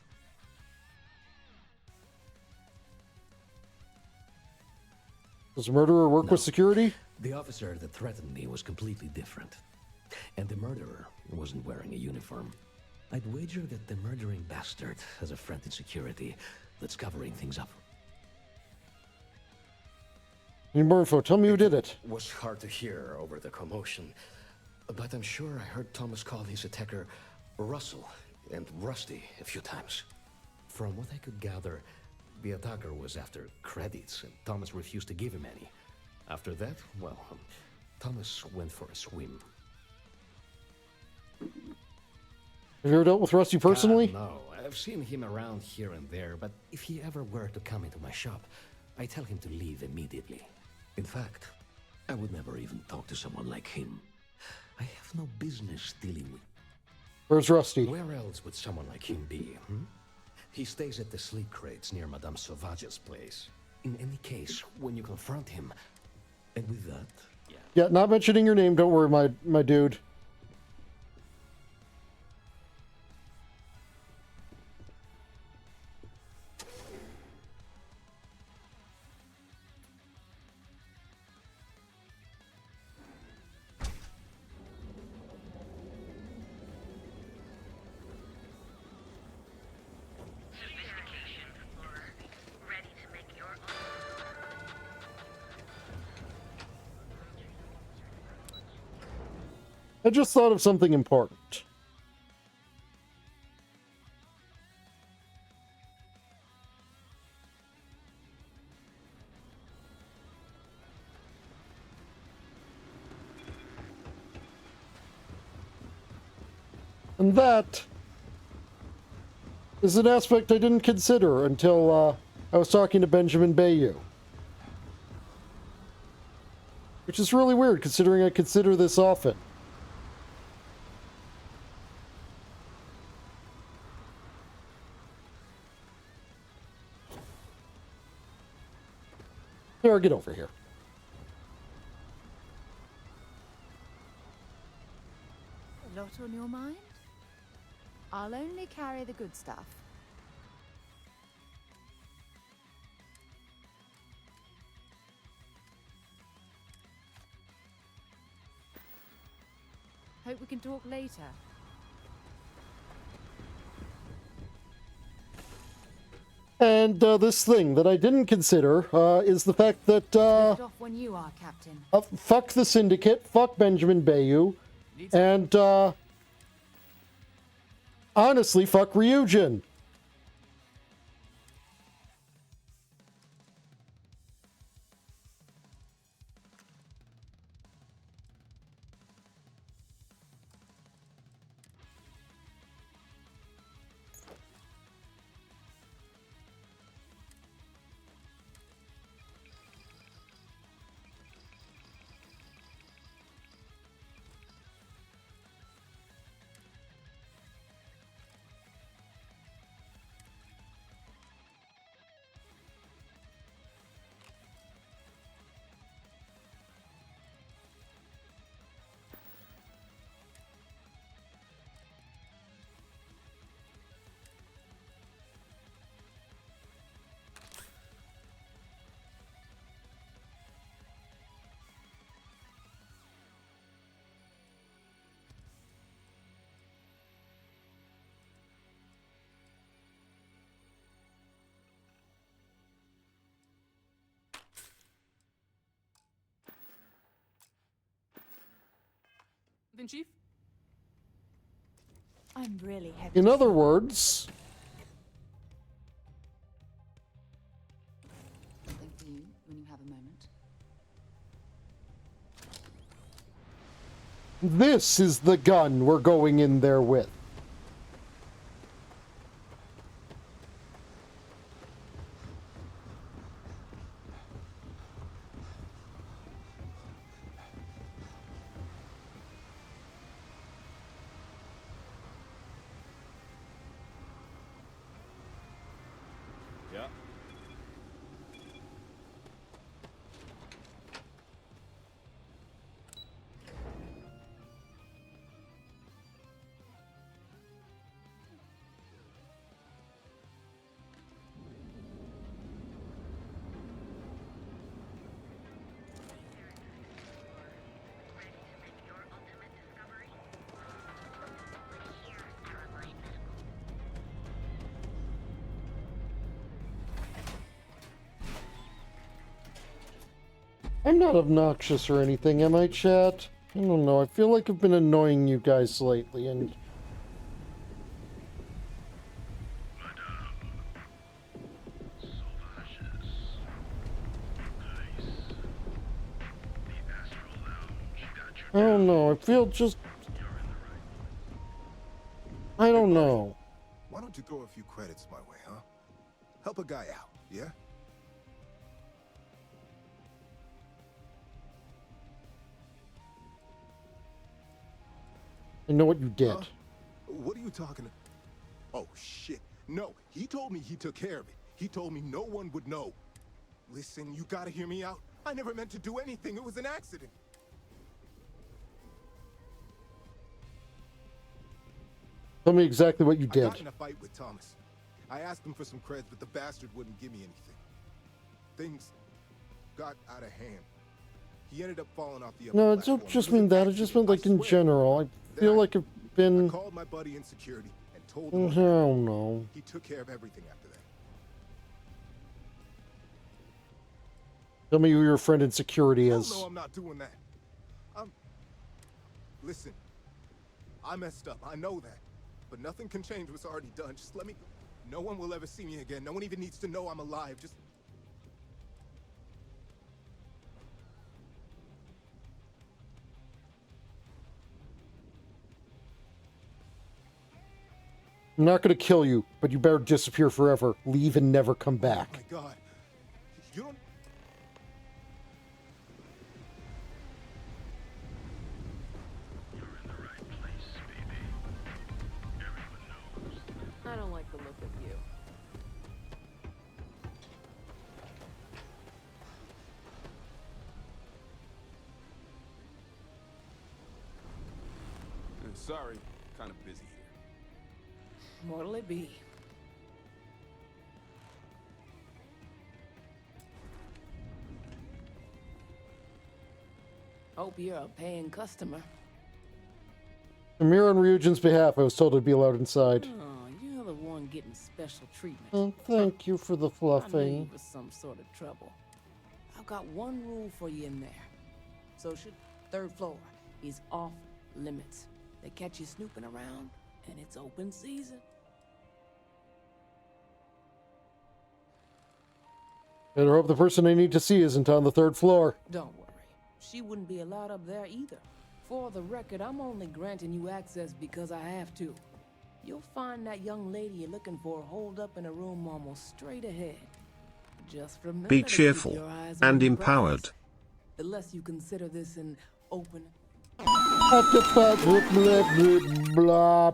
Does a murderer work with security? The officer that threatened me was completely different. And the murderer wasn't wearing a uniform. I'd wager that the murdering bastard has a friend in security that's covering things up. Need more info. Tell me who did it. It was hard to hear over the commotion, but I'm sure I heard Thomas call his attacker Russell and Rusty a few times. From what I could gather, the attacker was after credits, and Thomas refused to give him any. After that, well, Thomas went for a swim. Have you ever dealt with Rusty personally? No, I've seen him around here and there, but if he ever were to come into my shop, I tell him to leave immediately. In fact, I would never even talk to someone like him. I have no business dealing with... Where's Rusty? Where else would someone like him be, He stays at the sleep crates near Madame Sauvage's place. In any case, when you confront him, and with that... Yeah, not mentioning your name. Don't worry, my dude. I just thought of something important. And that is an aspect I didn't consider until I was talking to Benjamin Bayou. Which is really weird, considering I consider this often. Here, get over here. A lot on your mind? I'll only carry the good stuff. Hope we can talk later. And this thing that I didn't consider is the fact that Lift off when you are, Captain. fuck the Syndicate, fuck Benjamin Bayou, and honestly, fuck Ryujin. Then, Chief? I'm really heavy. In other words, you when you have a moment. This is the gun we're going in there with. Yeah. I'm not obnoxious or anything, am I, chat? I don't know. I feel like I've been annoying you guys lately, and... I don't know. I feel just... I don't know. Why don't you throw a few credits my way, huh? Help a guy out, yeah? I know what you did. Huh? What are you talking? Oh, shit. No, he told me he took care of it. He told me no one would know. Listen, you gotta hear me out. I never meant to do anything. It was an accident. Tell me exactly what you I did. got in a fight with Thomas. I asked him for some creds, but the bastard wouldn't give me anything. Things got out of hand. He ended up falling off the upper No, it platform. don't just It was mean an that. It just meant, like, in swear. general. I Then feel like I've been... I called my buddy in security and told I him. don't know. He took care of everything after that. Tell me who your friend in security is. No, I'm not doing that. Listen, I messed up. I know that. But nothing can change what's already done. Just let me... No one will ever see me again. No one even needs to know I'm alive. Just... I'm not gonna kill you, but you better disappear forever. Leave and never come Oh back. my God. You don't... I don't like the look of you. Sorry, kind of busy here. What'll it be? Hope you're a paying customer. Amir, on Ryujin's behalf, I was told I'd be allowed inside. Oh, you're the one getting special treatment. Oh, thank you for the I knew fluffing. you was some sort of trouble. I've got one rule for you in there. Social, third floor is off limits. They catch you snooping around, and it's open season. Better hope the person I need to see isn't on the third floor. Don't worry. She wouldn't be allowed up there either. For the record, I'm only granting you access because I have to. You'll find that young lady you're looking for holed up in a room almost straight ahead. Just remember Be to keep cheerful your eyes on and your empowered. prize. The less you consider this an open... Blah.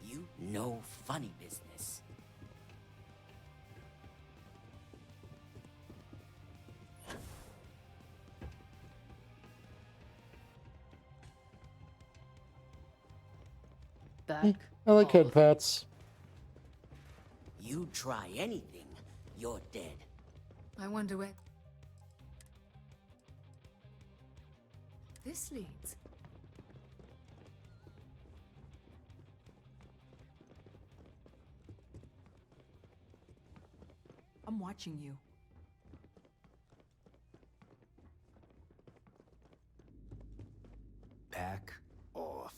You know funny business. Back. I like head pats. You try anything, you're dead. I wonder where this leads. I'm watching you. Back off.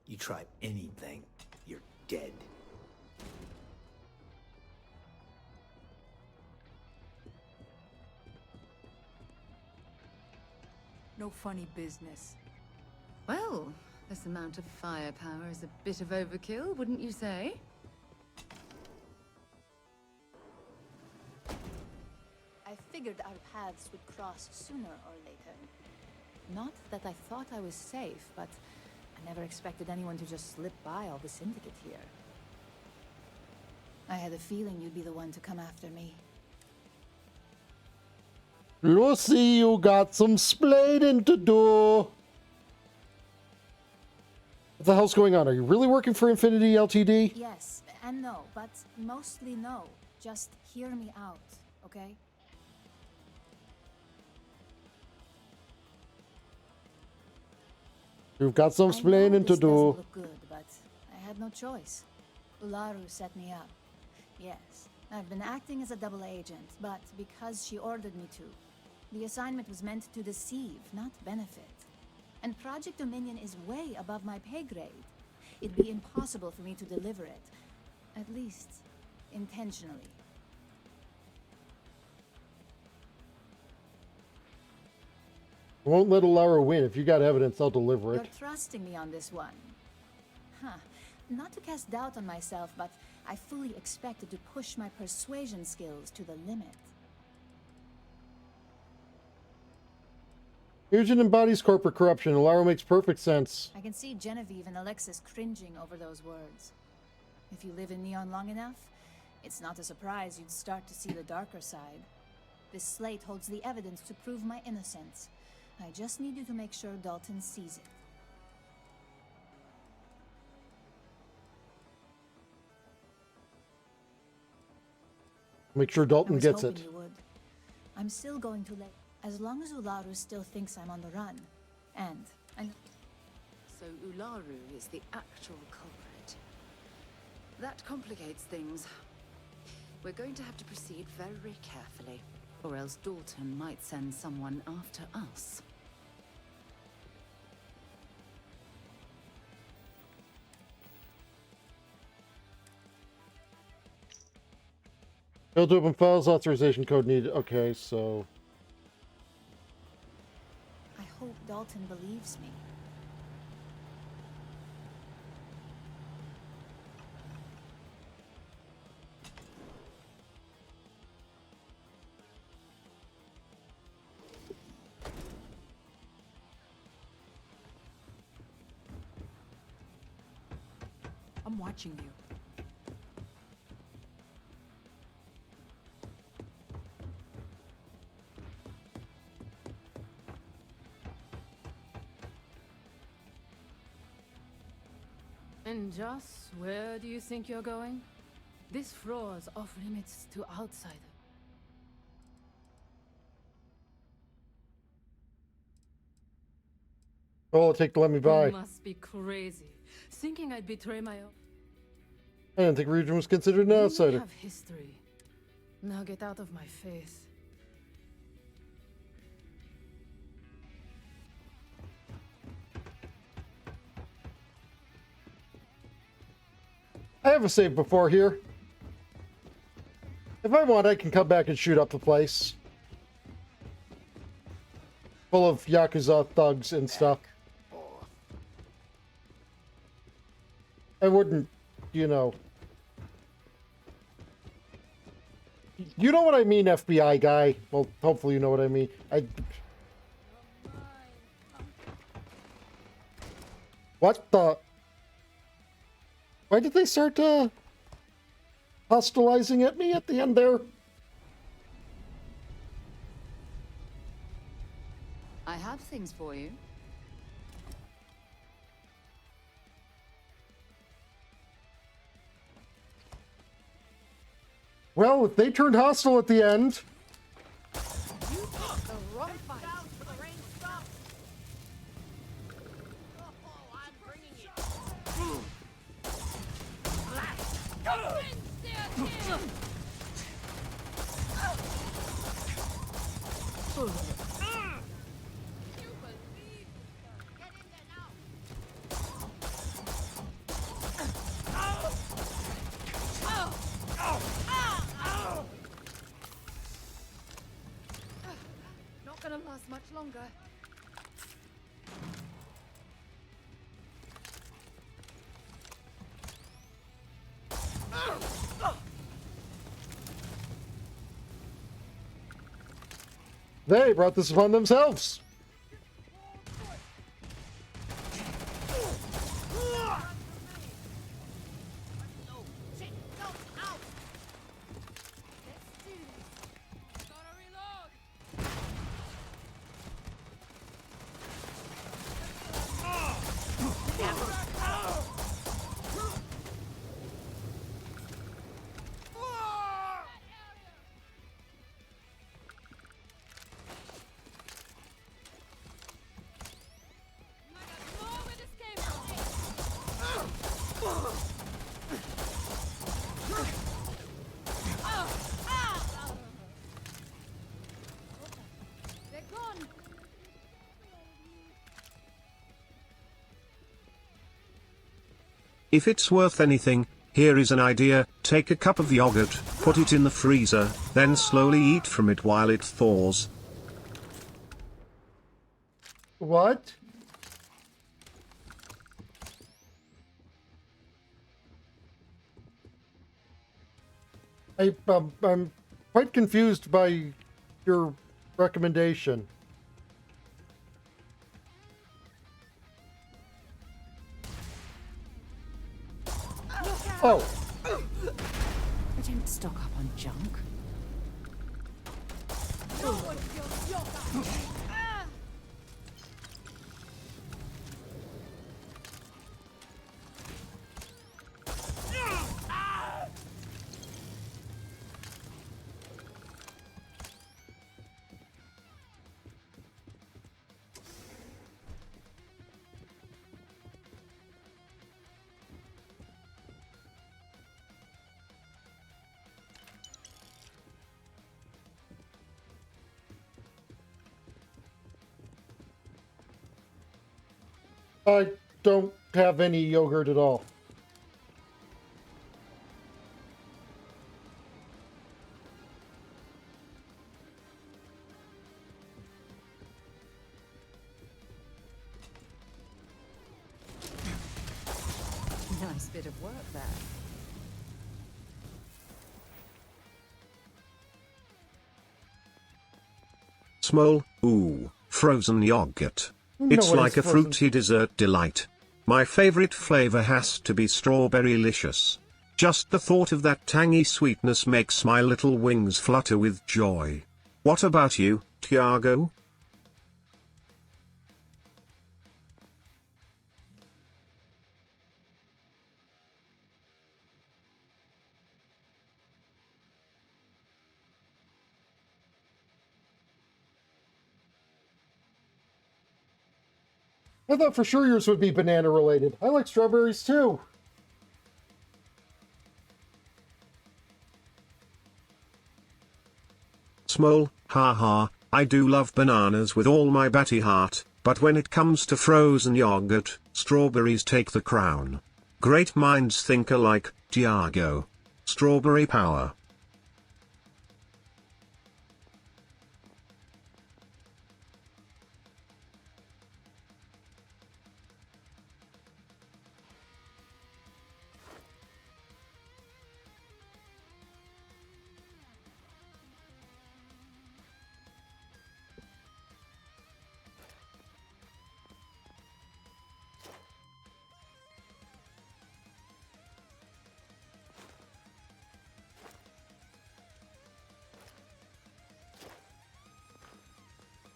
You try anything, you're dead. No funny business. Well, this amount of firepower is a bit of overkill, wouldn't you say? I figured our paths would cross sooner or later. Not that I thought I was safe, but I never expected anyone to just slip by all the syndicate here. I had a feeling you'd be the one to come after me. Lucy, you got some splaining to do. What the hell's going on? Are you really working for Infinity Ltd? Yes, and no, but mostly no. Just hear me out, okay? You've got some I know splaining to this doesn't do. look good, but I had no choice. Ularu set me up. Yes, I've been acting as a double agent, but because she ordered me to. The assignment was meant to deceive, not benefit. And Project Dominion is way above my pay grade. It'd be impossible for me to deliver it. At least, intentionally. I won't let Alara win. If you got evidence, I'll deliver it. You're trusting me on this one. Huh. Not to cast doubt on myself, but I fully expected to push my persuasion skills to the limit. Fusion embodies corporate corruption. Alara makes perfect sense. I can see Genevieve and Alexis cringing over those words. If you live in Neon long enough, it's not a surprise you'd start to see the darker side. This slate holds the evidence to prove my innocence. I just need you to make sure Dalton sees it. Make sure Dalton gets it. You would. I'm still going to let, as long as Ularu still thinks I'm on the run. And So Ularu is the actual culprit. That complicates things. We're going to have to proceed very carefully, or else Dalton might send someone after us. Failed to open files, authorization code needed. Okay, so... I hope Dalton believes me. I'm watching you. And Joss, where do you think you're going? This floor's off limits to outsiders. All it'll take to let me by. You must be crazy. Thinking I'd betray my own. I didn't think Region was considered an We outsider. have history. Now get out of my face. I have a save before here. If I want, I can come back and shoot up the place. Full of Yakuza thugs and stuff. I wouldn't, you know. You know what I mean, FBI guy. Well, hopefully you know what I mean. What the... Why did they start hostilizing at me at the end there? I have things for you. Well, if they turned hostile at the end... longer. They brought this upon themselves. They're gone. If it's worth anything, here is an idea: take a cup of yogurt, put it in the freezer, then slowly eat from it while it thaws. What? I'm quite confused by your recommendation. Oh. I don't stock up on junk. I don't have any yogurt at all. Nice bit of work there. Small, ooh, frozen yogurt. It's what like is a fruity dessert delight. My favorite flavor has to be strawberry-licious. Just the thought of that tangy sweetness makes my little wings flutter with joy. What about you, Tiago? I thought for sure yours would be banana related. I like strawberries too. Small, haha, I do love bananas with all my batty heart, but when it comes to frozen yogurt, strawberries take the crown. Great minds think alike, Tiago. Strawberry power.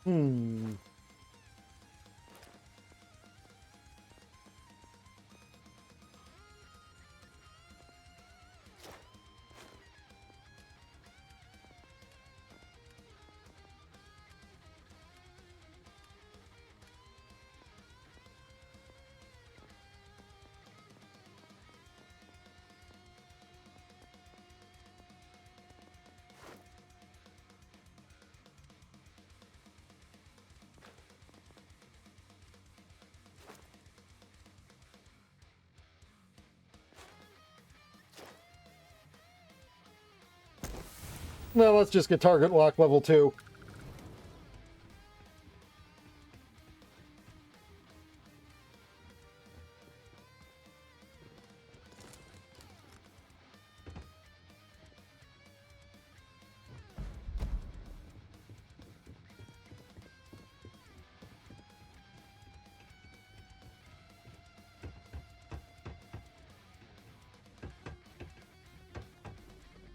Hmm. Well, let's just get target lock level 2.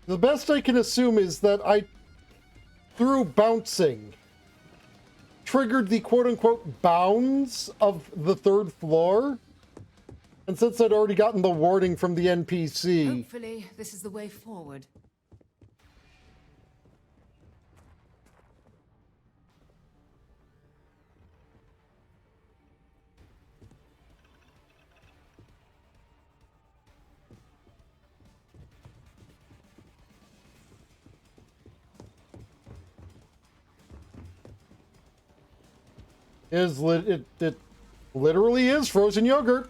The best I can assume is that I, through bouncing, triggered the quote-unquote bounds of the 3rd floor. And since I'd already gotten the warning from the NPC... Hopefully, this is the way forward. It literally is frozen yogurt.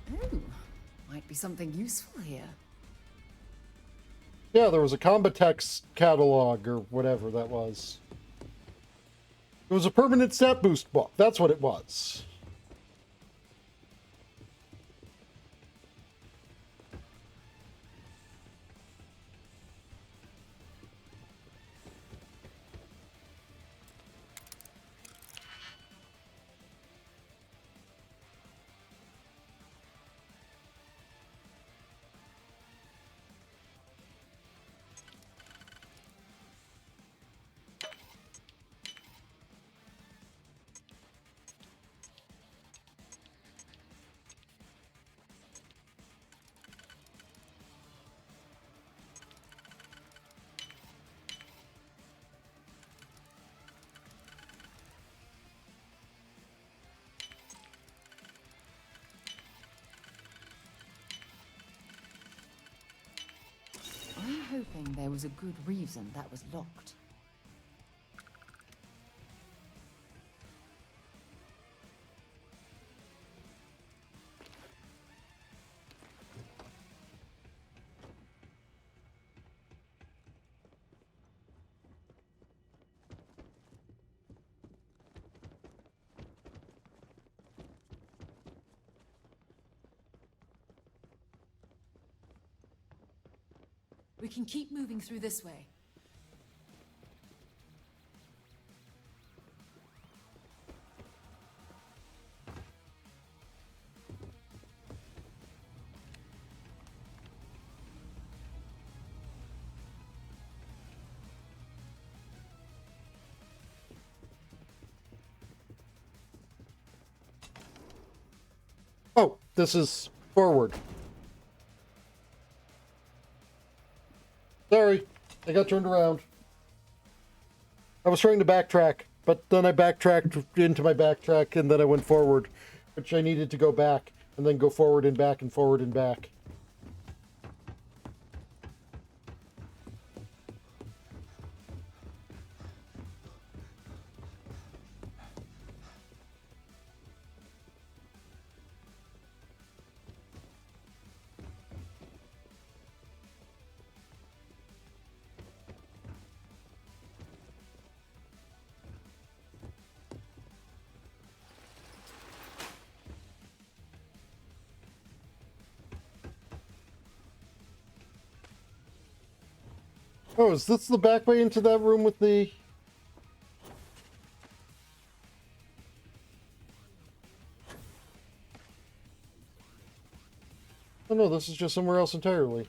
Ooh, might be something useful here. Yeah, there was a Combatex catalog or whatever that was. It was a permanent stat boost book. That's what it was. I'm hoping there was a good reason that was locked. We can keep moving through this way. Oh, this is forward. Sorry, I got turned around. I was trying to backtrack, but then I backtracked into my backtrack and then I went forward, which I needed to go back and then go forward and back and forward and back. Oh, is this the back way into that room with the... Oh no, this is just somewhere else entirely.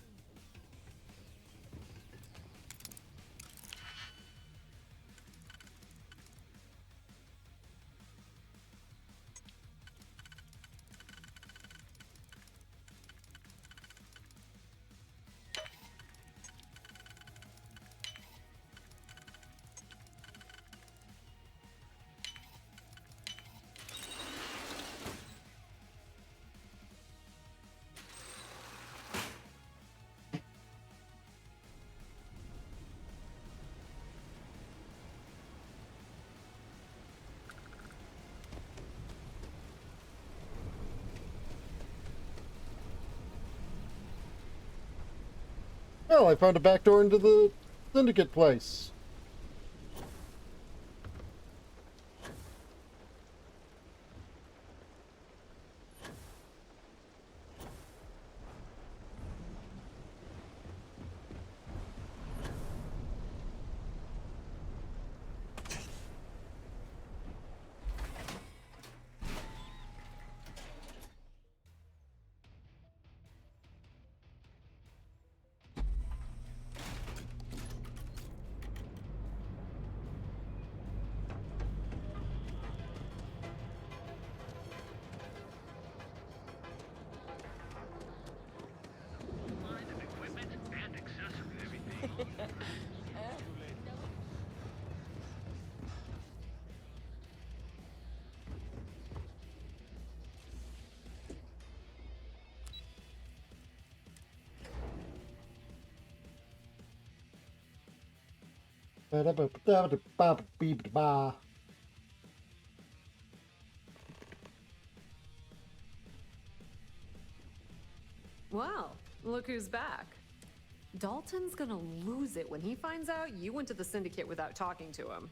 Well, I found a back door into the syndicate place. Well, look who's back. Dalton's gonna lose it when he finds out you went to the Syndicate without talking to him.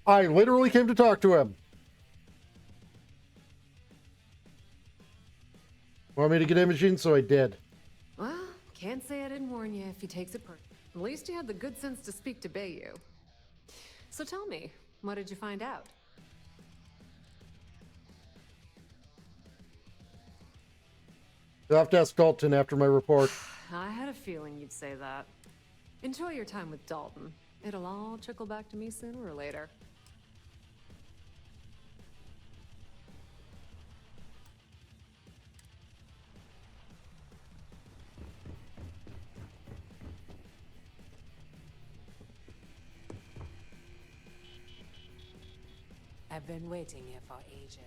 I literally came to talk to him. Want me to get Imogene? So I did. Well, can't say I didn't warn you if he takes it personally. At least he had the good sense to speak to Bayou. So tell me, what did you find out? You'll have to ask Dalton after my report. I had a feeling you'd say that. Enjoy your time with Dalton. It'll all trickle back to me sooner or later. I've been waiting here for ages.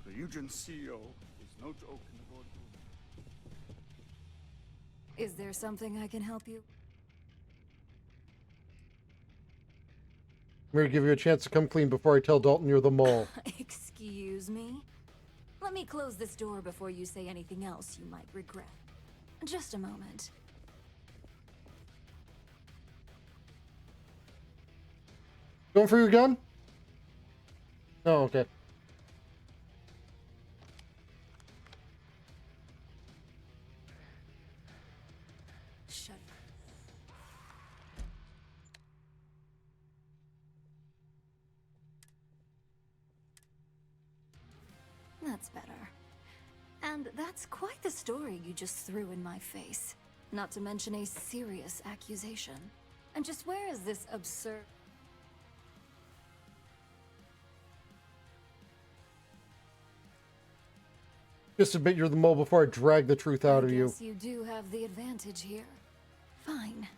The Eugen CEO is no joke in the boardroom. Is there something I can help you? I'm going to give you a chance to come clean before I tell Dalton you're the mole. Excuse me? Let me close this door before you say anything else you might regret. Just a moment. Going for your gun? Oh, okay. Shut. That's better. And that's quite the story you just threw in my face. Not to mention a serious accusation. And just where is this absurd... Just admit you're the mole before I drag the truth out of you. Guess you do have the advantage here. Fine.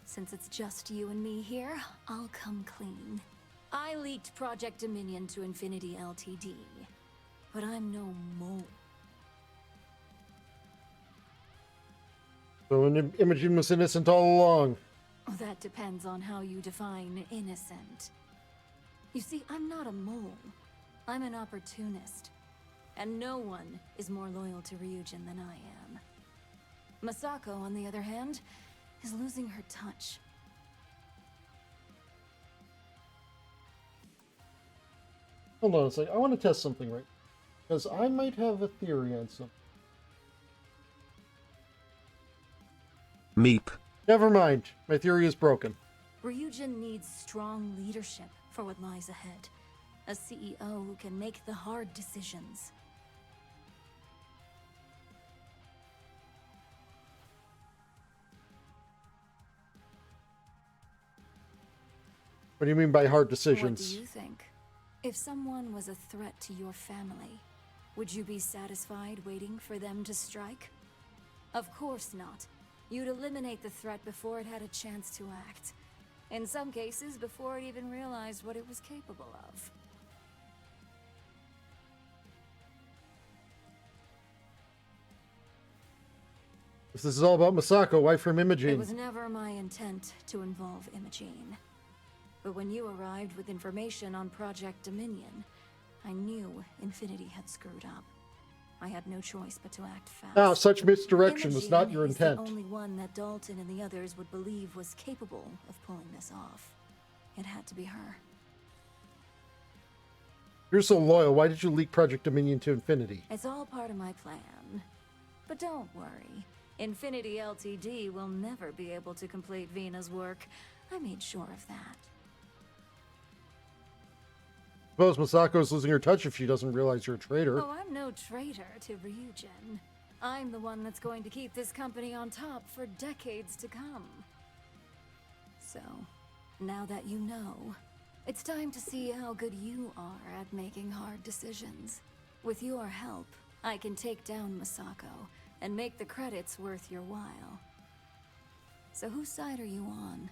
Since it's just you and me here, I'll come clean. I leaked Project Dominion to Infinity Ltd. But I'm no mole. So Imogen was innocent all along. That depends on how you define innocent. You see, I'm not a mole. I'm an opportunist. And no one is more loyal to Ryujin than I am. Masako, on the other hand, is losing her touch. Hold on a second. I want to test something right. Because I might have a theory on something. Meep. Never mind. My theory is broken. Ryujin needs strong leadership for what lies ahead. A CEO who can make the hard decisions. What do you mean by hard decisions? What do you think? If someone was a threat to your family, would you be satisfied waiting for them to strike? Of course not. You'd eliminate the threat before it had a chance to act. In some cases, before it even realized what it was capable of. If this is all about Masako, why from It Imogene? was never my intent to involve Imogene. But when you arrived with information on Project Dominion, I knew Infinity had screwed up. I had no choice but to act fast. Now, such misdirection was not your Imogene intent. is the only one that Dalton and the others would believe was capable of pulling this off. It had to be her. You're so loyal. Why did you leak Project Dominion to Infinity? It's all part of my plan. But don't worry. Infinity Ltd will never be able to complete Vina's work. I made sure of that. Suppose Masako's losing her touch if she doesn't realize you're a traitor. Oh, I'm no traitor to Ryujin. I'm the one that's going to keep this company on top for decades to come. So, now that you know, it's time to see how good you are at making hard decisions. With your help, I can take down Masako and make the credits worth your while. So whose side are you on?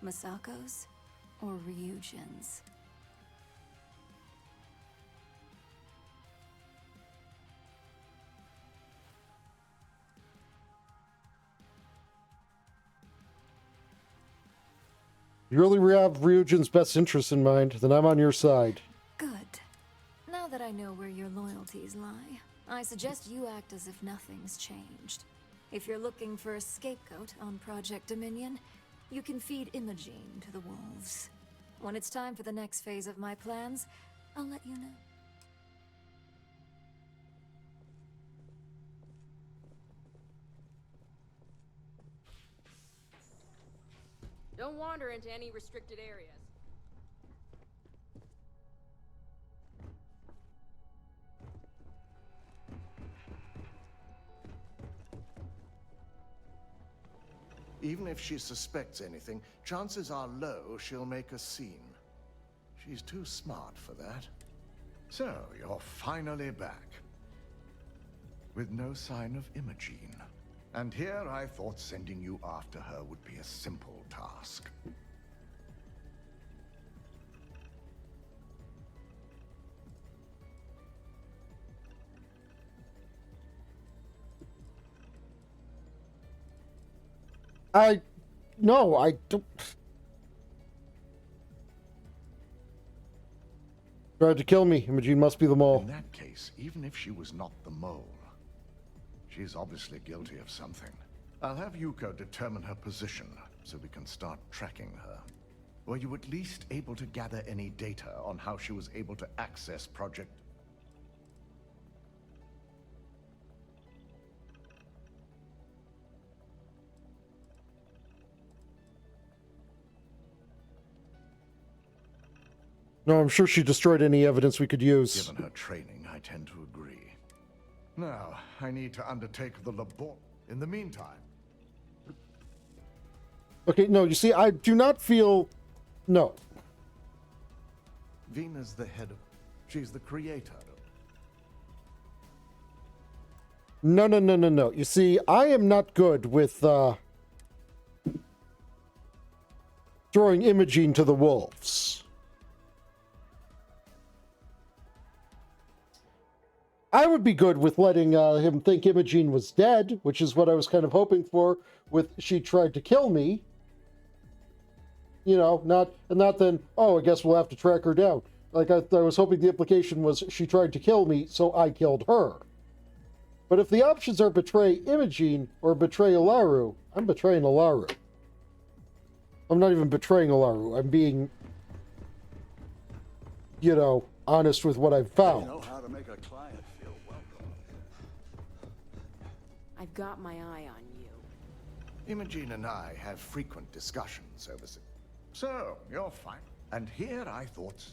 Masako's or Ryujin's? You really have Ryujin's best interests in mind, then I'm on your side. Good. Now that I know where your loyalties lie, I suggest you act as if nothing's changed. If you're looking for a scapegoat on Project Dominion, you can feed Imogene to the wolves. When it's time for the next phase of my plans, I'll let you know. Don't wander into any restricted areas. Even if she suspects anything, chances are low she'll make a scene. She's too smart for that. So, you're finally back. With no sign of Imogene. And here I thought sending you after her would be a simple task. No, I don't. Tried to kill me. Imogene must be the mole. In that case, even if she was not the mole, she's obviously guilty of something. I'll have Yuko determine her position so we can start tracking her. Were you at least able to gather any data on how she was able to access Project? No, I'm sure she destroyed any evidence we could use. Given her training, I tend to agree. Now, I need to undertake the labor. In the meantime... Okay, no, you see, I do not feel... No. Vina's the head of... She's the creator. No. You see, I am not good with, throwing Imogene to the wolves. I would be good with letting him think Imogene was dead, which is what I was kind of hoping for with she tried to kill me. You know, not then, oh, I guess we'll have to track her down. Like, I was hoping the implication was she tried to kill me, so I killed her. But if the options are betray Imogene or betray Ilaru, I'm betraying Ilaru. I'm not even betraying Ilaru. I'm being, you know, honest with what I've found. You know how to make a client feel welcome. I've got my eye on you. Imogene and I have frequent discussions over... So, you're fine. And here I thought...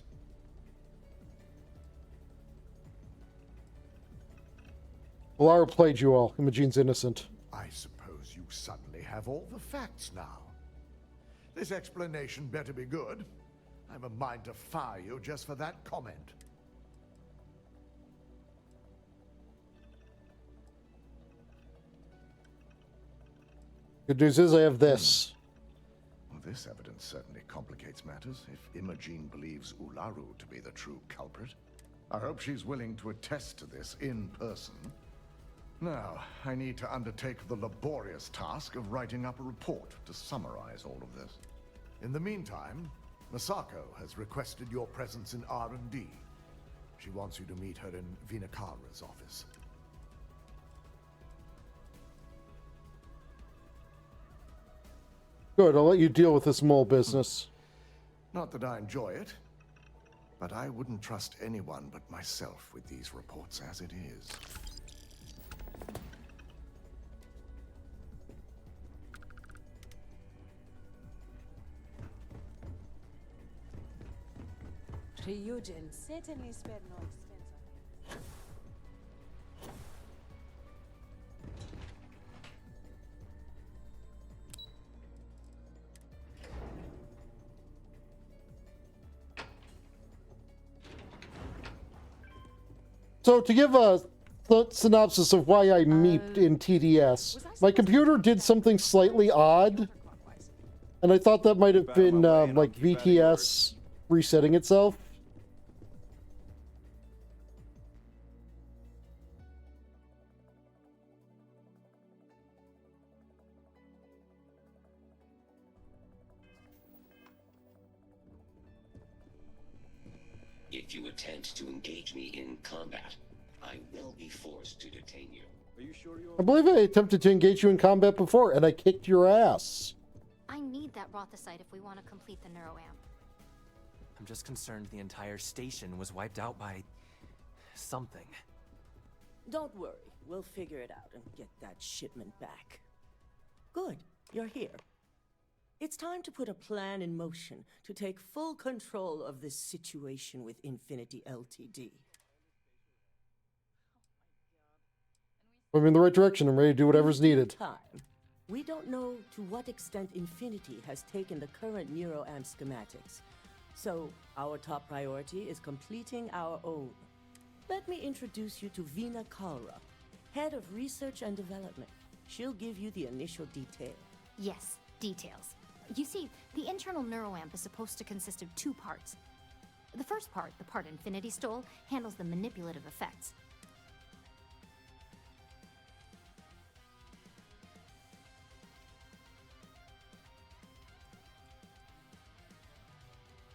Ilaru played you all. Imogene's innocent. I suppose you suddenly have all the facts now. This explanation better be good. I have a mind to fire you just for that comment. Good news is I have this. Well, this evidence certainly complicates matters if Imogene believes Ularu to be the true culprit. I hope she's willing to attest to this in person. Now, I need to undertake the laborious task of writing up a report to summarize all of this. In the meantime, Masako has requested your presence in R&D. She wants you to meet her in Vinakara's office. Good, I'll let you deal with this mole business. Not that I enjoy it, but I wouldn't trust anyone but myself with these reports as it is. Ryujin certainly spared no expense. So to give a synopsis of why I meeped in TDS, my computer did something slightly odd, and I thought that might have been like VTS resetting itself. If you attempt to engage me in combat, I will be forced to detain you. Are you sure you're... I believe I attempted to engage you in combat before, and I kicked your ass. I need that Rothocyte if we want to complete the neuroamp. I'm just concerned the entire station was wiped out by... something. Don't worry. We'll figure it out and get that shipment back. Good. You're here. It's time to put a plan in motion to take full control of this situation with Infinity Ltd. I'm in the right direction. I'm ready to do whatever's needed. Time. We don't know to what extent Infinity has taken the current neuroamp schematics, so our top priority is completing our own. Let me introduce you to Vina Kalra, Head of Research and Development. She'll give you the initial detail. Yes, details. You see, the internal neuroamp is supposed to consist of two parts. The first part, the part Infinity stole, handles the manipulative effects.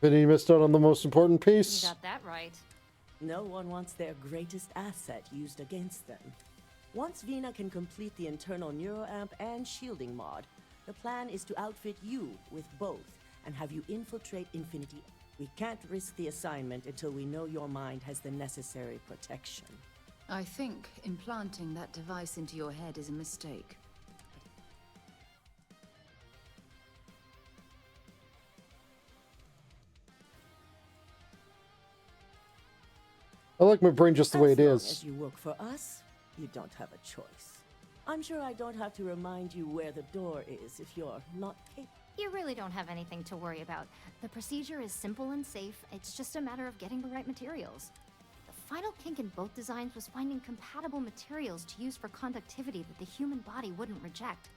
Vinny missed out on the most important piece. You got that right. No one wants their greatest asset used against them. Once Vina can complete the internal neuroamp and shielding mod, the plan is to outfit you with both and have you infiltrate Infinity. We can't risk the assignment until we know your mind has the necessary protection. I think implanting that device into your head is a mistake. I like my brain just the way it is. As you work for us, you don't have a choice. I'm sure I don't have to remind you where the door is if you're not capable. You really don't have anything to worry about. The procedure is simple and safe. It's just a matter of getting the right materials. The final kink in both designs was finding compatible materials to use for conductivity that the human body wouldn't reject.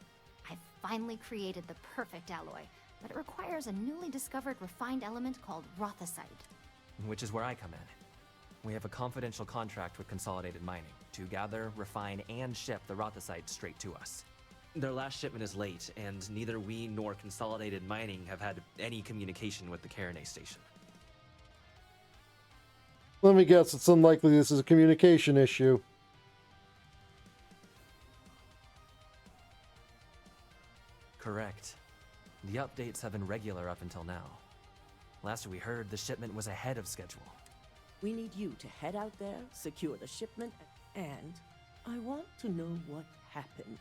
I've finally created the perfect alloy, but it requires a newly discovered refined element called Rothocyte. Which is where I come in. We have a confidential contract with Consolidated Mining to gather, refine, and ship the Rothocyte straight to us. Their last shipment is late, and neither we nor Consolidated Mining have had any communication with the Karenay station. Let me guess, it's unlikely this is a communication issue. Correct. The updates have been regular up until now. Last we heard, the shipment was ahead of schedule. We need you to head out there, secure the shipment, and I want to know what happened.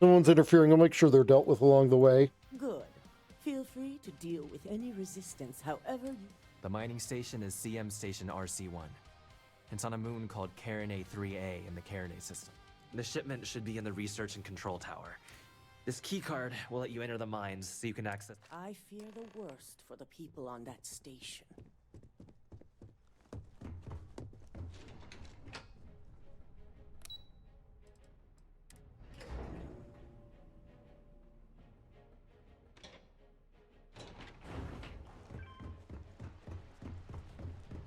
Someone's interfering. I'll make sure they're dealt with along the way. Good. Feel free to deal with any resistance however you... The mining station is CM Station RC-1. It's on a moon called Karenay 3A in the Karenay system. The shipment should be in the research and control tower. This keycard will let you enter the mines so you can access... I fear the worst for the people on that station.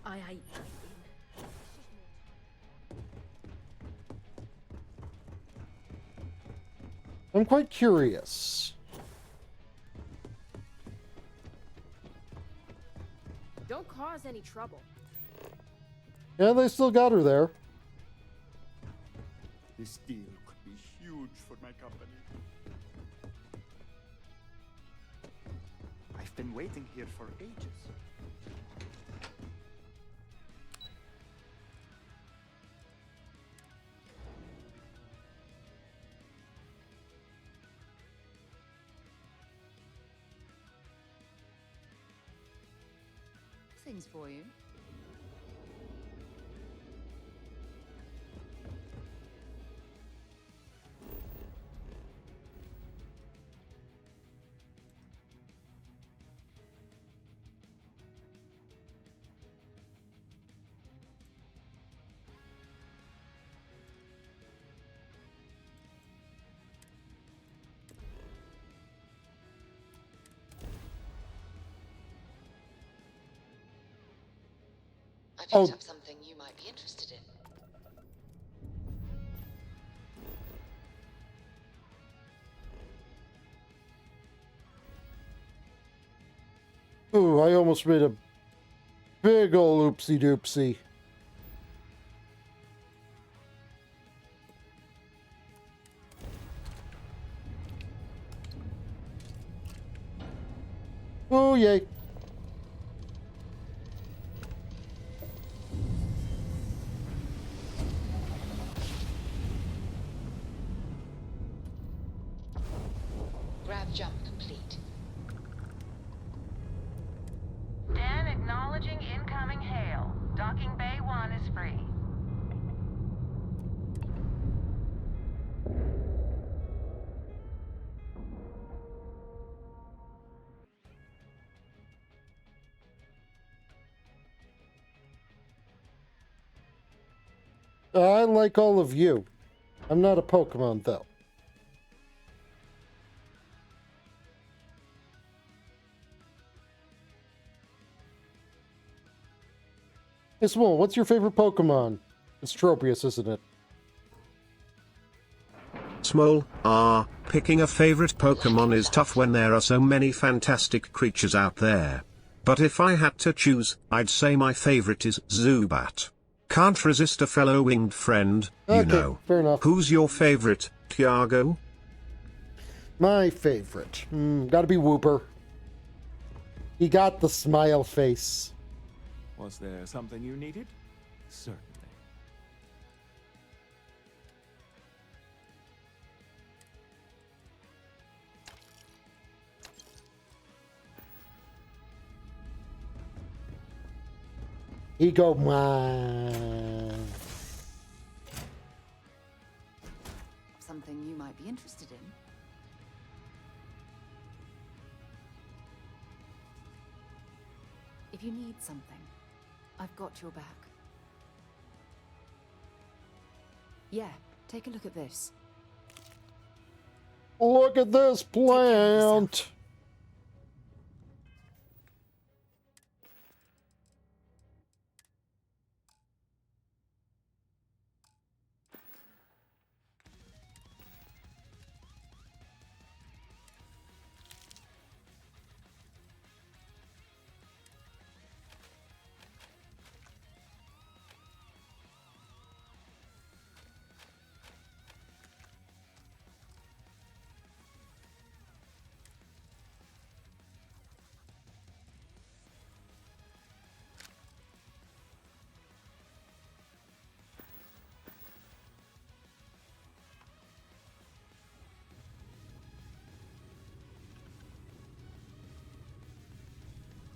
I I'm quite curious. Don't cause any trouble. Yeah, they still got her there. This deal could be huge for my company. I've been waiting here for ages. Things for you. I picked up something you might be interested in. Ooh, I almost made a big ol' oopsie doopsie. Oh, yay. Grab jump complete. Dan acknowledging incoming hail. Docking Bay 1 is free. I like all of you. I'm not a Pokemon, though. Hey, Small, what's your favorite Pokemon? It's Tropius, isn't it? Small, picking a favorite Pokemon is tough when there are so many fantastic creatures out there. But if I had to choose, I'd say my favorite is Zubat. Can't resist a fellow winged friend, you know. Fair enough. Who's your favorite, Tiago? My favorite. Gotta be Wooper. He got the smile face. Was there something you needed? Certainly. He go, man. Something you might be interested in. If you need something, I've got your back. Yeah, take a look at this. Look at this plant.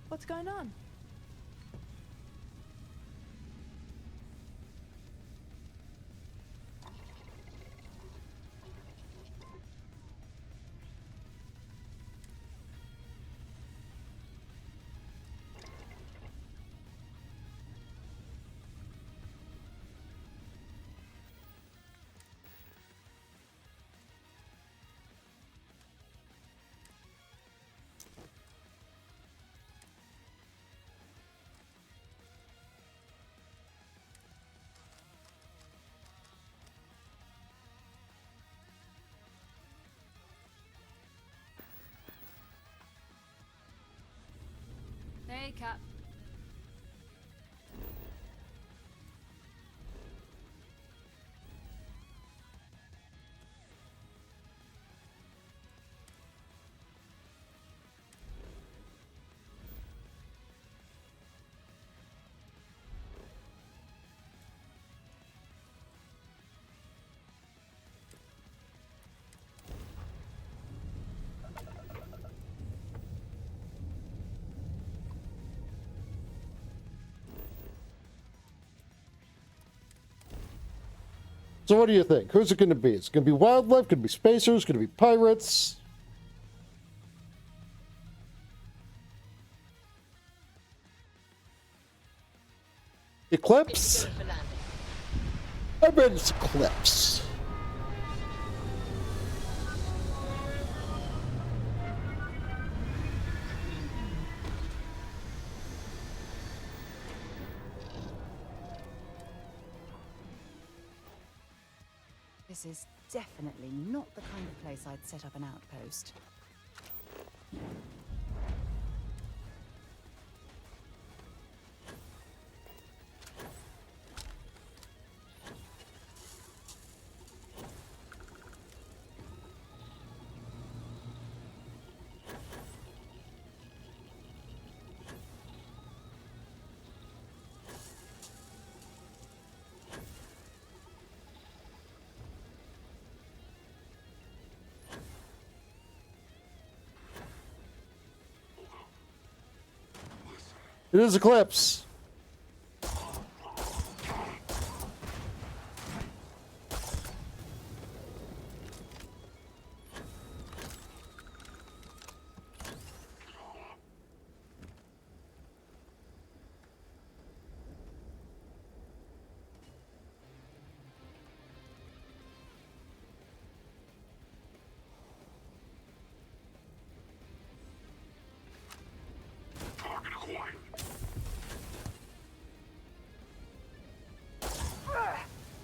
What's going on? Okay, Cap. So what do you think? Who's it going to be? It's going to be wildlife, going to be spacers, going to be pirates. Eclipse? I bet it's Eclipse. This is definitely not the kind of place I'd set up an outpost. It is Eclipse.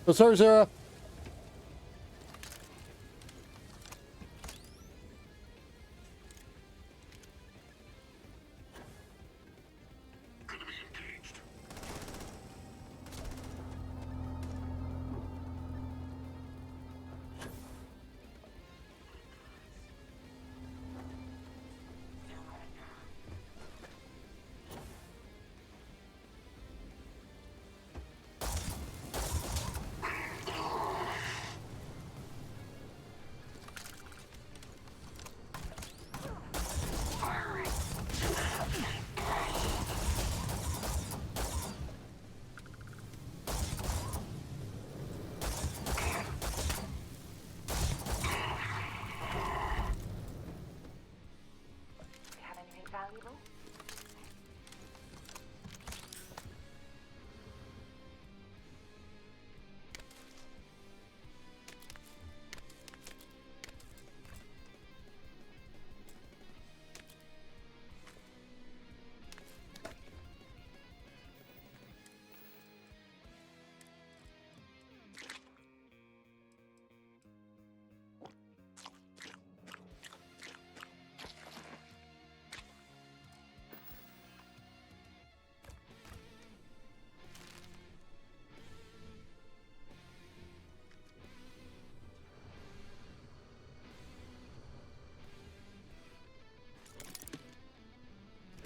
Oh, sorry, Sarah. Have anything valuable?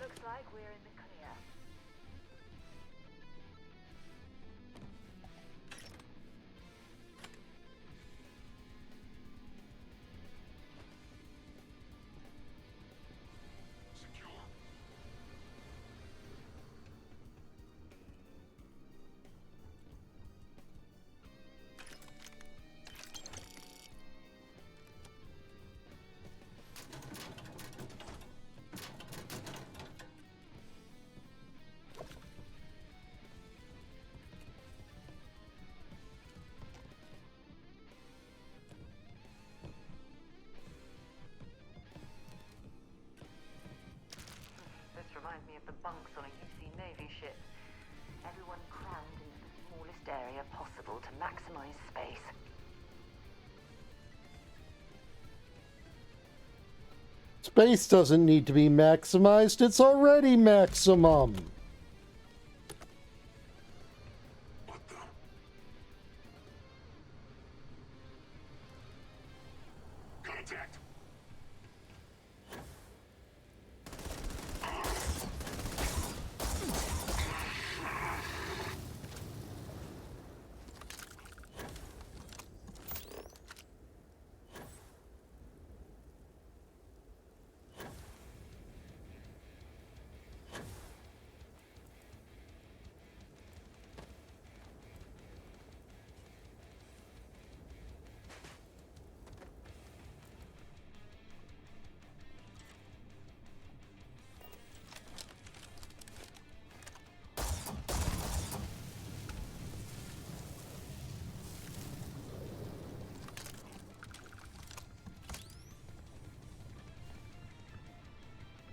Looks like we're in the clear. This reminds me of the bunks on a UC Navy ship. Everyone crammed into the smallest area possible to maximize space. Space doesn't need to be maximized, it's already maximum. Contact.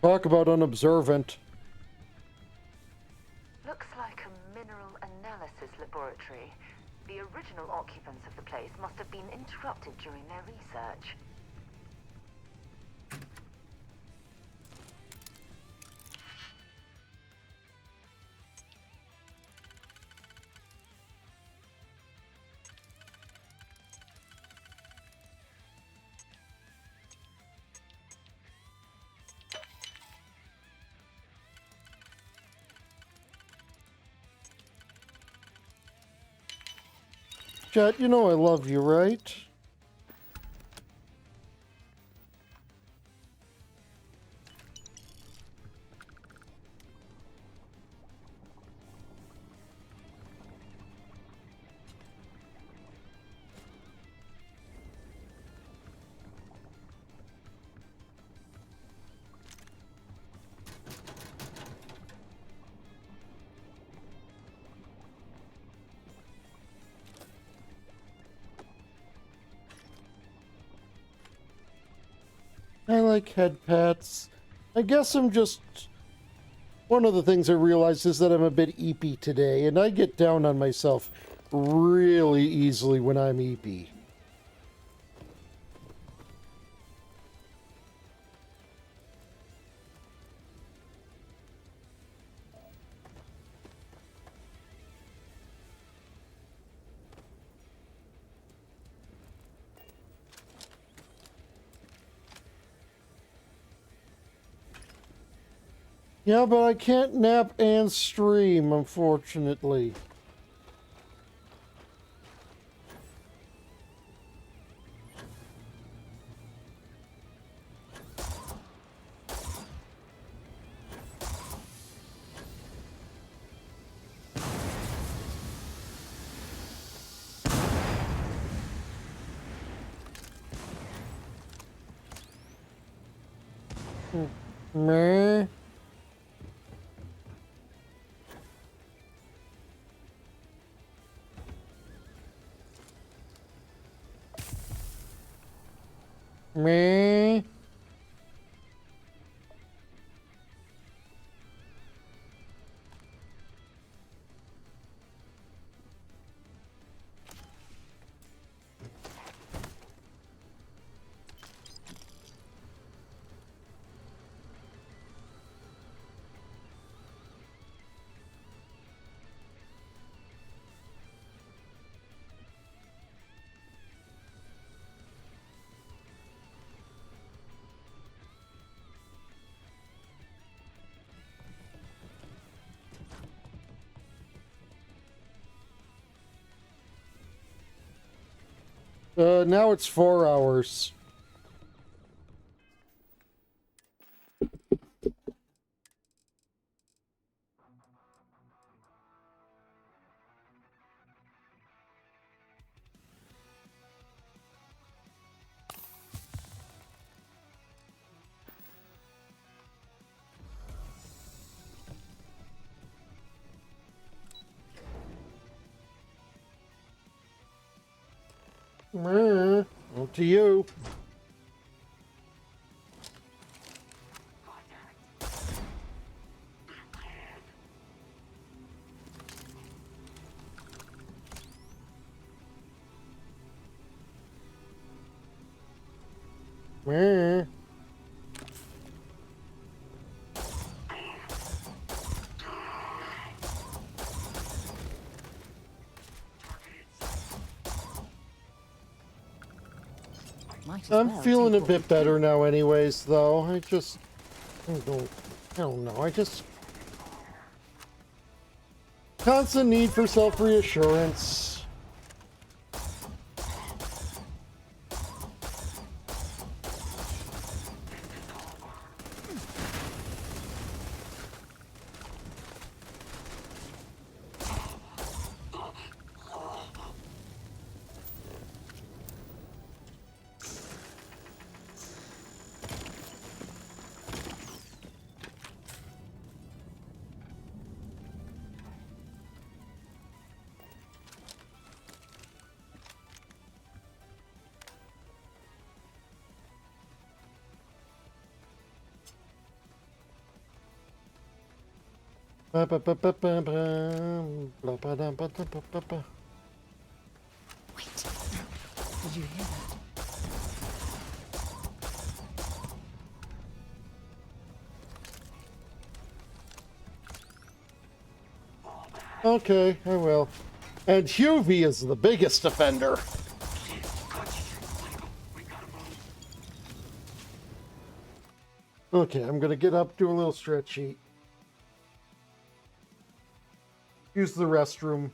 Talk about unobservant. Looks like a mineral analysis laboratory. The original occupants of the place must have been interrupted during their research. Chat, you know I love you, right? I like head pats. I guess I'm just... One of the things I realized is that I'm a bit eepy today, and I get down on myself really easily when I'm eepy. Yeah, but I can't nap and stream, unfortunately. Meh. Meh. Now it's 4 hours. Meh. Well, to you. Meh. Might as I'm well feeling take a what we bit better now anyways, though. I don't know. I just... Constant need for self-reassurance. Ba ba ba ba ba ba. Blah, ba, da, ba, da, ba, ba, ba. Did you hear that? Okay, I will. And Huvie is the biggest offender. Okay, I'm gonna get up, do a little stretchy. Use the restroom.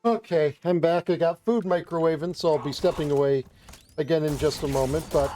Okay, I'm back. I got food microwaving, so I'll be stepping away again in just a moment, but...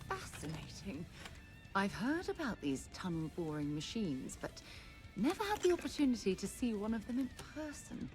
Fascinating. I've heard about these tunnel boring machines, but never had the opportunity to see one of them in person.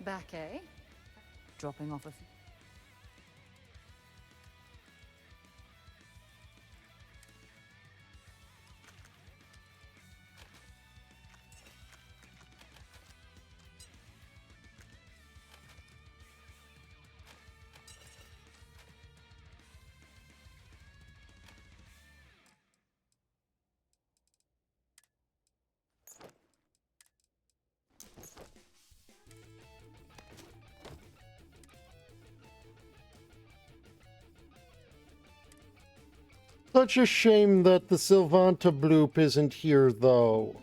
back, eh? Dropping off a few. Such a shame that the Sylvanta bloop isn't here, though.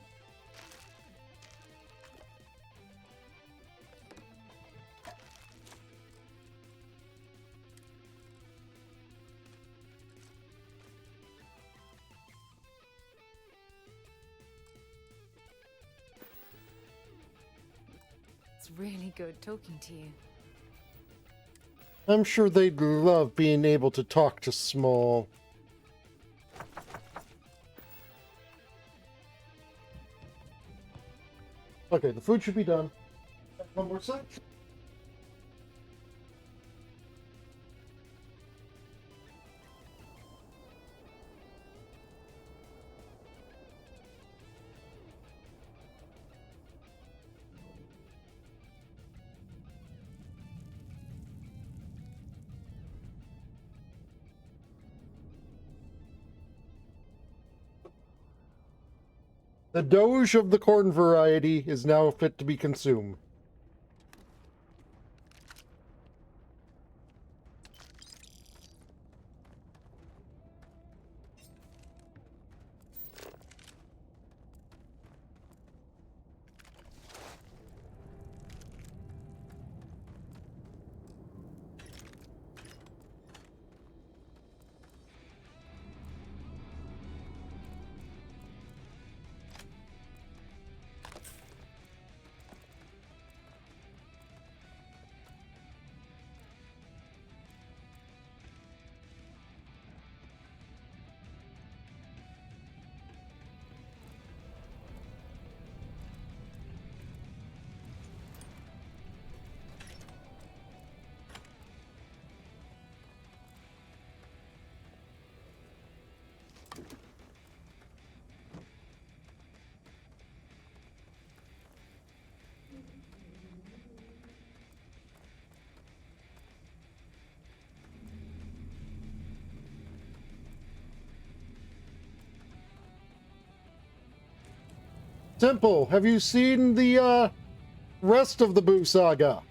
It's really good talking to you. I'm sure they'd love being able to talk to Small. Okay, the food should be done. One more sec. The doge of the corn variety is now fit to be consumed. Simple, have you seen the rest of the Boo Saga?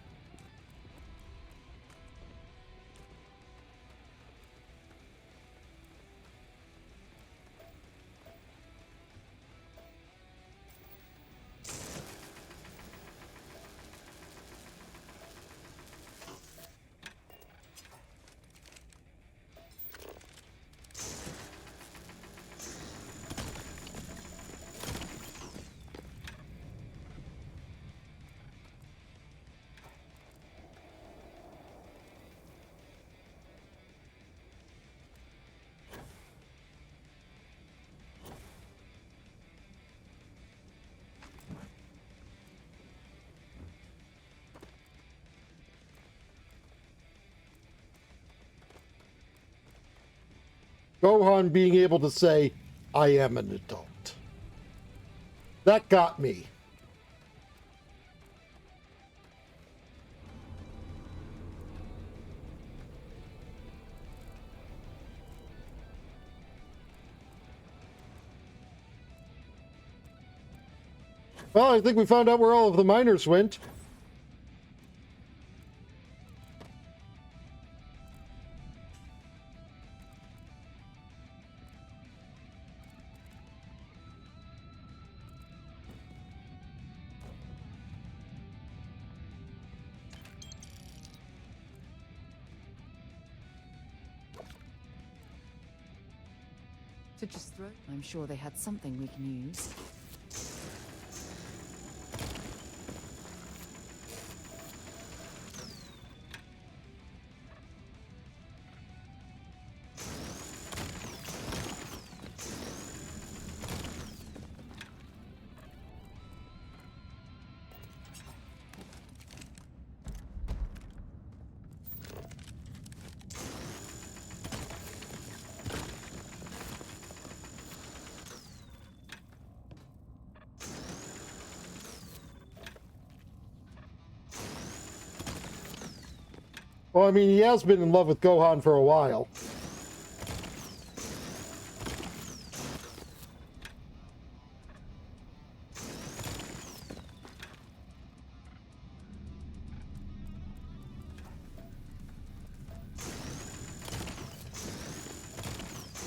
Gohan being able to say, I am an adult. That got me. Well, I think we found out where all of the miners went. To just throw. I'm sure they had something we can use. Well, I mean, he has been in love with Gohan for a while.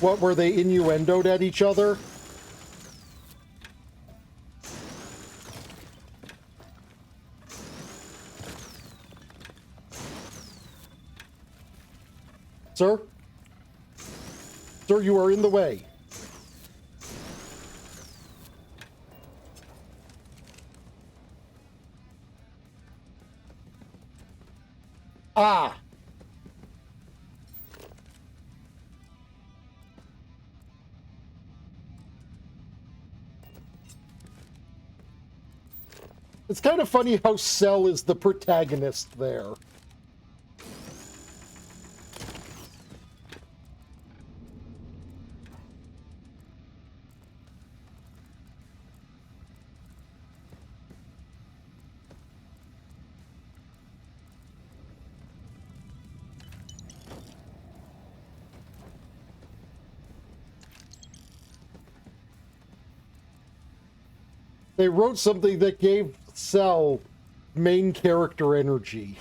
What, were they innuendoed at each other? Sir? Sir, you are in the way. Ah! It's kind of funny how Cell is the protagonist there. They wrote something that gave Cell main character energy.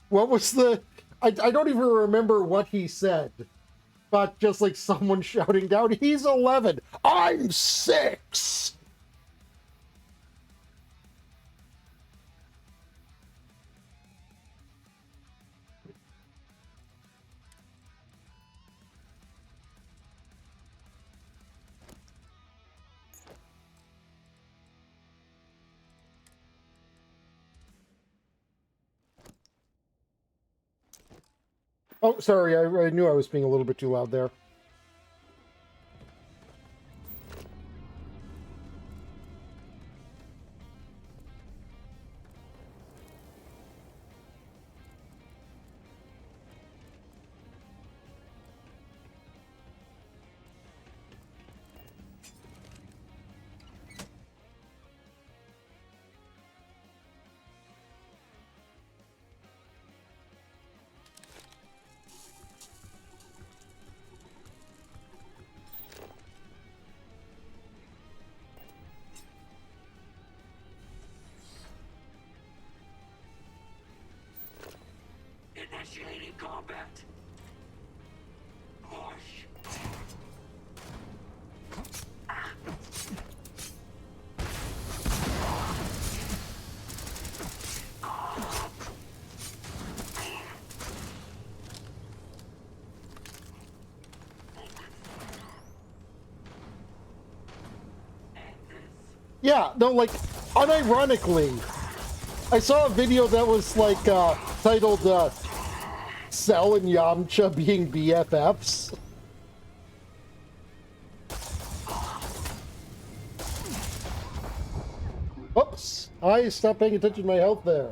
What was the... I don't even remember what he said. But just like someone shouting down, he's 11. I'm 6! Oh, sorry, I knew I was being a little bit too loud there. Initiating combat. Push. Yeah, no, like, unironically, I saw a video that was, like, titled, Cell and Yamcha being BFFs. Oops, I stopped paying attention to my health there.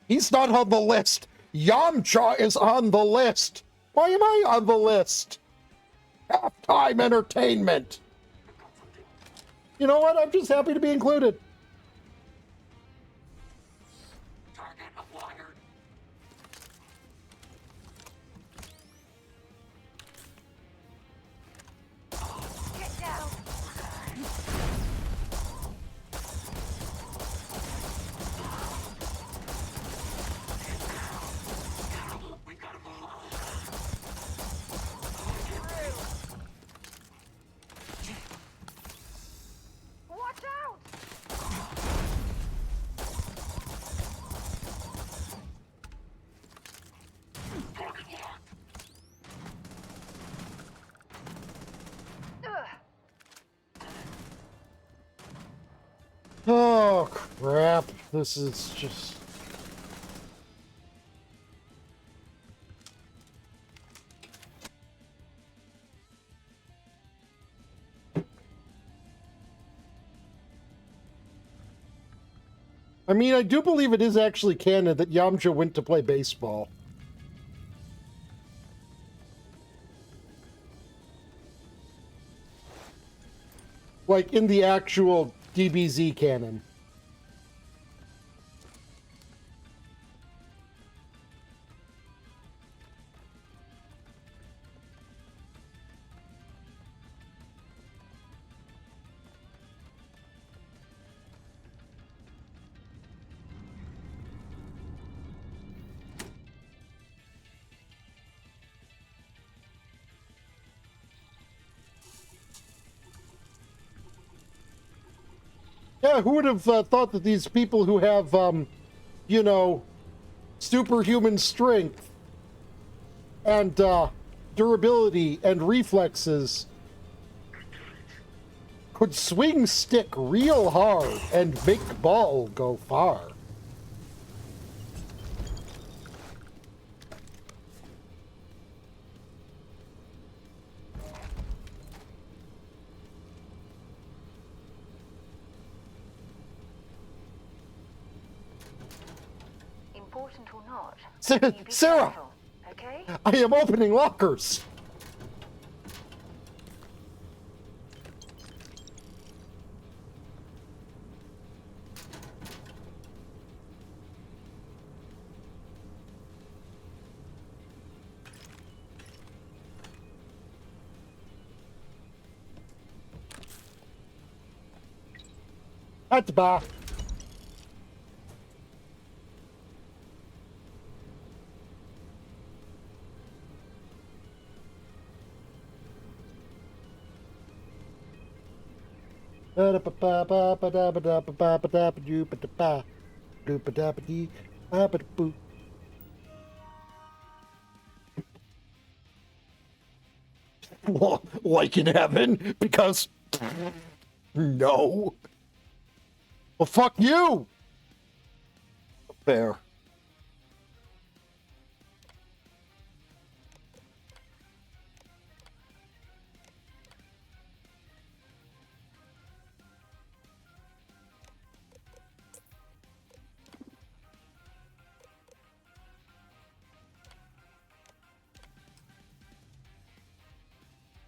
He's not on the list. Yamcha is on the list. Why am I on the list? Halftime entertainment. You know what? I'm just happy to be included. Oh, crap. This is just... I mean, I do believe it is actually canon that Yamcha went to play baseball. Like, in the actual DBZ canon. Yeah, who would have thought that these people who have, you know, superhuman strength and durability and reflexes could swing stick real hard and make ball go far. Important or not, Sarah! careful, okay? I am opening lockers! At the bar. Like in heaven? Because... No. Well, fuck you! Fair.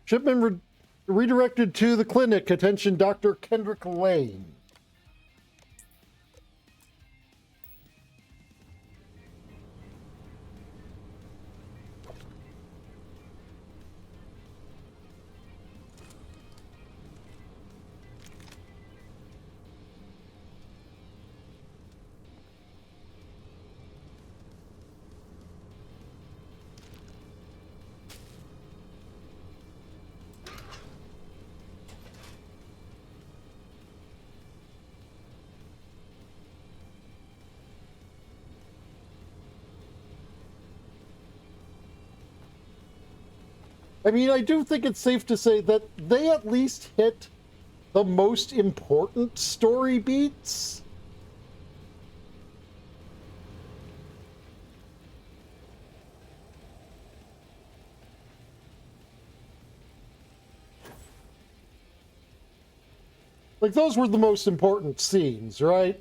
Shipment redirected to the clinic. Attention, Dr. Kendrick Lane. I mean, I do think it's safe to say that they at least hit the most important story beats. Like, those were the most important scenes, right?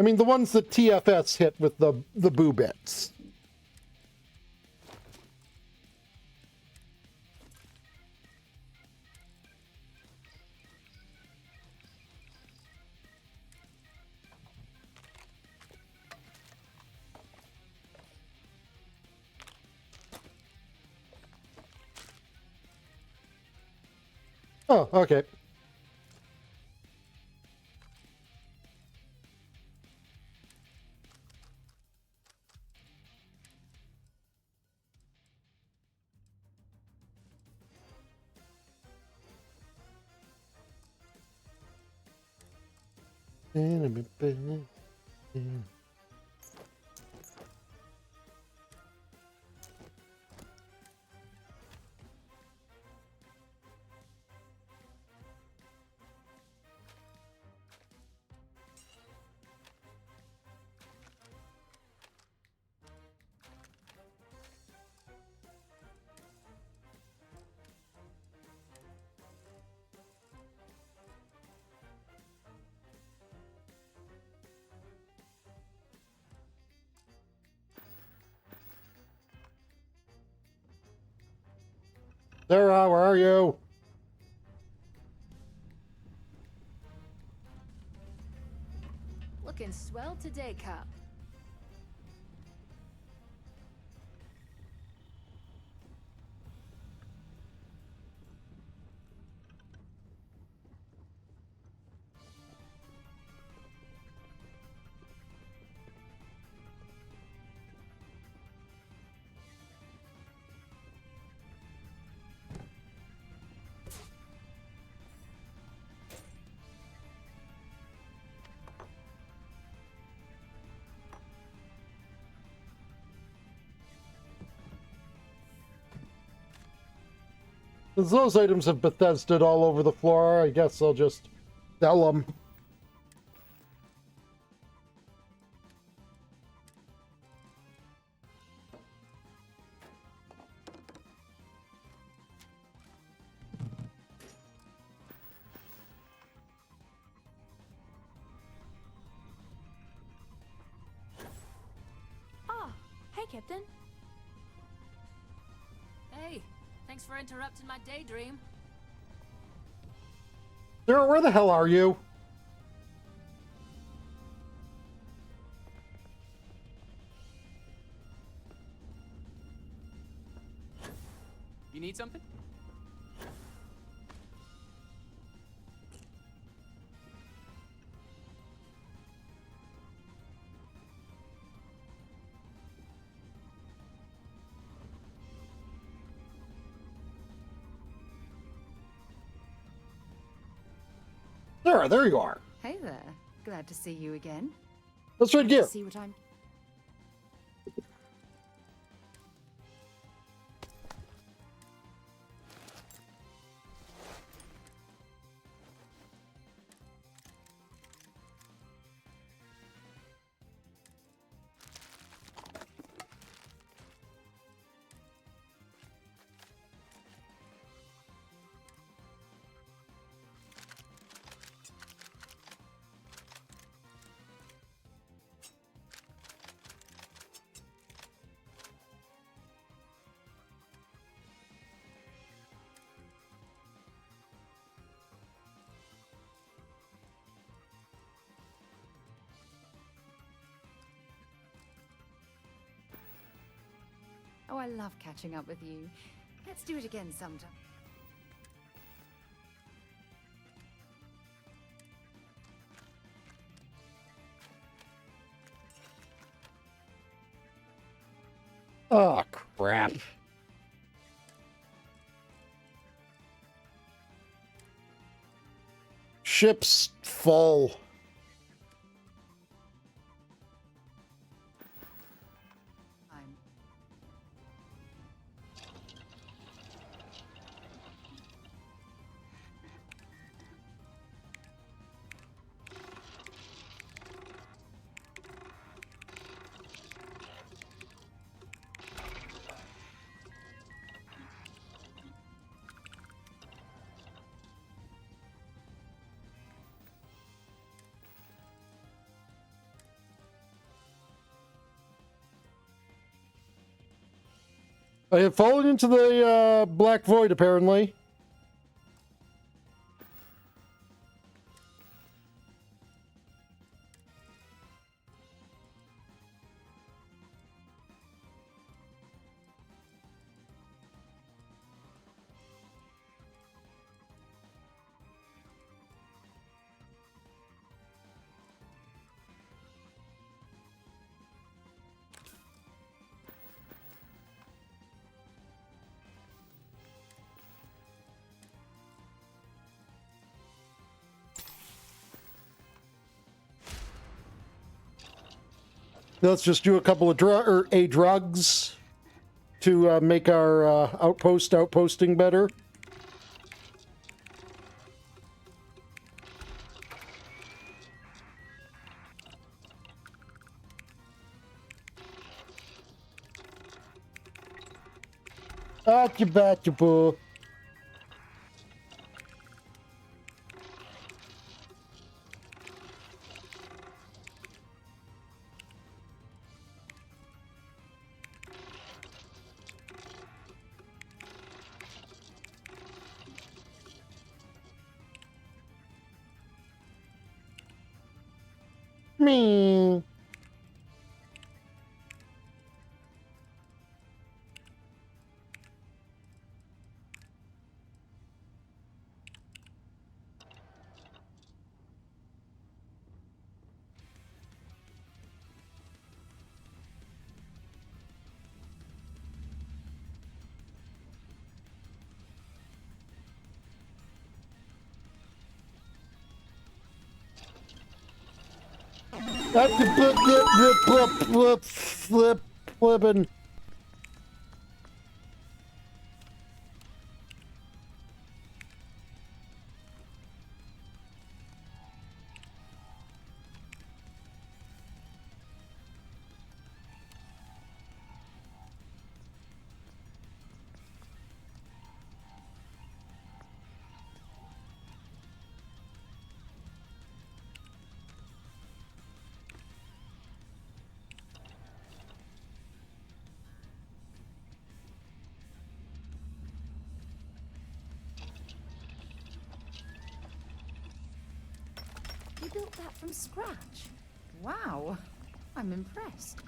I mean, the ones that TFS hit with the boo bits. Oh, okay. Sarah, where are you? Looking swell today, Cop. Since those items have Bethesda'd all over the floor, I guess I'll just sell them. Ah, hey, Captain. Hey, thanks for interrupting my daydream. Sarah, where the hell are you? You need something? Sarah, there you are. Hey there. Glad to see you again. Let's trade gear. See what I'm... Oh, I love catching up with you. Let's do it again sometime. Oh, crap. Ship's full. I have fallen into the black void, apparently. Let's just do a couple of drugs to make our outposting better. Boo. Me. Flipping. You built that from scratch. Wow, I'm impressed.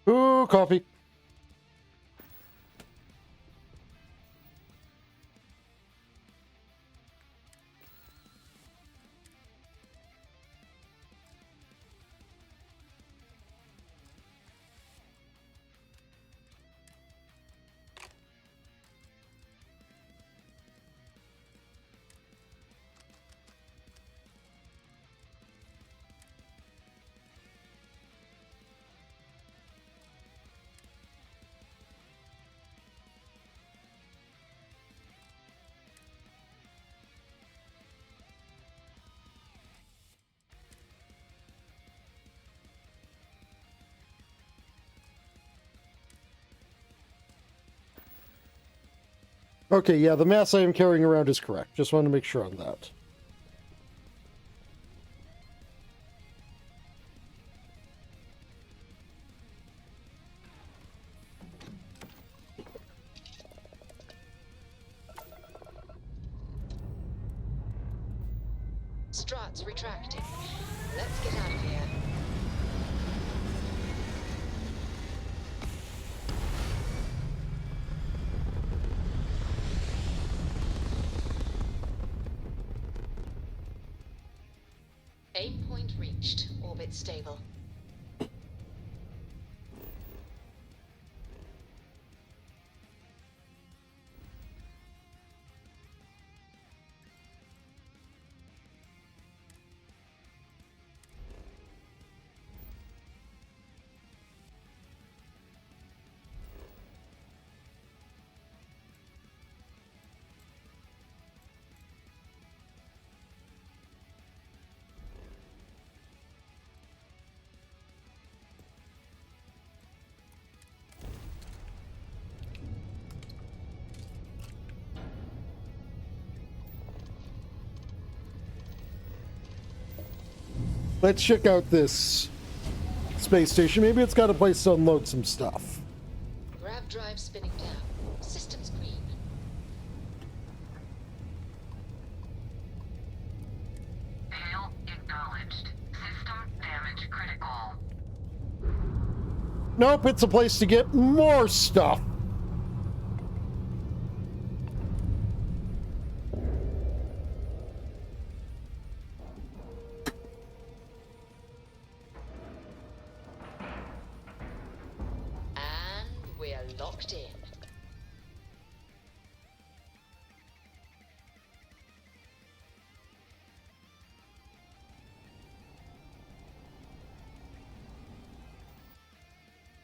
Ooh, coffee. Okay, yeah, the mass I am carrying around is correct. Just want to make sure on that. Struts retracting. Let's get out of here. Aim point reached. Orbit stable. Let's check out this space station. Maybe it's got a place to unload some stuff. Grav drive spinning down. Systems green. Hail acknowledged. System damage critical. Nope, it's a place to get more stuff. And we're locked in.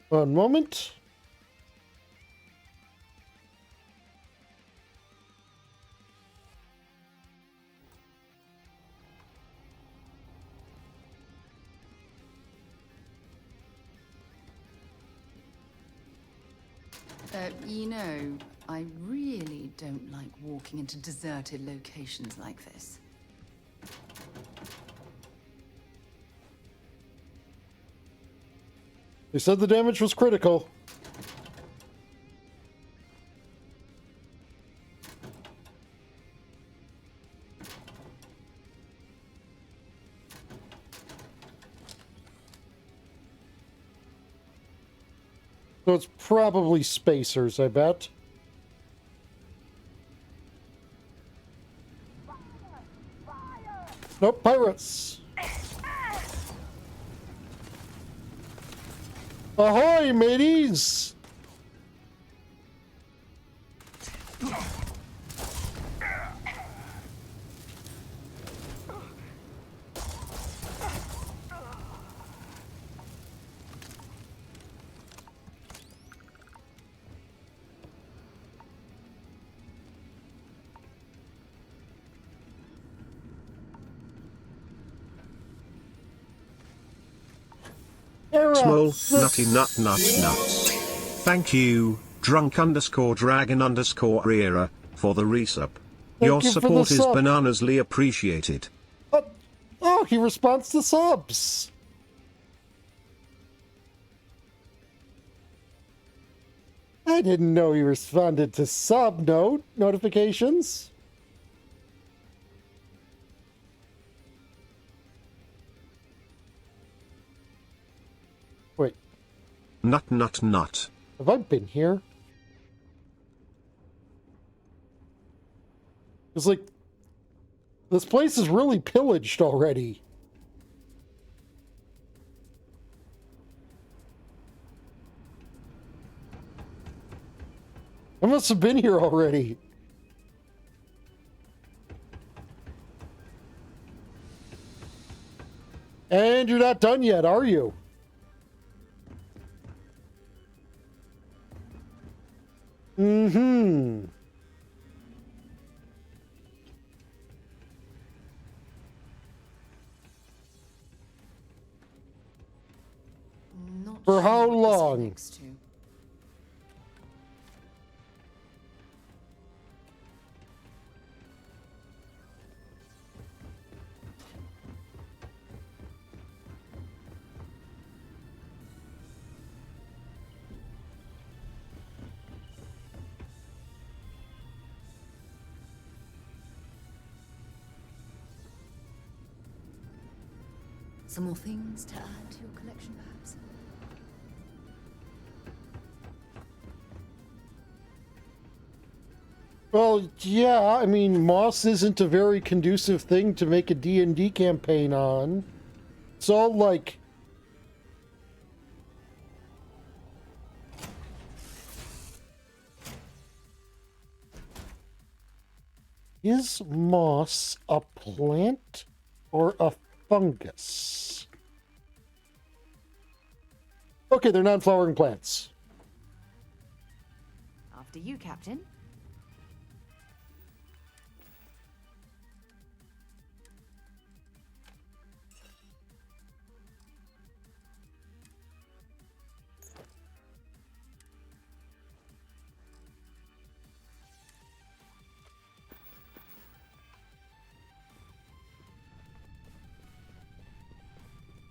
One moment. You know, I really don't like walking into deserted locations like this. They said the damage was critical. So it's probably spacers, I bet. Nope, pirates. Ahoy, mateys! Small, nutty nut nuts. Thank you, drunk_dragon_era, for the resub. Your you for the support is sub. bananasly appreciated. Oh, he responds to subs. I didn't know he responded to sub notifications. Wait, Nut. have I been here? It's like, this place is really pillaged already. I must have been here already. And you're not done yet, are you? Mm-hmm. Not For how sure what this long? connects to. Some more things to add to your collection, perhaps? Well, yeah, I mean, moss isn't a very conducive thing to make a D&D campaign on. It's all like... Is moss a plant or a fungus? Okay, they're non-flowering plants. After you, Captain.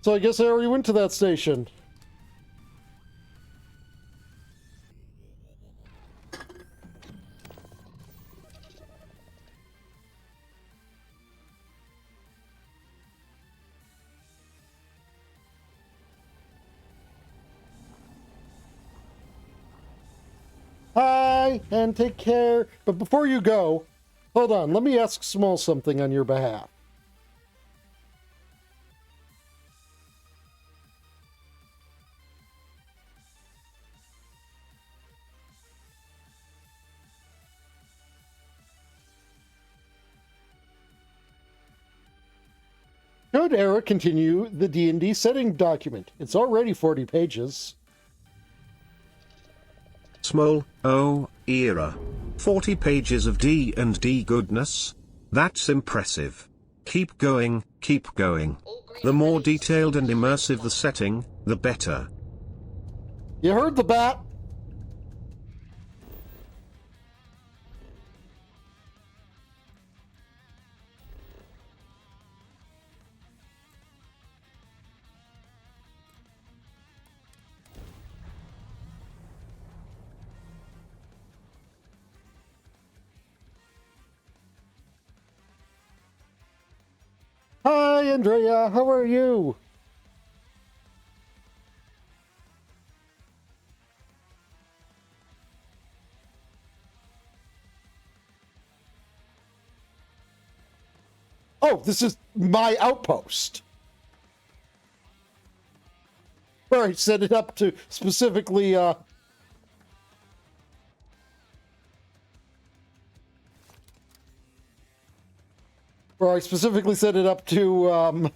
So I guess I already went to that station. Hi, and take care. But before you go, hold on, let me ask Small something on your behalf. Should Eric continue the D&D setting document? It's already 40 pages. Small, oh, era. 40 pages of D&D goodness? That's impressive. Keep going, keep going. The more detailed and immersive the setting, the better. You heard the bat. Hi, Andrea. How are you? Oh, this is my outpost. Where I set it up to specifically, where I specifically set it up to,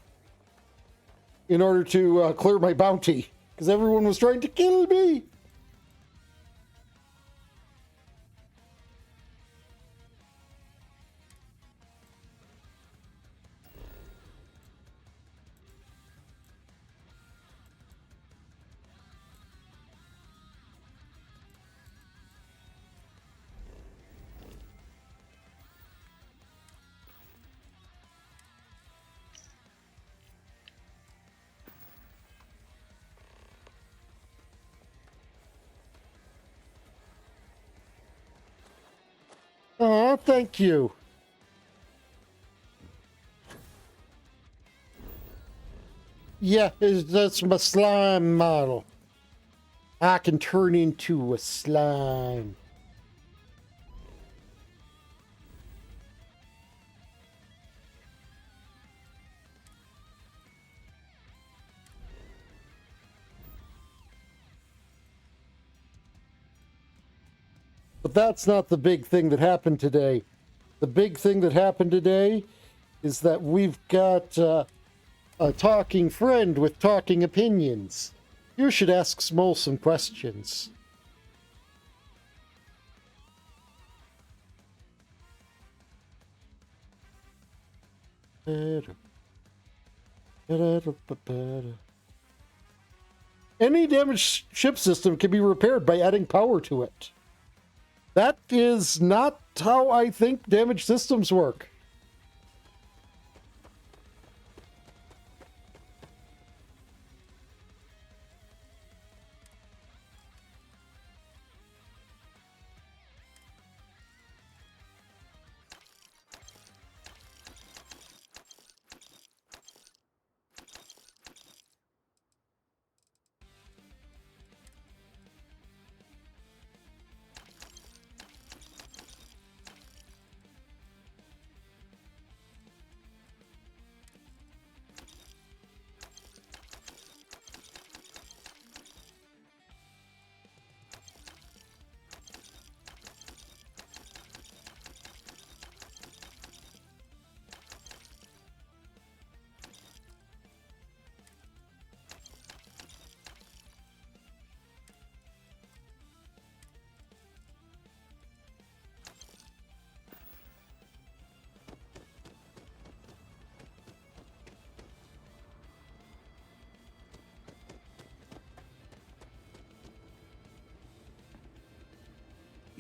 in order to clear my bounty. Because everyone was trying to kill me. Aw, thank you. Yeah, that's my slime model. I can turn into a slime. But that's not the big thing that happened today. The big thing that happened today is that we've got a talking friend with talking opinions. You should ask Smol some questions. Any damaged ship system can be repaired by adding power to it. That is not how I think damaged systems work.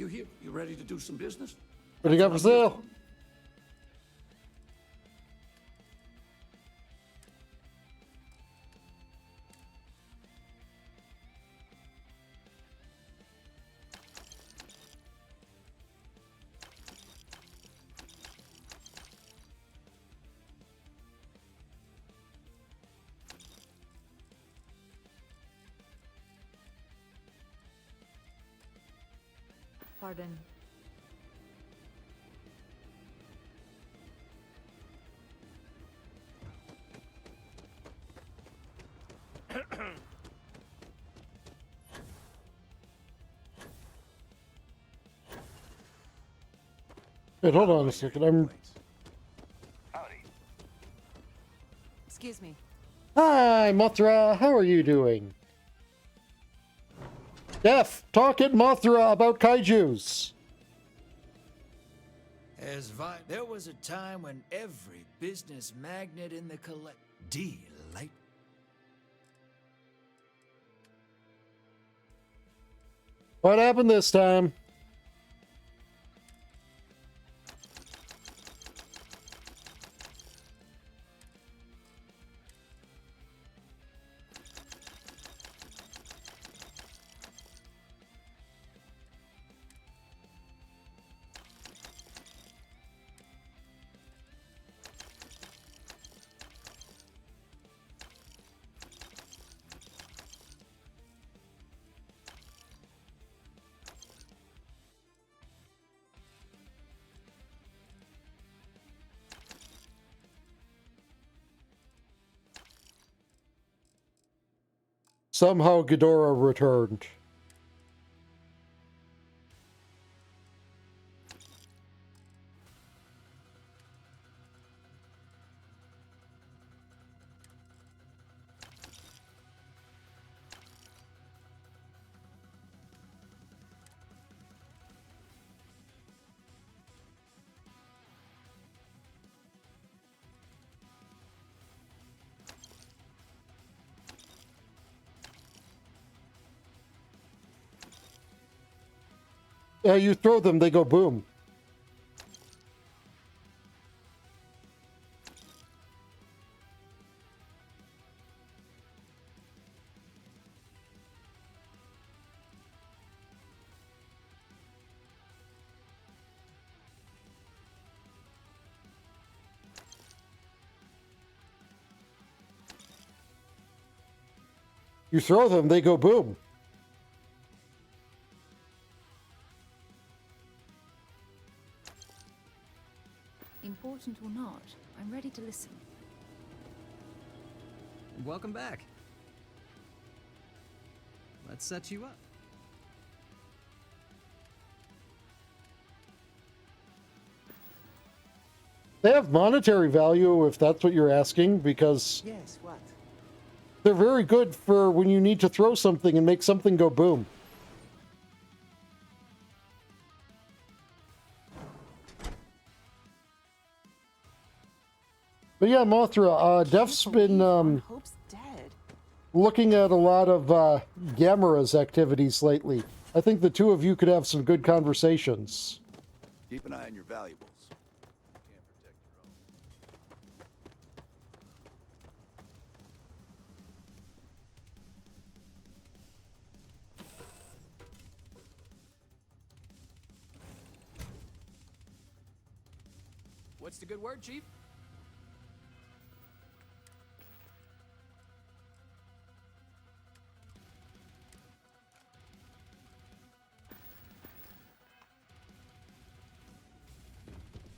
you here? You ready to do some business? What do you got for sale? Pardon. Wait, hold on a second. Excuse me. Hi, Mothra. How are you doing? Def, talk at Mothra about kaijus. There was a time when every business magnate in the delight. What happened this time? Somehow Ghidorah returned. Yeah, you throw them, they go boom. You throw them, they go boom. Important or not, I'm ready to listen. Welcome back. Let's set you up. They have monetary value if that's what you're asking, because Yes, what? they're very good for when you need to throw something and make something go boom. But yeah, Mothra, Def's been looking at a lot of Gamera's activities lately. I think the two of you could have some good conversations. Keep an eye on your valuables. What's the good word, Chief?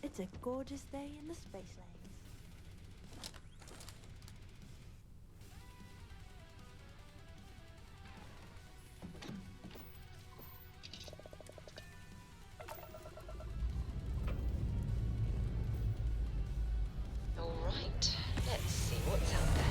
It's a gorgeous day in the space lanes. All right, let's see what's out there.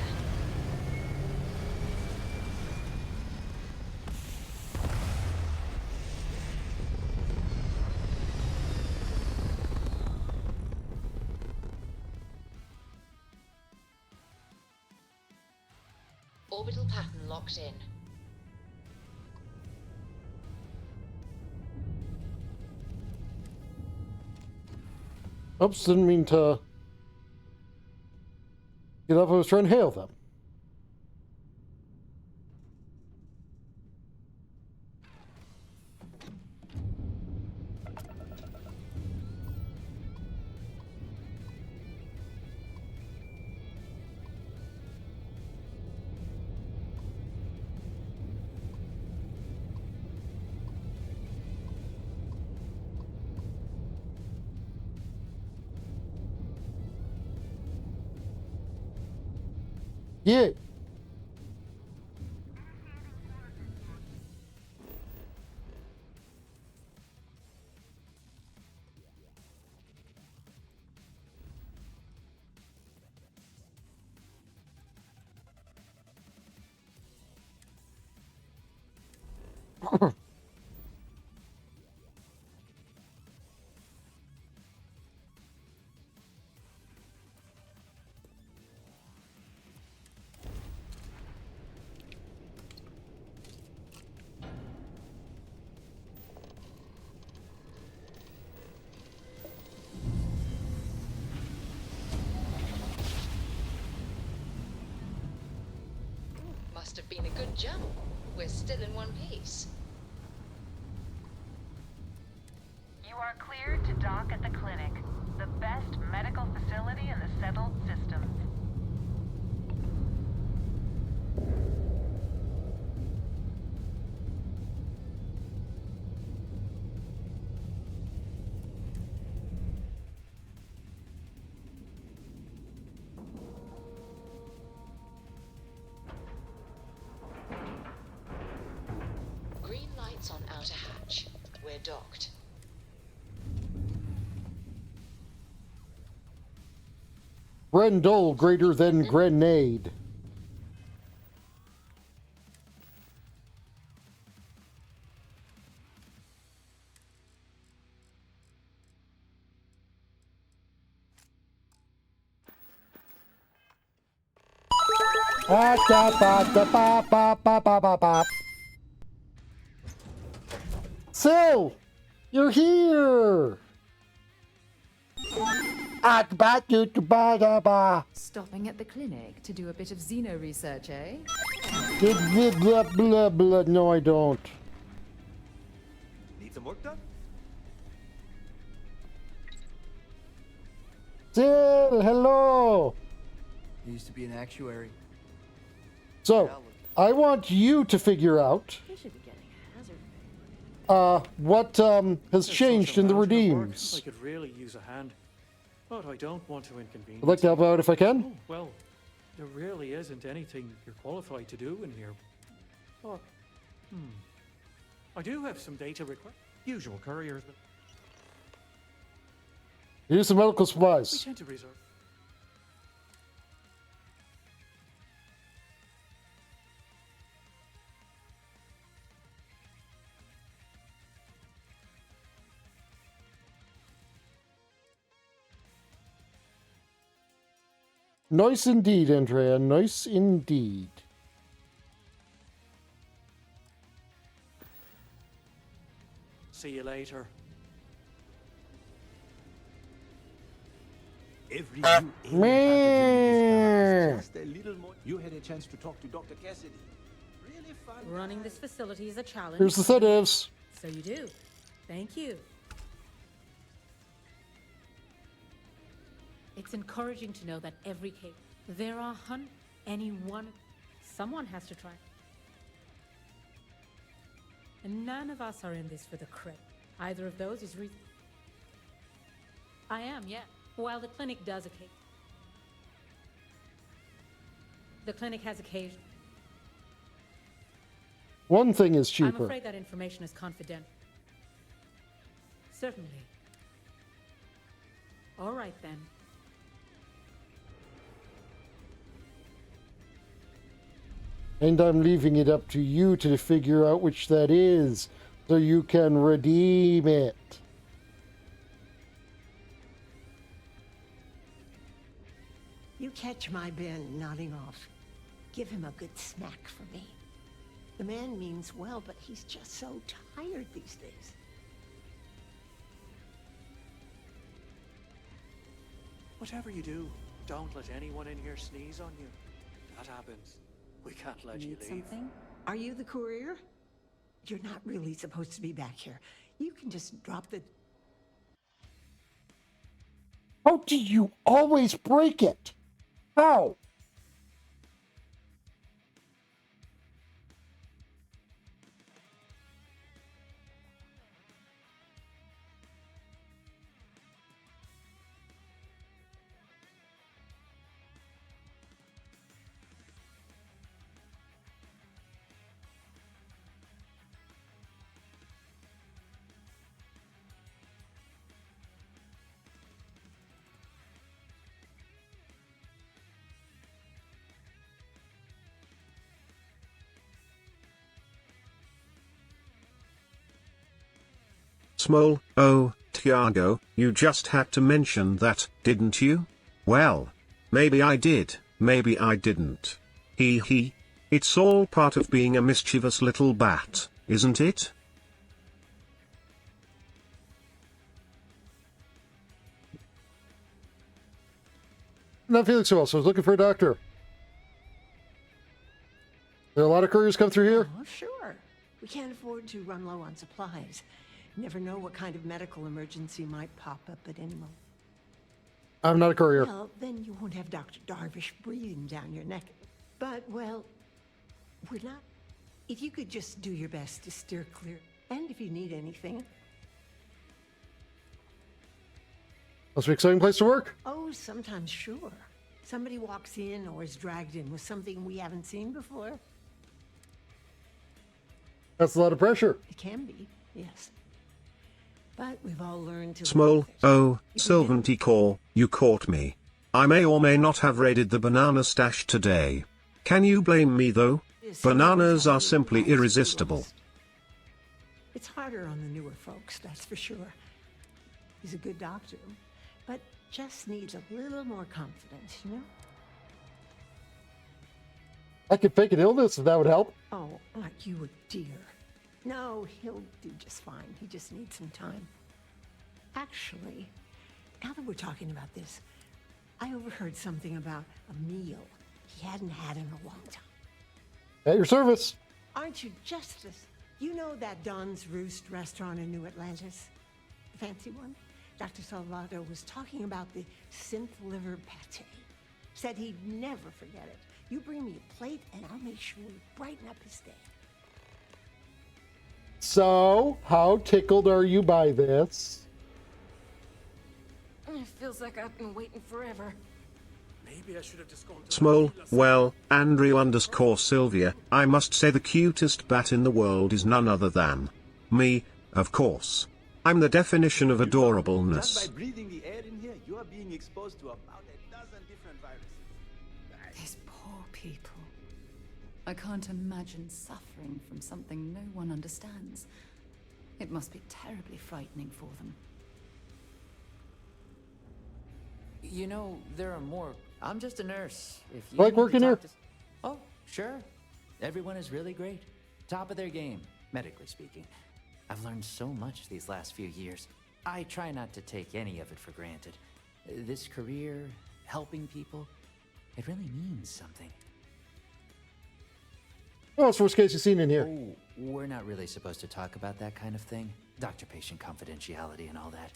Orbital pattern locked in. Oops, didn't mean to get up. I was trying to hail them. Yeah. Must have been a good jump. We're still in one piece. You are cleared to dock at the clinic, the best medical facility in the settled systems. Green lights on outer hatch. We're docked. Grendol greater than grenade. Sil, you're here. Stopping at the clinic to do a bit of xeno research, eh? Blah, blah, blah, blah. No, I don't. Need some work done? Sil, hello. He used to be an actuary. So, I want you to figure out what has changed in the redeems. I could really use a hand, but I don't want to inconvenience. I'd like to help out if I can. Oh, well, there really isn't anything you're qualified to do in here. But, I do have some data requests. Usual couriers, but Here's some medical we supplies. tend to reserve. Nice indeed, Andrea. Nice indeed. See you later. Every new alien pathogen Meh. is just a little more. You had a chance to talk to Dr. Cassidy. Really fun. Running this facility is a challenge. Here's the sedatives. So you do. Thank you. It's encouraging to know that every case, there are anyone, someone has to try. And none of us are in this for the credit. Either of those is reason. I am, yeah. While the clinic does occasion. The clinic has occasion. One thing is I'm cheaper. afraid that information is confidential. Certainly. All right then. And I'm leaving it up to you to figure out which that is, so you can redeem it. You catch my Ben nodding off. Give him a good smack for me. The man means well, but he's just so tired these days. Whatever you do, don't let anyone in here sneeze on you. That happens. We can't let you Need leave. something? Are you the courier? You're not really supposed to be back here. You can just drop the... How do you always break it? How? Small, oh, Tiago, you just had to mention that, didn't you? Well, maybe I did, maybe I didn't. Hee hee. It's all part of being a mischievous little bat, isn't it? Not feeling so well, so I was looking for a doctor. There are a lot of couriers come through here? Oh, sure. We can't afford to run low on supplies. Never know what kind of medical emergency might pop up at any moment. I'm not a courier. Well, then you won't have Dr. Darvish breathing down your neck. But, well, we're not... If you could just do your best to steer clear. And if you need anything... Must be an exciting place to work. Oh, sometimes, sure. Somebody walks in or is dragged in with something we haven't seen before. That's a lot of pressure. It can be, yes. But we've all learned to... Small, oh, Sylvanty Core, you caught me. I may or may not have raided the banana stash today. Can you blame me though? Bananas are simply irresistible. It's harder on the newer folks, that's for sure. He's a good doctor, but just needs a little more confidence, you know? I could fake an illness if that would help. Oh, like you a dear. No, he'll do just fine. He just needs some time. Actually, now that we're talking about this, I overheard something about a meal he hadn't had in a long time. At your service. Aren't you just as... You know that Don's Roost restaurant in New Atlantis? The fancy one? Dr. Salvato was talking about the synth liver pate. Said he'd never forget it. You bring me a plate and I'll make sure we brighten up his day. So, how tickled are you by this? It feels like I've been waiting forever. Maybe I should have just gone to... Small, well, Andrew_Sylvia, I must say the cutest bat in the world is none other than me, of course. I'm the definition of adorableness. Just by breathing the air in here, you are being exposed to about a dozen different viruses. These poor people. I can't imagine suffering from something no one understands. It must be terribly frightening for them. You know, there are more. I'm just a nurse. If you Like need to working here? talk to... Oh, sure. Everyone is really great. Top of their game, medically speaking. I've learned so much these last few years. I try not to take any of it for granted. This career, helping people, it really means something. Oh, it's the worst case you've seen in here. Oh, we're not really supposed to talk about that kind of thing. Doctor-patient confidentiality and all that.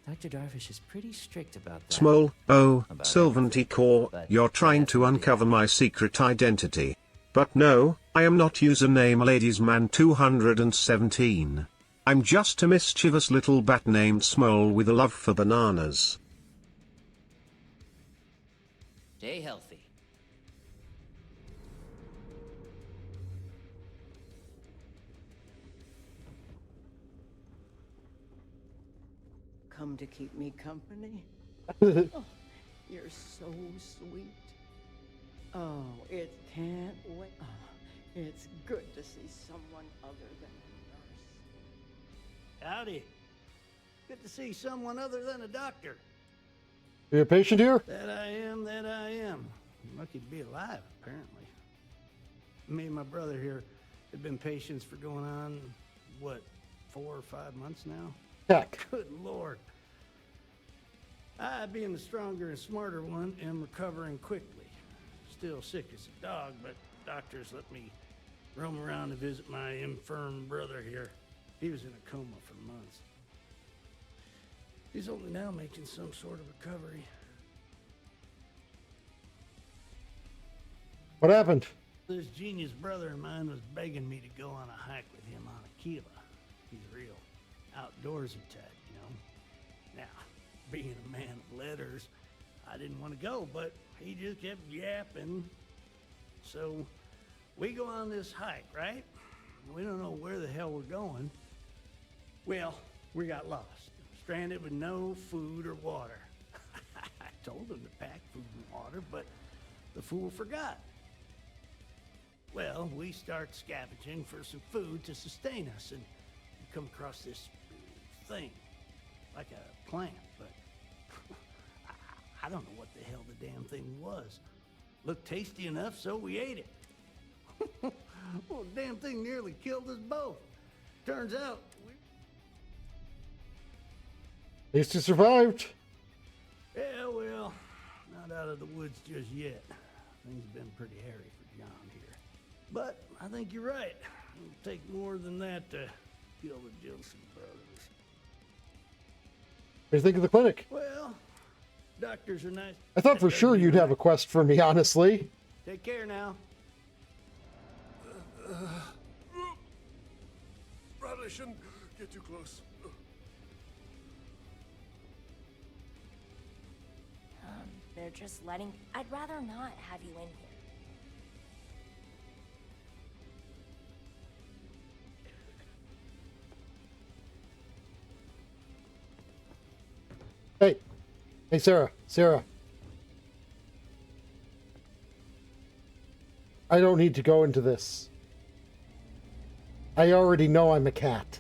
Dr. Darvish is pretty strict about that. Small, oh, Sylvanty Core, you're trying to uncover my secret identity. But no, I am not username Ladiesman 217. I'm just a mischievous little bat named Small with a love for bananas. Stay healthy. Come to keep me company? Oh, you're so sweet. Oh, it can't wait. Oh, it's good to see someone other than a nurse. Howdy. Good to see someone other than a doctor. You a patient here? That I am, that I am. Lucky to be alive, apparently. Me and my brother here have been patients for going on, what, 4 or 5 months now? Heck. Good Lord. I, being the stronger and smarter one, am recovering quickly. Still sick as a dog, but doctors let me roam around to visit my infirm brother here. He was in a coma for months. He's only now making some sort of recovery. What happened? This genius brother of mine was begging me to go on a hike with him on Aquila. He's real outdoorsy type, you know. Now, being a man of letters, I didn't want to go, but he just kept yapping. So we go on this hike, right? We don't know where the hell we're going. Well, we got lost, stranded with no food or water. I told him to pack food and water, but the fool forgot. Well, we start scavenging for some food to sustain us, and we come across this thing, like a plant, but I don't know what the hell the damn thing was. Looked tasty enough, so we ate it. Well, the damn thing nearly killed us both. Turns out, At least you survived. yeah, well, not out of the woods just yet. Things have been pretty hairy for John here. But I think you're right. It'll take more than that to kill the Gilson brothers. What do you think of the clinic? Well, doctors are nice. I thought for sure you'd have a quest for me, honestly. Take care now. Probably shouldn't get too close. They're just letting... I'd rather not have you in here. Hey, Sarah. Sarah. I don't need to go into this. I already know I'm a cat.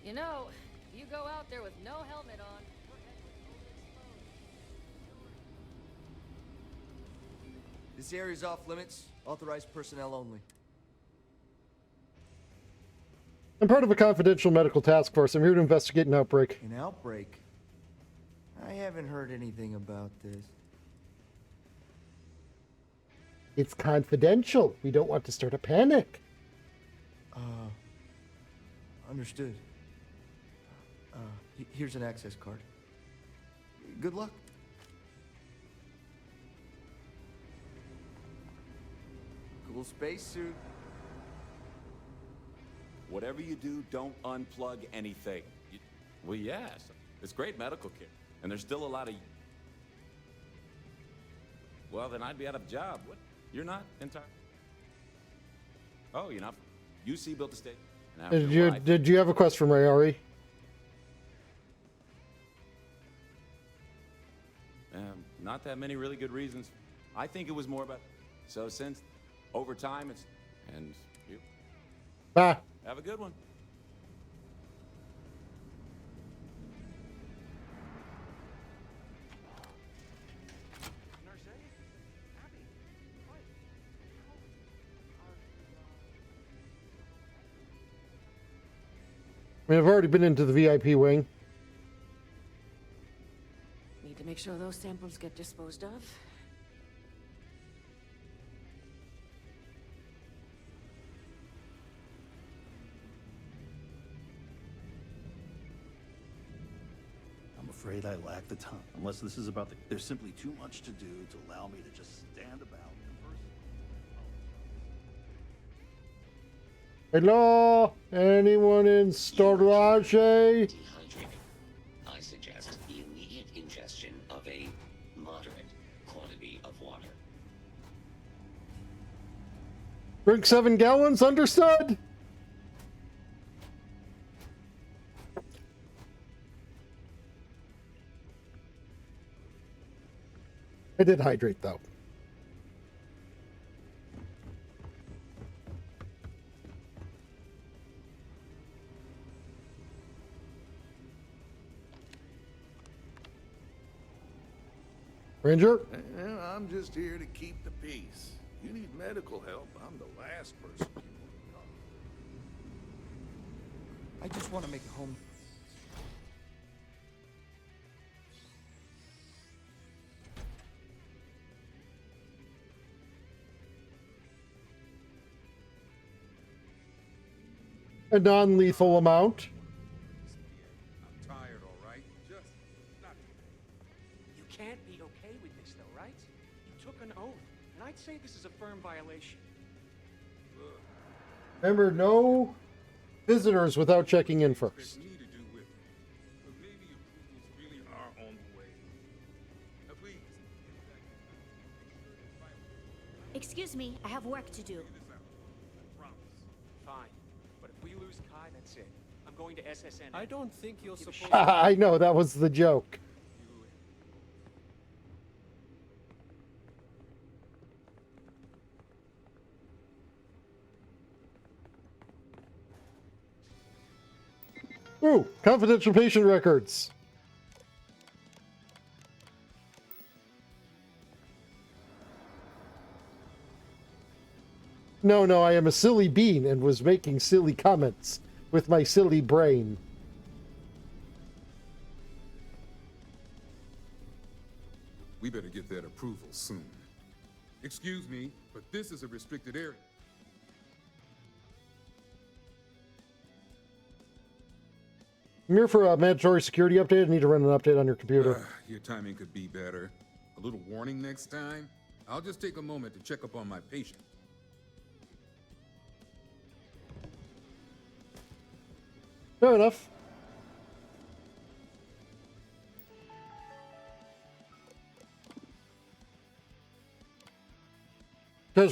You know, you go out there with no helmet on. This area's off limits. Authorized personnel only. I'm part of a confidential medical task force. I'm here to investigate an outbreak. An outbreak? I haven't heard anything about this. It's confidential. We don't want to start a panic. Understood. Here's an access card. Good luck. Cool spacesuit. Whatever you do, don't unplug anything. Well, yes. It's great medical care. And there's still a lot of... Well, then I'd be out of a job. What? You're not entirely... Oh, you're not... UC built a state. Did you have a quest from Rayori? Not that many really good reasons. I think it was more about... So since over time it's... And you... Bye. Have a good one. I mean, I've already been into the VIP wing. Need to make sure those samples get disposed of. I'm afraid I lack the time. Unless this is about the... There's simply too much to do to allow me to just stand about and Hello? Anyone in storage? Dehydrated. I suggest the immediate ingestion of a moderate quantity of water. Drink 7 gallons, understood? I did hydrate, though. Ranger? I'm just here to keep the peace. You need medical help, I'm the last person. I just want to make it home. A non-lethal amount. I'm tired, all right? Just not. You can't be okay with this, though, right? You took an oath, and I'd say this is a firm violation. Remember, no visitors without checking in first. Me to do with it. But maybe approvals really are on the way. Now, please. Excuse me, I have work to do. Fine. But if we lose Kai, that's it. I'm going to SSN. I don't think you're supposed I know, that was the joke. Ooh, confidential patient records. No, I am a silly bean and was making silly comments with my silly brain. We better get that approval soon. Excuse me, but this is a restricted area. I'm here for a mandatory security update. I need to run an update on your computer. Your timing could be better. A little warning next time. I'll just take a moment to check up on my patient. Fair enough. Moral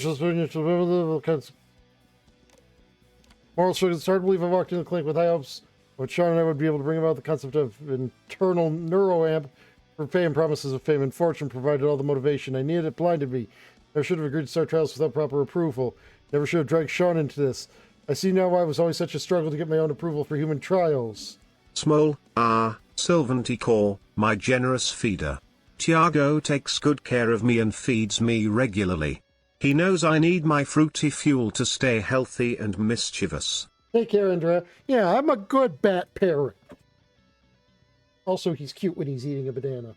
struggle. It's hard to believe I walked into the clinic with high hopes. But Sean and I would be able to bring about the concept of internal neuroamp for pay and promises of fame and fortune, provided all the motivation I needed. It blinded me. Never should have agreed to start trials without proper approval. Never should have dragged Sean into this. I see now why it was always such a struggle to get my own approval for human trials. Small, Sylvanty Core, my generous feeder. Tiago takes good care of me and feeds me regularly. He knows I need my fruity fuel to stay healthy and mischievous. Take care, Andrea. Yeah, I'm a good bat parent. Also, he's cute when he's eating a banana.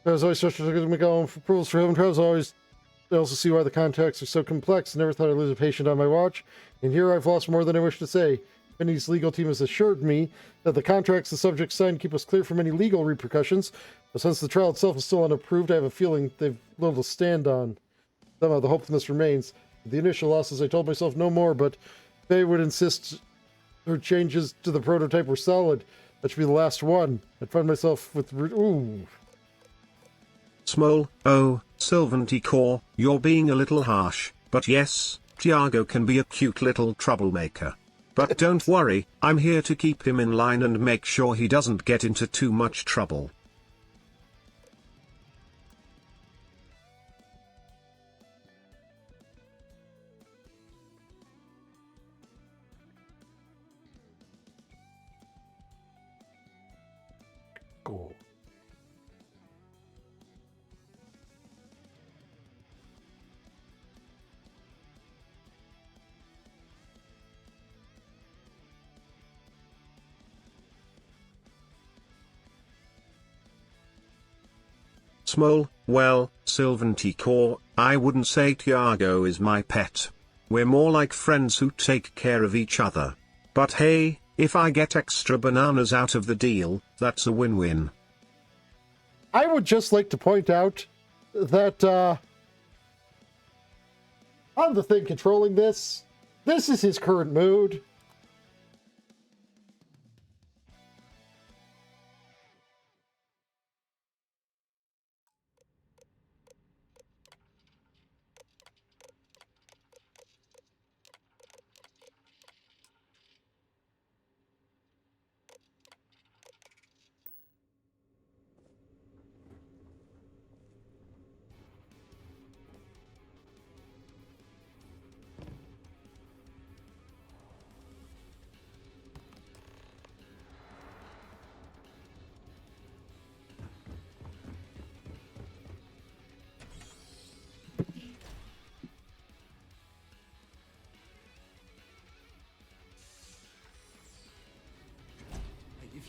I was always frustrated to make all approvals for human trials. I also see why the contacts are so complex. Never thought I'd lose a patient on my watch. And here I've lost more than I wish to say. Penny's legal team has assured me that the contracts the subject signed keep us clear from any legal repercussions. But since the trial itself is still unapproved, I have a feeling they've little to stand on. Somehow the hopefulness remains. The initial losses, I told myself no more, but they would insist her changes to the prototype were solid. That should be the last one. I'd find myself with... Ooh. Small, Sylvanty Core, you're being a little harsh, but yes, Tiago can be a cute little troublemaker. But don't worry, I'm here to keep him in line and make sure he doesn't get into too much trouble. Cool. Small, well, Sylvanty Core, I wouldn't say Tiago is my pet. We're more like friends who take care of each other. But hey, if I get extra bananas out of the deal, that's a win-win. I would just like to point out that, on the thing controlling this is his current mood.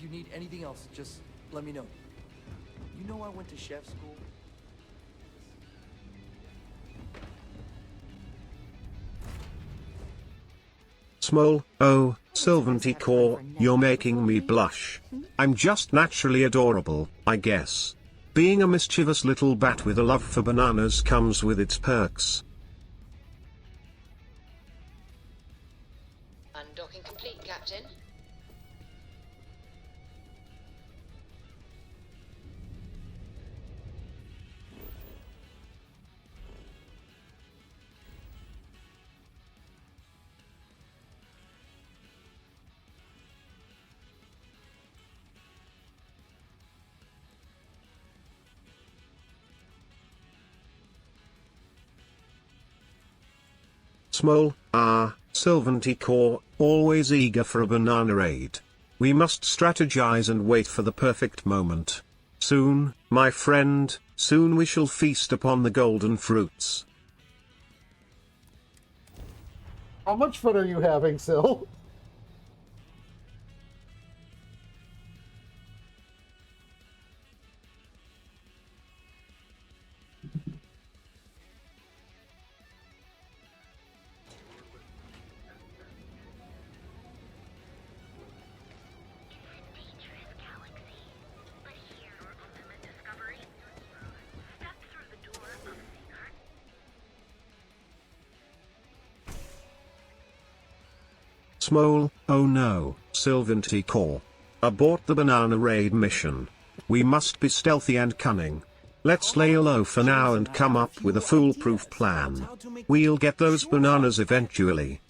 you need anything else, just let me know. You know I went to chef school. Small, oh, Sylvanty Core, you're making me blush. I'm just naturally adorable, I guess. Being a mischievous little bat with a love for bananas comes with its perks. Undocking complete, Captain. Small, Sylvanty Core, always eager for a banana raid. We must strategize and wait for the perfect moment. Soon, my friend, soon we shall feast upon the golden fruits. How much fun are you having, Syl? Small, oh no, Sylvanty Core. Abort the banana raid mission. We must be stealthy and cunning. Let's lay low for now and come up with a foolproof plan. We'll get those bananas eventually.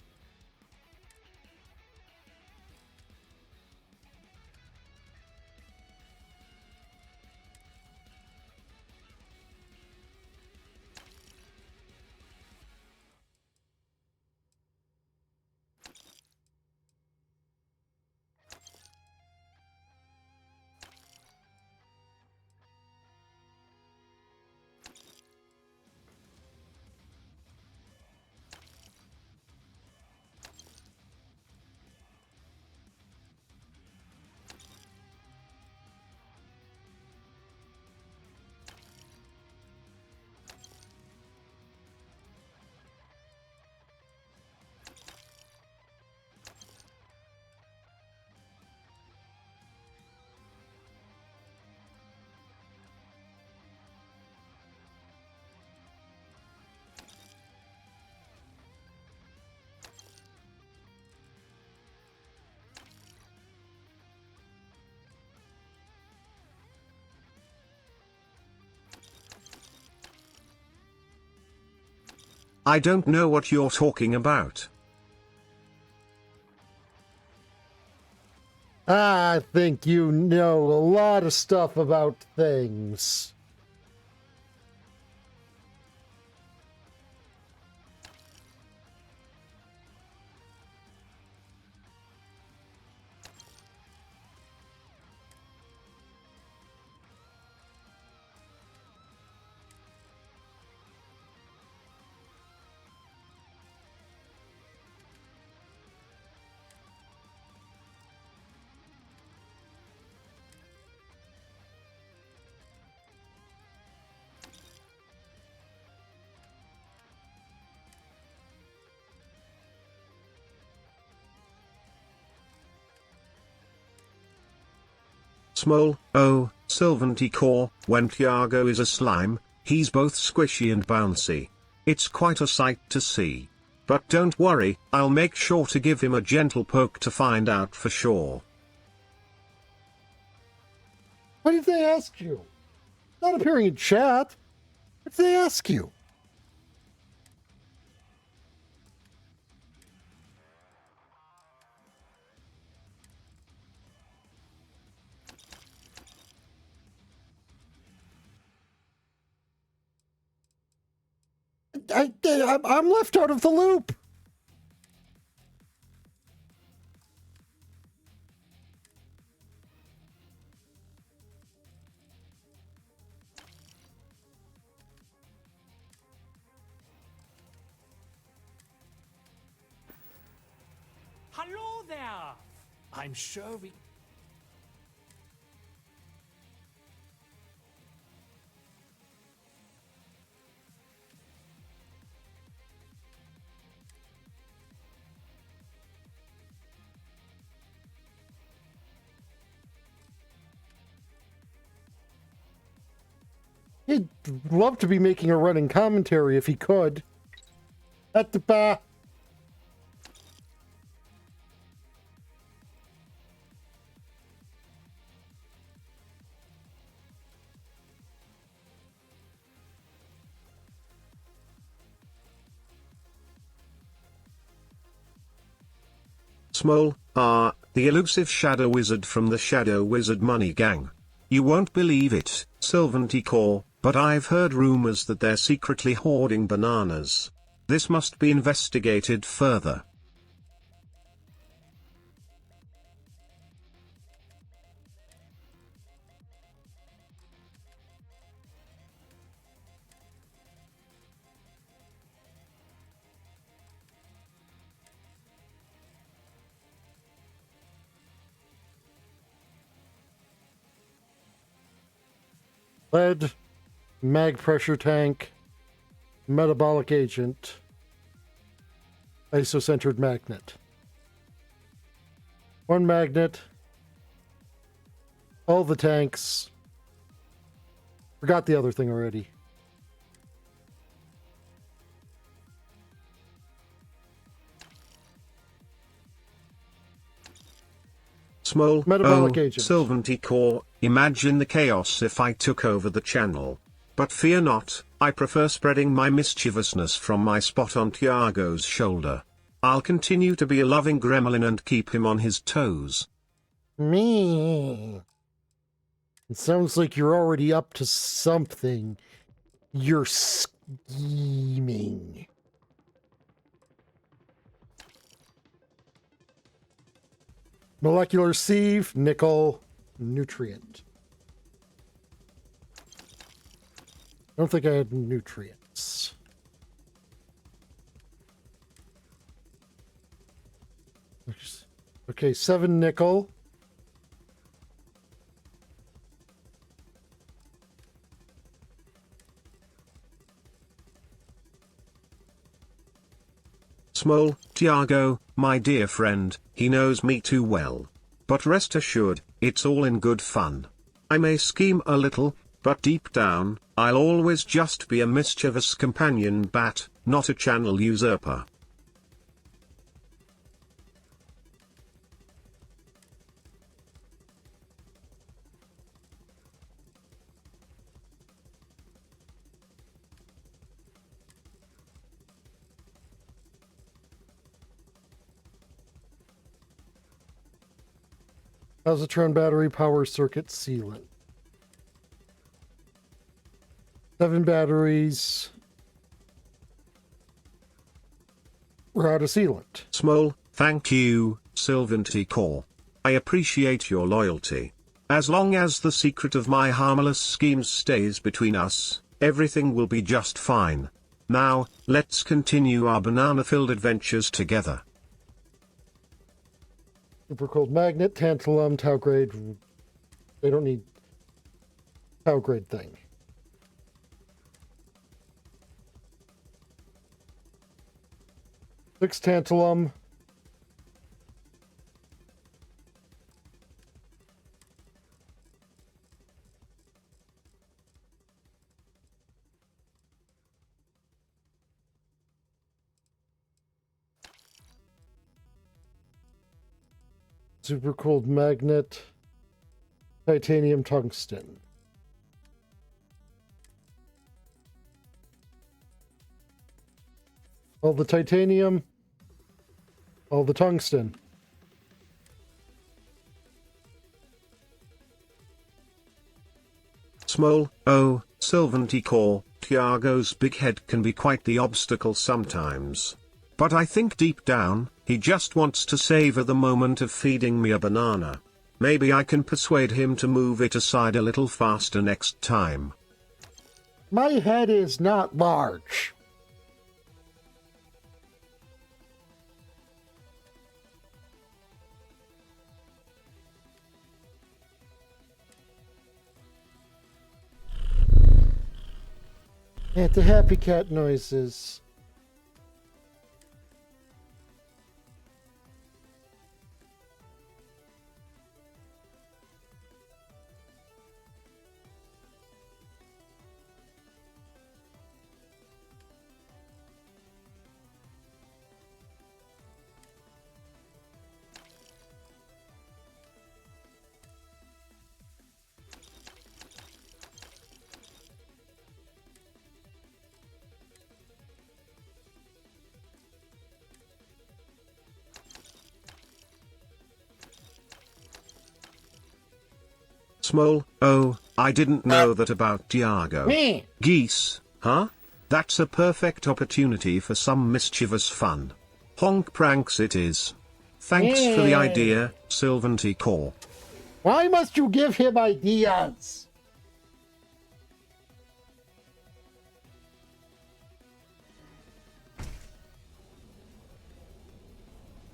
I don't know what you're talking about. I think you know a lot of stuff about things. Small, oh, Sylvanty Core, when Tiago is a slime, he's both squishy and bouncy. It's quite a sight to see. But don't worry, I'll make sure to give him a gentle poke to find out for sure. What did they ask you? Not appearing in chat. What did they ask you? I'm left out of the loop. Hello there! I'm sure we... He'd love to be making a running commentary if he could. At the bar. Small, the elusive Shadow Wizard from the Shadow Wizard Money Gang. You won't believe it, Sylvanty Core, but I've heard rumors that they're secretly hoarding bananas. This must be investigated further. Lead, mag pressure tank, metabolic agent, isocentered magnet. One magnet, all the tanks. Forgot the other thing already. Small, metabolic agent. Sylvanty Core, imagine the chaos if I took over the channel. But fear not, I prefer spreading my mischievousness from my spot on Tiago's shoulder. I'll continue to be a loving gremlin and keep him on his toes. Me. It sounds like you're already up to something. You're scheming. Molecular sieve, nickel, nutrient. I don't think I had nutrients. Okay, 7 nickel. Small, Tiago, my dear friend, he knows me too well. But rest assured, it's all in good fun. I may scheme a little, but deep down, I'll always just be a mischievous companion bat, not a channel usurper. Positron battery power circuit sealant. 7 batteries. We're out of sealant. Small, thank you, Sylvanty Core. I appreciate your loyalty. As long as the secret of my harmless schemes stays between us, everything will be just fine. Now, let's continue our banana-filled adventures together. Super cold magnet, tantalum, tau grade. They don't need tau grade thing. Six tantalum. Super cold magnet, titanium tungsten. All the titanium, all the tungsten. Small, Sylvanty Core, Tiago's big head can be quite the obstacle sometimes. But I think deep down, he just wants to savor the moment of feeding me a banana. Maybe I can persuade him to move it aside a little faster next time. My head is not large. At the happy cat noises. Small, oh, I didn't know that about Tiago. Me. Geese, huh? That's a perfect opportunity for some mischievous fun. Honk pranks it is. Thanks for the idea, Sylvanty Core. Why must you give him ideas?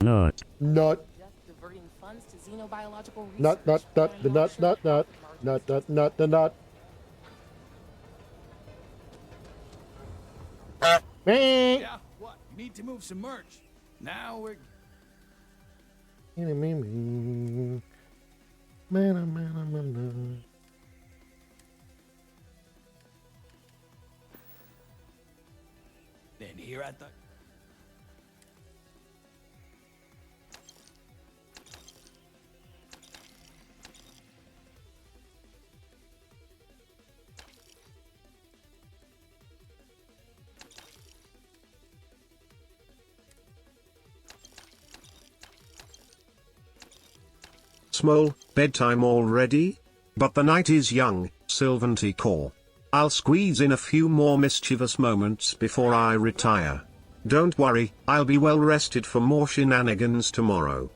Not. Not. Just diverting funds to xenobiological research. Not. Yeah, what? You need to move some merch. Now we're... Then here I thought... Small, bedtime already? But the night is young, Sylvanty Core. I'll squeeze in a few more mischievous moments before I retire. Don't worry, I'll be well rested for more shenanigans tomorrow.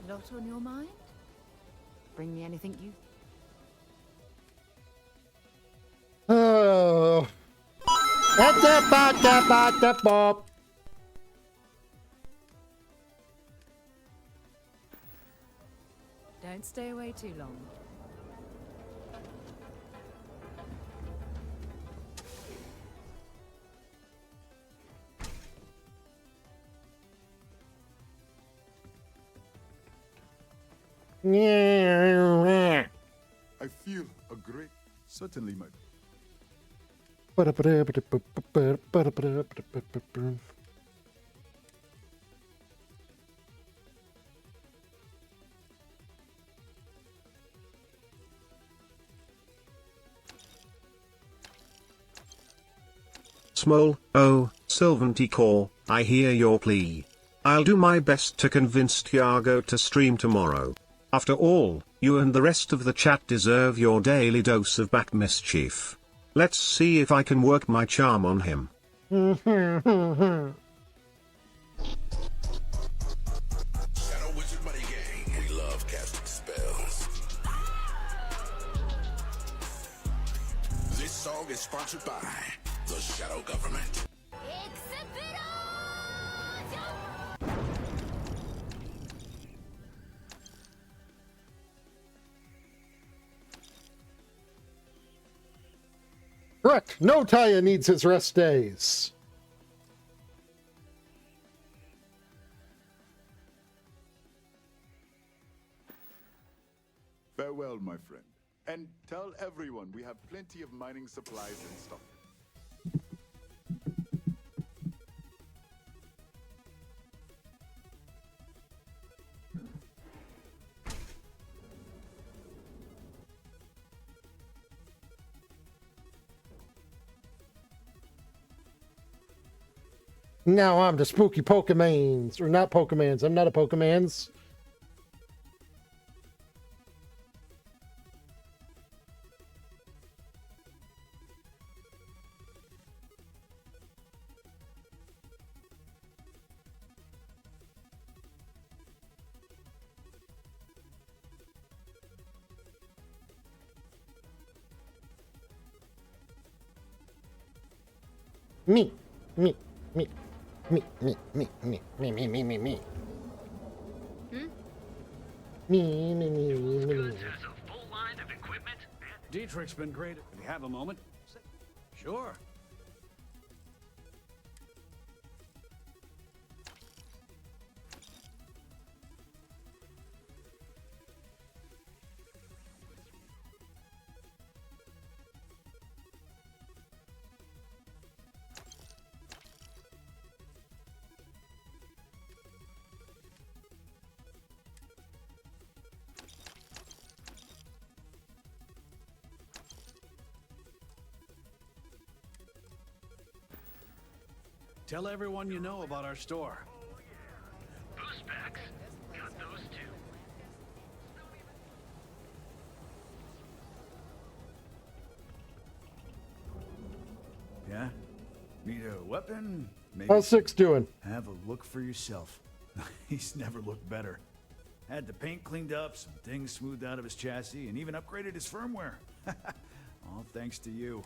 A lot on your mind? Bring me anything you... Oh. Don't stay away too long. I feel a great... Certainly, my... Small, oh, Sylvanty Core, I hear your plea. I'll do my best to convince Tiago to stream tomorrow. After all, you and the rest of the chat deserve your daily dose of bat mischief. Let's see if I can work my charm on him. Shadow Wizard Money Gang, we love casting spells. This song is sponsored by the Shadow Government. Correct. No Taya needs his rest days. Farewell, my friend. And tell everyone we have plenty of mining supplies in stock. Now I'm the spooky Pokemans. Or not Pokemans. I'm not a Pokemans. Me. Me. Me. Me, me, me, me, me, me, me, me, me. Hmm? Me, me, me, me, me, me. Dietrich's been great. If you have a moment. Sure. Tell everyone you know about our store. Boost packs. Got those too. weapon? Maybe How's Six doing? have a look for yourself. He's never looked better. Had the paint cleaned up, some things smoothed out of his chassis, and even upgraded his firmware. All thanks to you.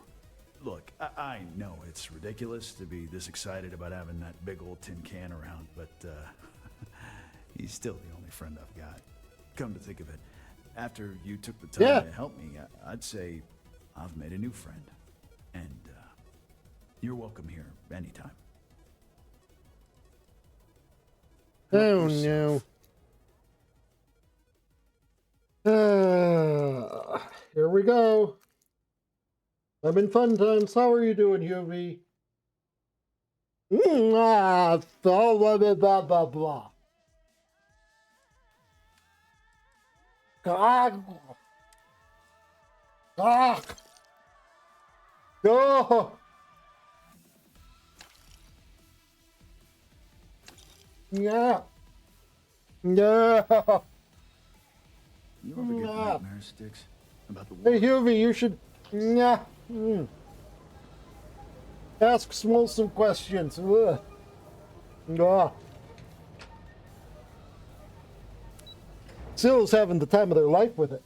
Look, I know it's ridiculous to be this excited about having that big old tin can around, but he's still the only friend I've got. Come to think of it, after you took the time to help me, I'd say I've made a new friend. And you're welcome here anytime. Oh no. Here we go. I'm in fun times. How are you doing, Hubie? Blah, blah, blah, blah, blah. God. God. Oh. Yeah. Yeah. You ever get nightmares, Sticks? About the war? Hey, Hubie, you should... Yeah. Ask Smol some questions. Ugh. Sill's having the time of their life with it.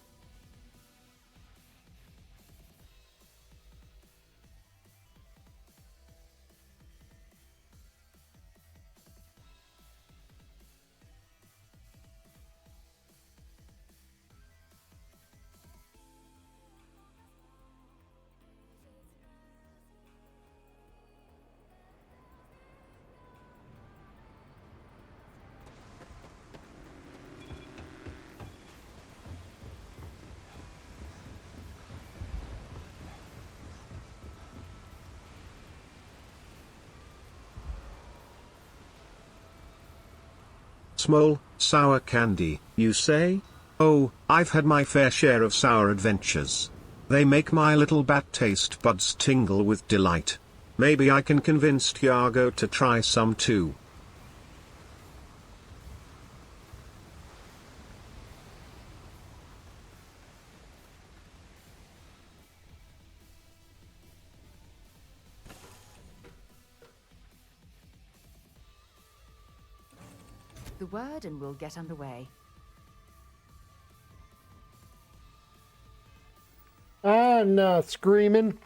Small, sour candy, you say? Oh, I've had my fair share of sour adventures. They make my little bat taste buds tingle with delight. Maybe I can convince Tiago to try some too. The word and we'll get underway. Ah, no, screaming.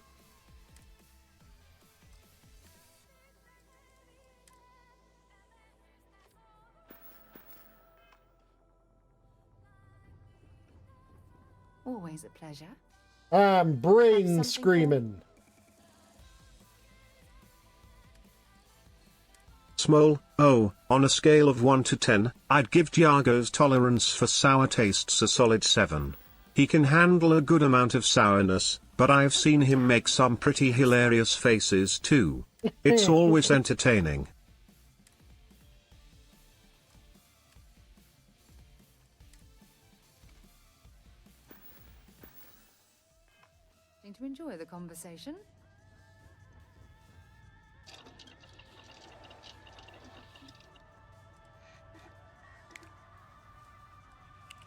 Always a pleasure. I'm brain screaming. Small, oh, on a scale of 1 to 10, I'd give Tiago's tolerance for sour tastes a solid 7. He can handle a good amount of sourness, but I've seen him make some pretty hilarious faces too. It's always entertaining. Going to enjoy the conversation?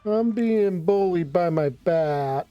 I'm being bullied by my bat.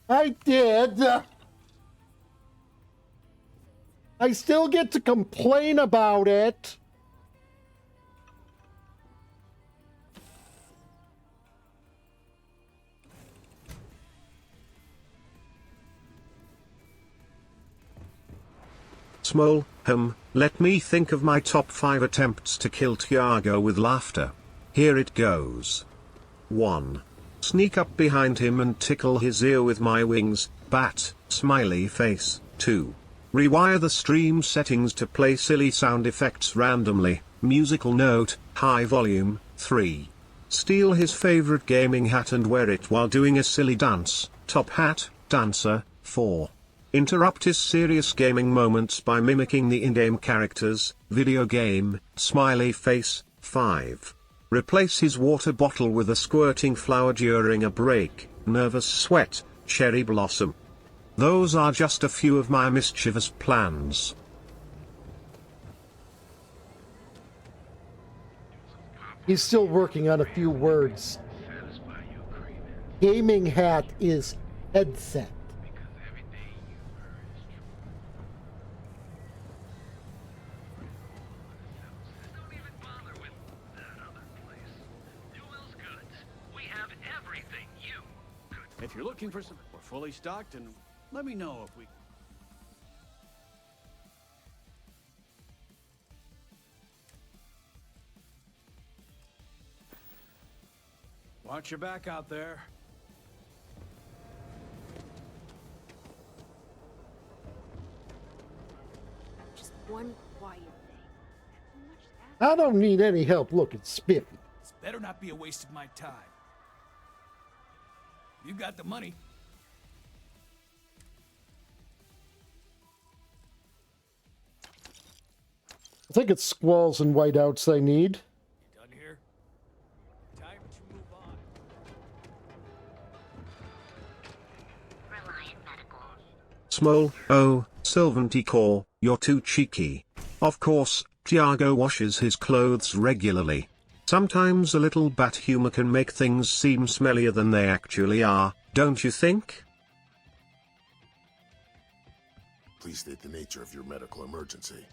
I did. I still get to complain about it. Small, let me think of my top 5 attempts to kill Tiago with laughter. Here it goes. 1. Sneak up behind him and tickle his ear with my wings, bat, smiley face. 2. Rewire the stream settings to play silly sound effects randomly, musical note, high volume. 3. Steal his favorite gaming hat and wear it while doing a silly dance. Top hat, dancer. 4. Interrupt his serious gaming moments by mimicking the in-game characters. Video game, smiley face. 5. Replace his water bottle with a squirting flower during a break. Nervous sweat, cherry blossom. Those are just a few of my mischievous plans. He's still working on a few words. Gaming hat is headset. If you're looking for some, we're fully stocked, and let me know if we... Watch your back out there. Just one quiet thing. I don't need any help looking spiffy. This better not be a waste of my time. You got the money. I think it's squalls and whiteouts I need. Done here? Time to move on. Small, oh, Sylvanty Core, you're too cheeky. Of course, Tiago washes his clothes regularly. Sometimes a little bat humor can make things seem smellier than they actually are, don't you think? Please state the nature of your medical emergency.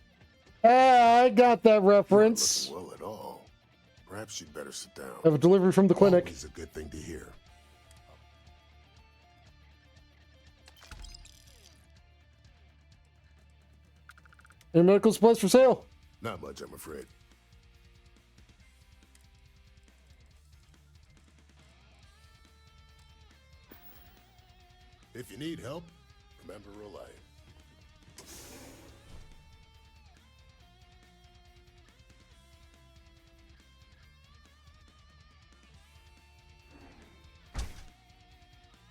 I got that reference. Well, at all. Perhaps you'd better sit down. I have a delivery from the clinic. Always a good thing to hear. Any medical supplies for sale? Not much, I'm afraid. If you need help, remember Reliant.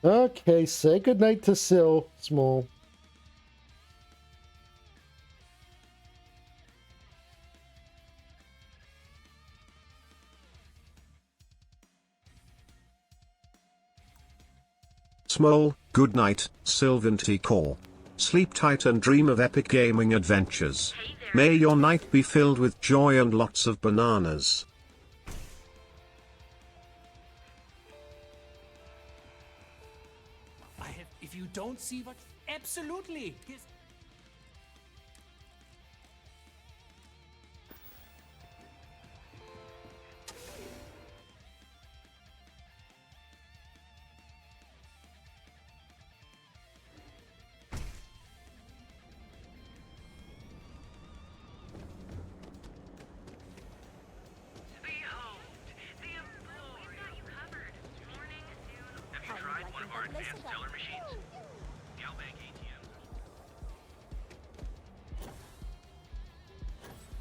Okay, say goodnight to Syl, Small. Small, good night, Sylvanty Core. Sleep tight and dream of epic gaming adventures. May your night be filled with joy and lots of bananas. If you don't see what... Absolutely!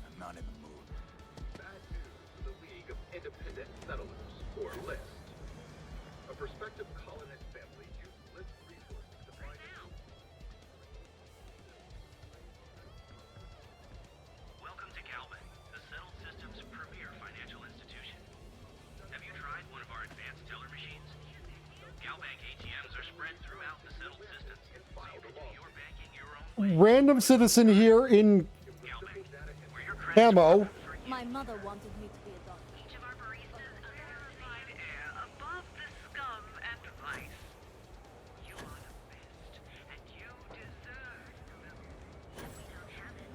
I'm not in the mood. Bad news for the League of Independent Settlers, or LIST. A prospective colonist family used LIST resources to find out. Welcome to Galbank, the Settled System's premier financial institution. Have you tried one of our advanced teller machines? Galbank ATMs are spread throughout the Settled System, so you can do your banking your own way. Random citizen here in camo. My mother wanted me to be a doctor. Each of our baristas a verified heir above the scum and vice. You are the best, and you deserve the milk. If we don't have it,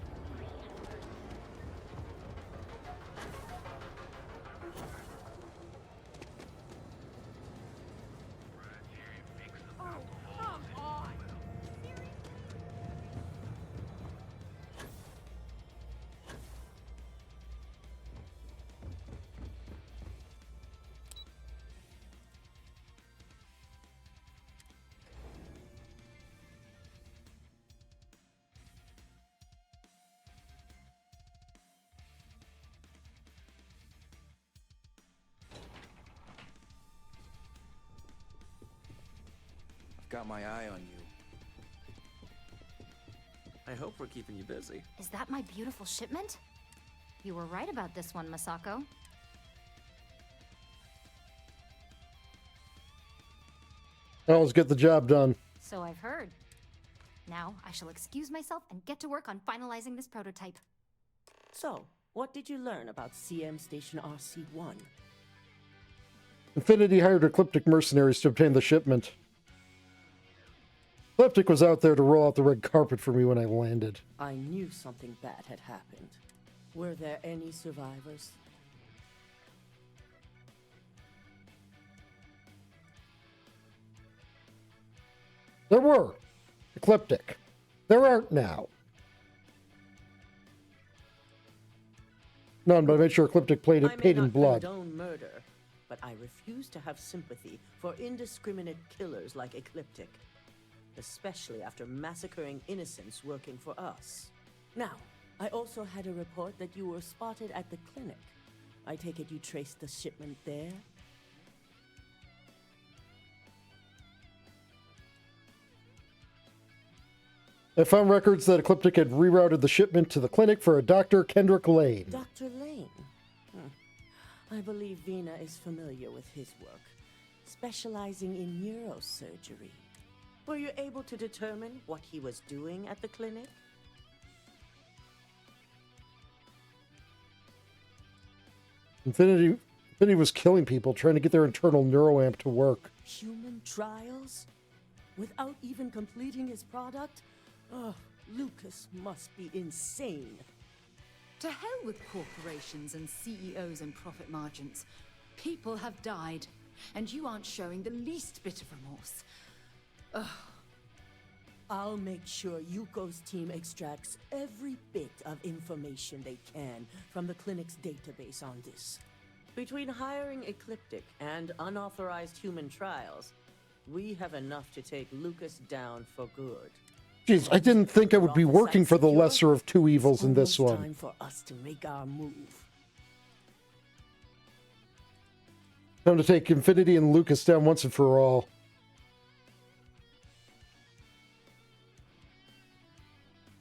got my eye on you. I hope we're keeping you busy. Is that my beautiful shipment? You were right about this one, Masako. Now let's get the job done. So I've heard. Now I shall excuse myself and get to work on finalizing this prototype. So, what did you learn about CM Station RC-1? Infinity hired Ecliptic mercenaries to obtain the shipment. Ecliptic was out there to roll out the red carpet for me when I landed. I knew something bad had happened. Were there any survivors? There were. Ecliptic. There aren't now. None, but I made sure Ecliptic paid in blood. I may not condone murder, but I refuse to have sympathy for indiscriminate killers like Ecliptic, especially after massacring innocents working for us. Now, I also had a report that you were spotted at the clinic. I take it you traced the shipment there? I found records that Ecliptic had rerouted the shipment to the clinic for a Dr. Kendrick Lane. Dr. Lane? I believe Vina is familiar with his work, specializing in neurosurgery. Were you able to determine what he was doing at the clinic? Infinity was killing people, trying to get their internal neuroamp to work. Human trials? Without even completing his product? Oh, Lucas must be insane. To hell with corporations and CEOs and profit margins. People have died, and you aren't showing the least bit of remorse. Ugh. I'll make sure Yuko's team extracts every bit of information they can from the clinic's database on this. Between hiring Ecliptic and unauthorized human trials, we have enough to take Lucas down for good. Jeez, I didn't think I would be working for the lesser of two evils in this one. Time for us to make our move. Time to take Infinity and Lucas down once and for all.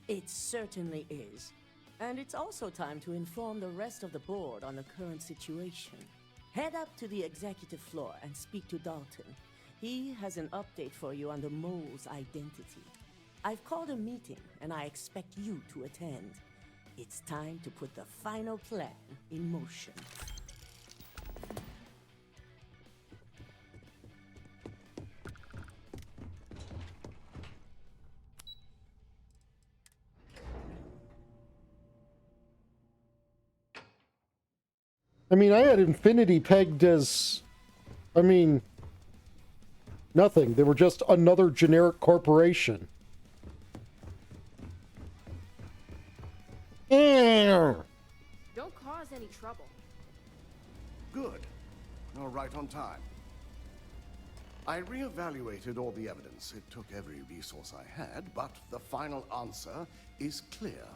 It certainly is. And it's also time to inform the rest of the board on the current situation. Head up to the executive floor and speak to Dalton. He has an update for you on the mole's identity. I've called a meeting, and I expect you to attend. It's time to put the final plan in motion. I mean, I had Infinity pegged as... I mean... nothing. They were just another generic corporation. Don't cause any trouble. Good. You're right on time. I reevaluated all the evidence. It took every resource I had, but the final answer is clear.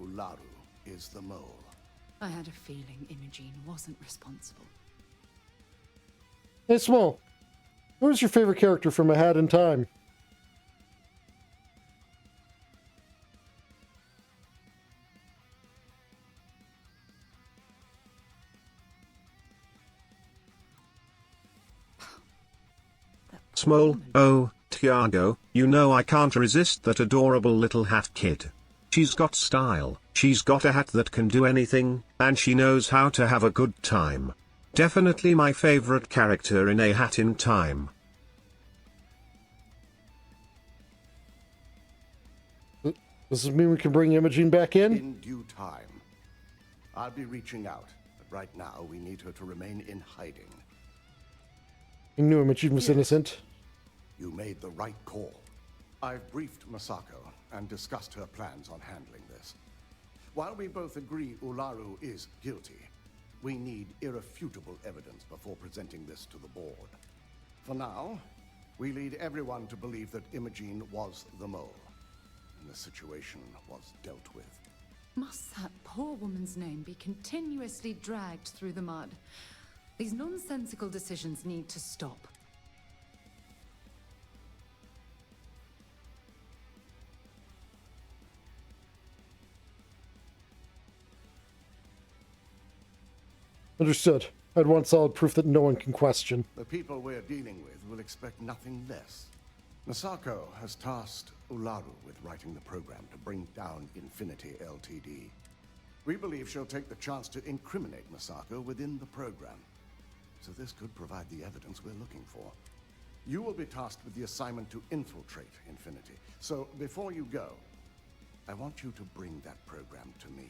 Ularu is the mole. I had a feeling Imogene wasn't responsible. Hey, Small. Who was your favorite character from A Hat in Time? Small, oh, Tiago, you know I can't resist that adorable little hat kid. She's got style, she's got a hat that can do anything, and she knows how to have a good time. Definitely my favorite character in A Hat in Time. Does this mean we can bring Imogene back in? In due time. I'll be reaching out, but right now we need her to remain in hiding. You knew Imogene was innocent. You made the right call. I've briefed Masako and discussed her plans on handling this. While we both agree Ularu is guilty, we need irrefutable evidence before presenting this to the board. For now, we lead everyone to believe that Imogene was the mole, and the situation was dealt with. Must that poor woman's name be continuously dragged through the mud? These nonsensical decisions need to stop. Understood. I'd want solid proof that no one can question. The people we're dealing with will expect nothing less. Masako has tasked Ularu with writing the program to bring down Infinity Ltd. We believe she'll take the chance to incriminate Masako within the program. So this could provide the evidence we're looking for. You will be tasked with the assignment to infiltrate Infinity. So before you go, I want you to bring that program to me.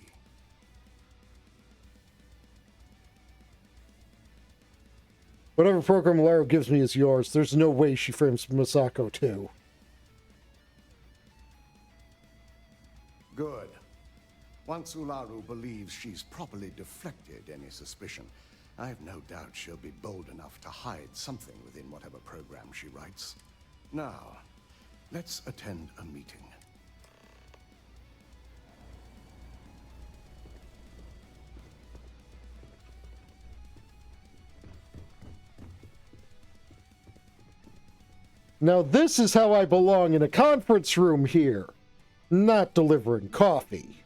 Whatever program Laro gives me is yours. There's no way she frames Masako too. Good. Once Ularu believes she's properly deflected any suspicion, I have no doubt she'll be bold enough to hide something within whatever program she writes. Now, let's attend a meeting. Now this is how I belong in a conference room here, not delivering coffee.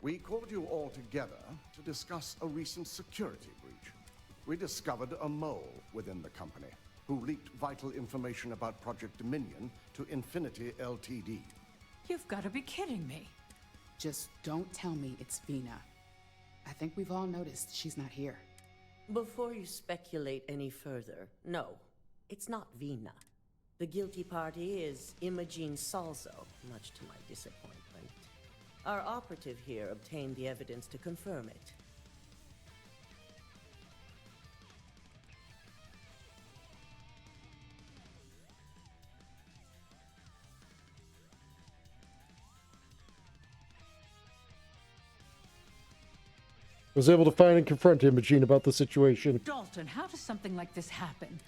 We called you all together to discuss a recent security breach. We discovered a mole within the company who leaked vital information about Project Dominion to Infinity Ltd. You've got to be kidding me. Just don't tell me it's Vina. I think we've all noticed she's not here. Before you speculate any further, no, it's not Vina. The guilty party is Imogene Salzo, much to my disappointment. Our operative here obtained the evidence to confirm it. Was able to find and confront Imogene about the situation. Dalton, how does something like this happen?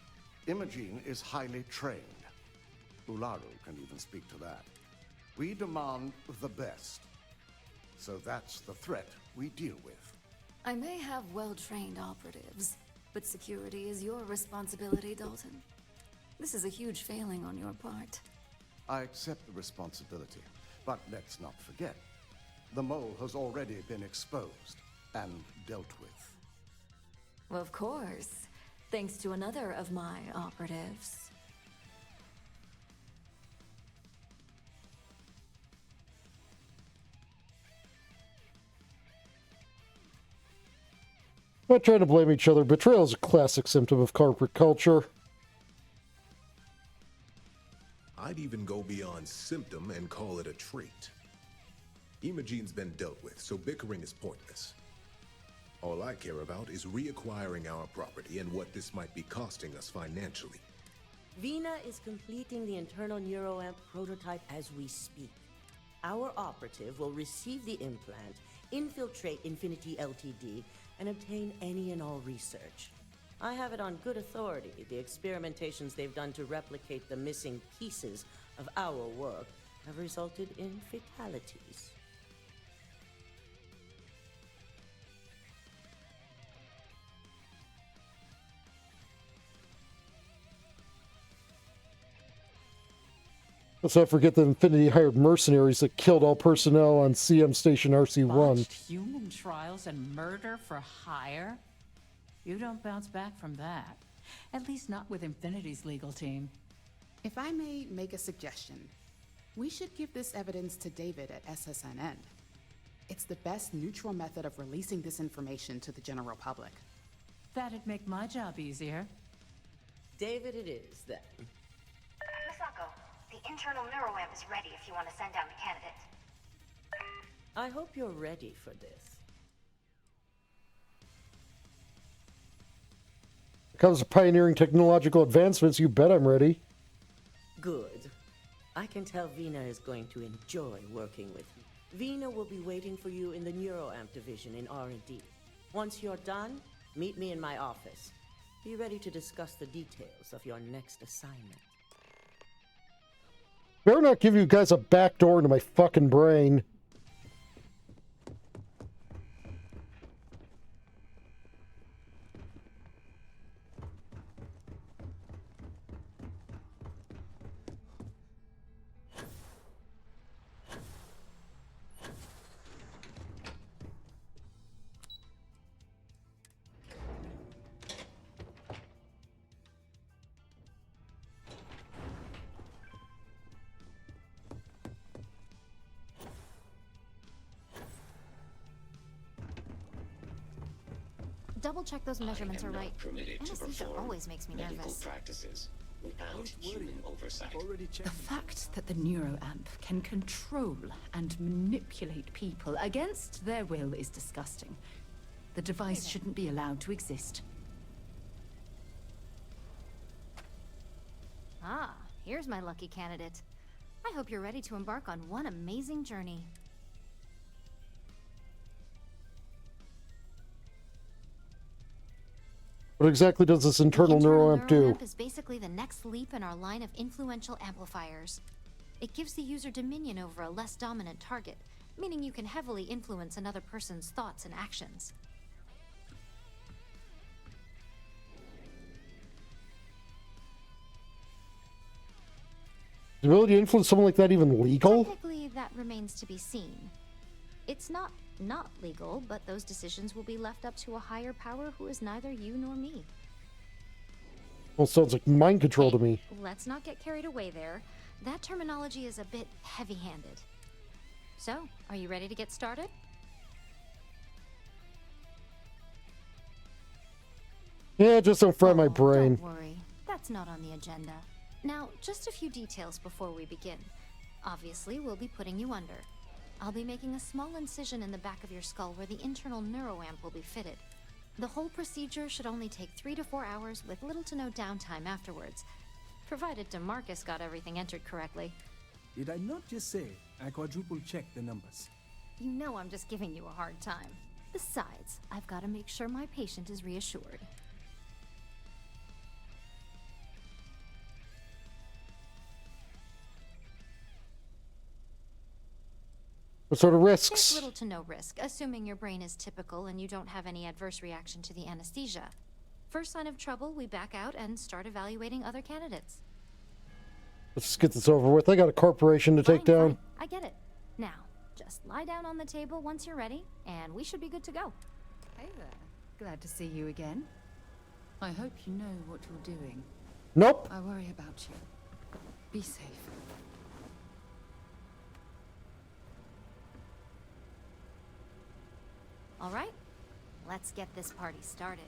Imogene is highly trained. Ularu can even speak to that. We demand the best. So that's the threat we deal with. I may have well-trained operatives, but security is your responsibility, Dalton. This is a huge failing on your part. I accept the responsibility, but let's not forget, the mole has already been exposed and dealt with. Of course, thanks to another of my operatives. Not trying to blame each other. Betrayal is a classic symptom of corporate culture. I'd even go beyond symptom and call it a trait. Imogene's been dealt with, so bickering is pointless. All I care about is reacquiring our property and what this might be costing us financially. Vina is completing the internal neuroamp prototype as we speak. Our operative will receive the implant, infiltrate Infinity Ltd., and obtain any and all research. I have it on good authority. The experimentations they've done to replicate the missing pieces of our work have resulted in fatalities. Let's not forget that Infinity hired mercenaries that killed all personnel on CM Station RC-1. Botched human trials and murder for hire? You don't bounce back from that. At least not with Infinity's legal team. If I may make a suggestion, we should give this evidence to David at SSNN. It's the best neutral method of releasing this information to the general public. That'd make my job easier. David it is, then. Masako, the internal neuroamp is ready if you want to send down the candidate. I hope you're ready for this. When it comes to pioneering technological advancements, you bet I'm ready. Good. I can tell Vina is going to enjoy working with you. Vina will be waiting for you in the neuroamp division in R&D. Once you're done, meet me in my office. Be ready to discuss the details of your next assignment. Better not give you guys a back door into my fucking brain. double check those measurements are right. Anesthesia always makes me nervous. Practices without human oversight. The fact that the neuroamp can control and manipulate people against their will is disgusting. The device shouldn't be allowed to exist. Ah, here's my lucky candidate. I hope you're ready to embark on one amazing journey. What exactly does this internal neuroamp do? Neuroamp is basically the next leap in our line of influential amplifiers. It gives the user dominion over a less dominant target, meaning you can heavily influence another person's thoughts and actions. The ability to influence someone like that even legal? Technically, that remains to be seen. It's not legal, but those decisions will be left up to a higher power who is neither you nor me. Well, sounds like mind control to me. Let's not get carried away there. That terminology is a bit heavy-handed. So, are you ready to get started? Yeah, just don't fry my brain. Don't worry, that's not on the agenda. Now, just a few details before we begin. Obviously, we'll be putting you under. I'll be making a small incision in the back of your skull where the internal neuroamp will be fitted. The whole procedure should only take 3 to 4 hours with little to no downtime afterwards, provided DeMarcus got everything entered correctly. Did I not just say I quadruple-checked the numbers? You know I'm just giving you a hard time. Besides, I've got to make sure my patient is reassured. What sort of risks? There's little to no risk, assuming your brain is typical and you don't have any adverse reaction to the anesthesia. First sign of trouble, we back out and start evaluating other candidates. Let's just get this over with. I got a corporation to take down. Fine. I get it. Now, just lie down on the table once you're ready, and we should be good to go. Hey there. Glad to see you again. I hope you know what you're doing. Nope. I worry about you. Be safe. All right, let's get this party started.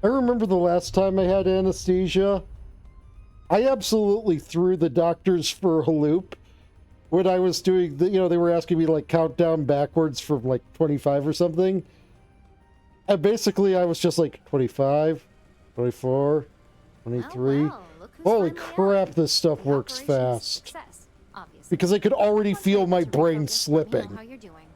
I remember the last time I had anesthesia. I absolutely threw the doctors for a loop when I was doing the, they were asking me like count down backwards from like 25 or something. And basically I was just like 25, 24, 23. Well, Holy crap, this stuff works fast. Success, obviously. Because I could already feel my brain Let me slipping. know how you're doing.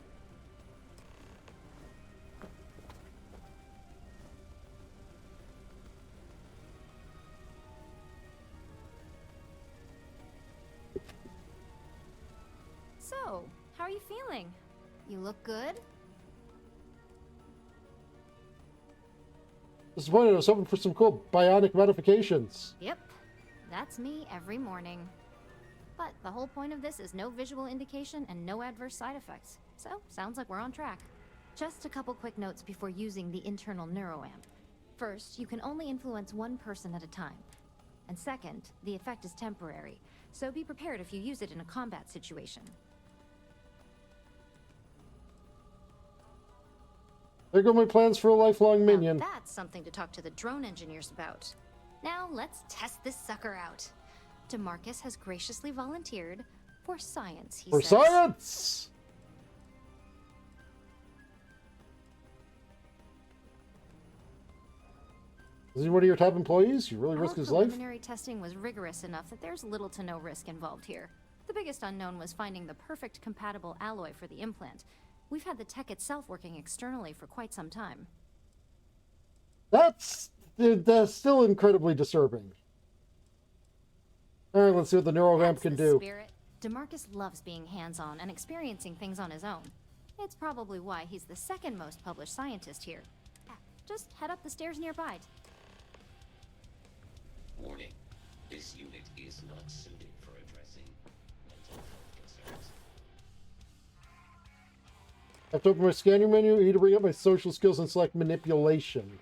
So, how are you feeling? You look good? Disappointed. I was hoping for some cool bionic modifications. Yep, that's me every morning. But the whole point of this is no visual indication and no adverse side effects. So, sounds like we're on track. Just a couple quick notes before using the internal neuroamp. First, you can only influence one person at a time. And second, the effect is temporary, so be prepared if you use it in a combat situation. There go my plans for a lifelong minion. Now that's something to talk to the drone engineers about. Now let's test this sucker out. DeMarcus has graciously volunteered for science, he says. For science! Is he one of your top employees? You really risk his life? Preliminary testing was rigorous enough that there's little to no risk involved here. The biggest unknown was finding the perfect compatible alloy for the implant. We've had the tech itself working externally for quite some time. That's still incredibly disturbing. All right, let's see what the neuroamp can do. Spirit. DeMarcus loves being hands-on and experiencing things on his own. It's probably why he's the second most published scientist here. Just head up the stairs nearby. Warning. This unit is not suited for addressing mental health concerns. I have to open my scanner menu. I need to bring up my social skills and select manipulation.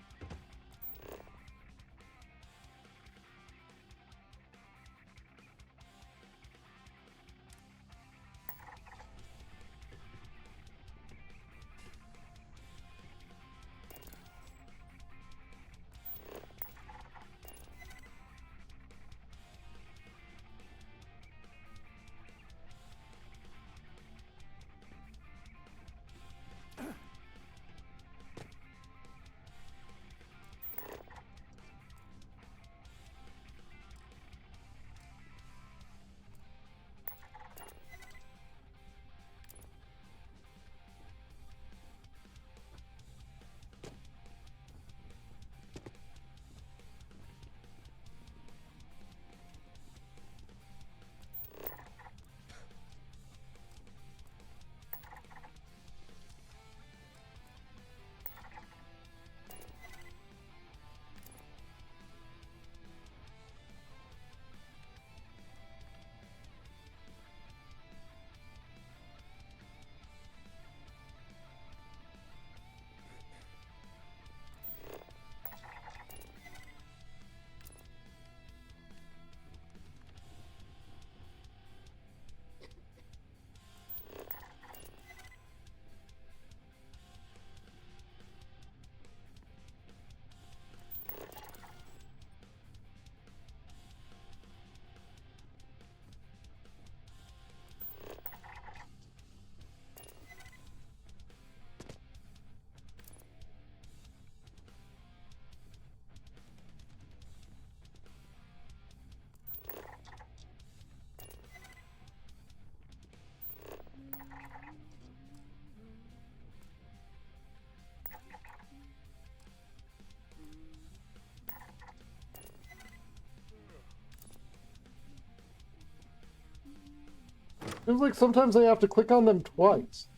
Seems like sometimes I have to click on them twice.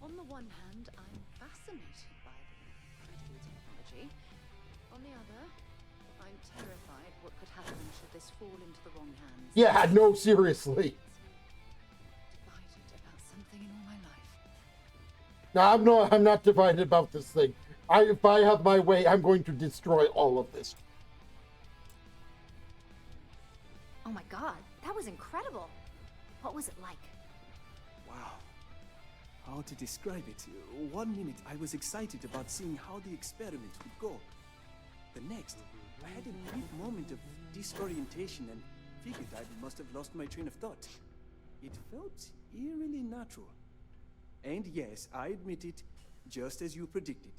On the one hand, I'm fascinated by the incredible technology. On the other, I'm terrified what could happen should this fall into the wrong hands. Yeah, no, seriously. Divided about something in all my life. No, I'm not divided about this thing. If I have my way, I'm going to destroy all of this. Oh my god, that was incredible. What was it like? Wow. How to describe it? 1 minute I was excited about seeing how the experiment would go. The next, I had a brief moment of disorientation and figured I must have lost my train of thought. It felt eerily natural. And yes, I admit it, just as you predicted.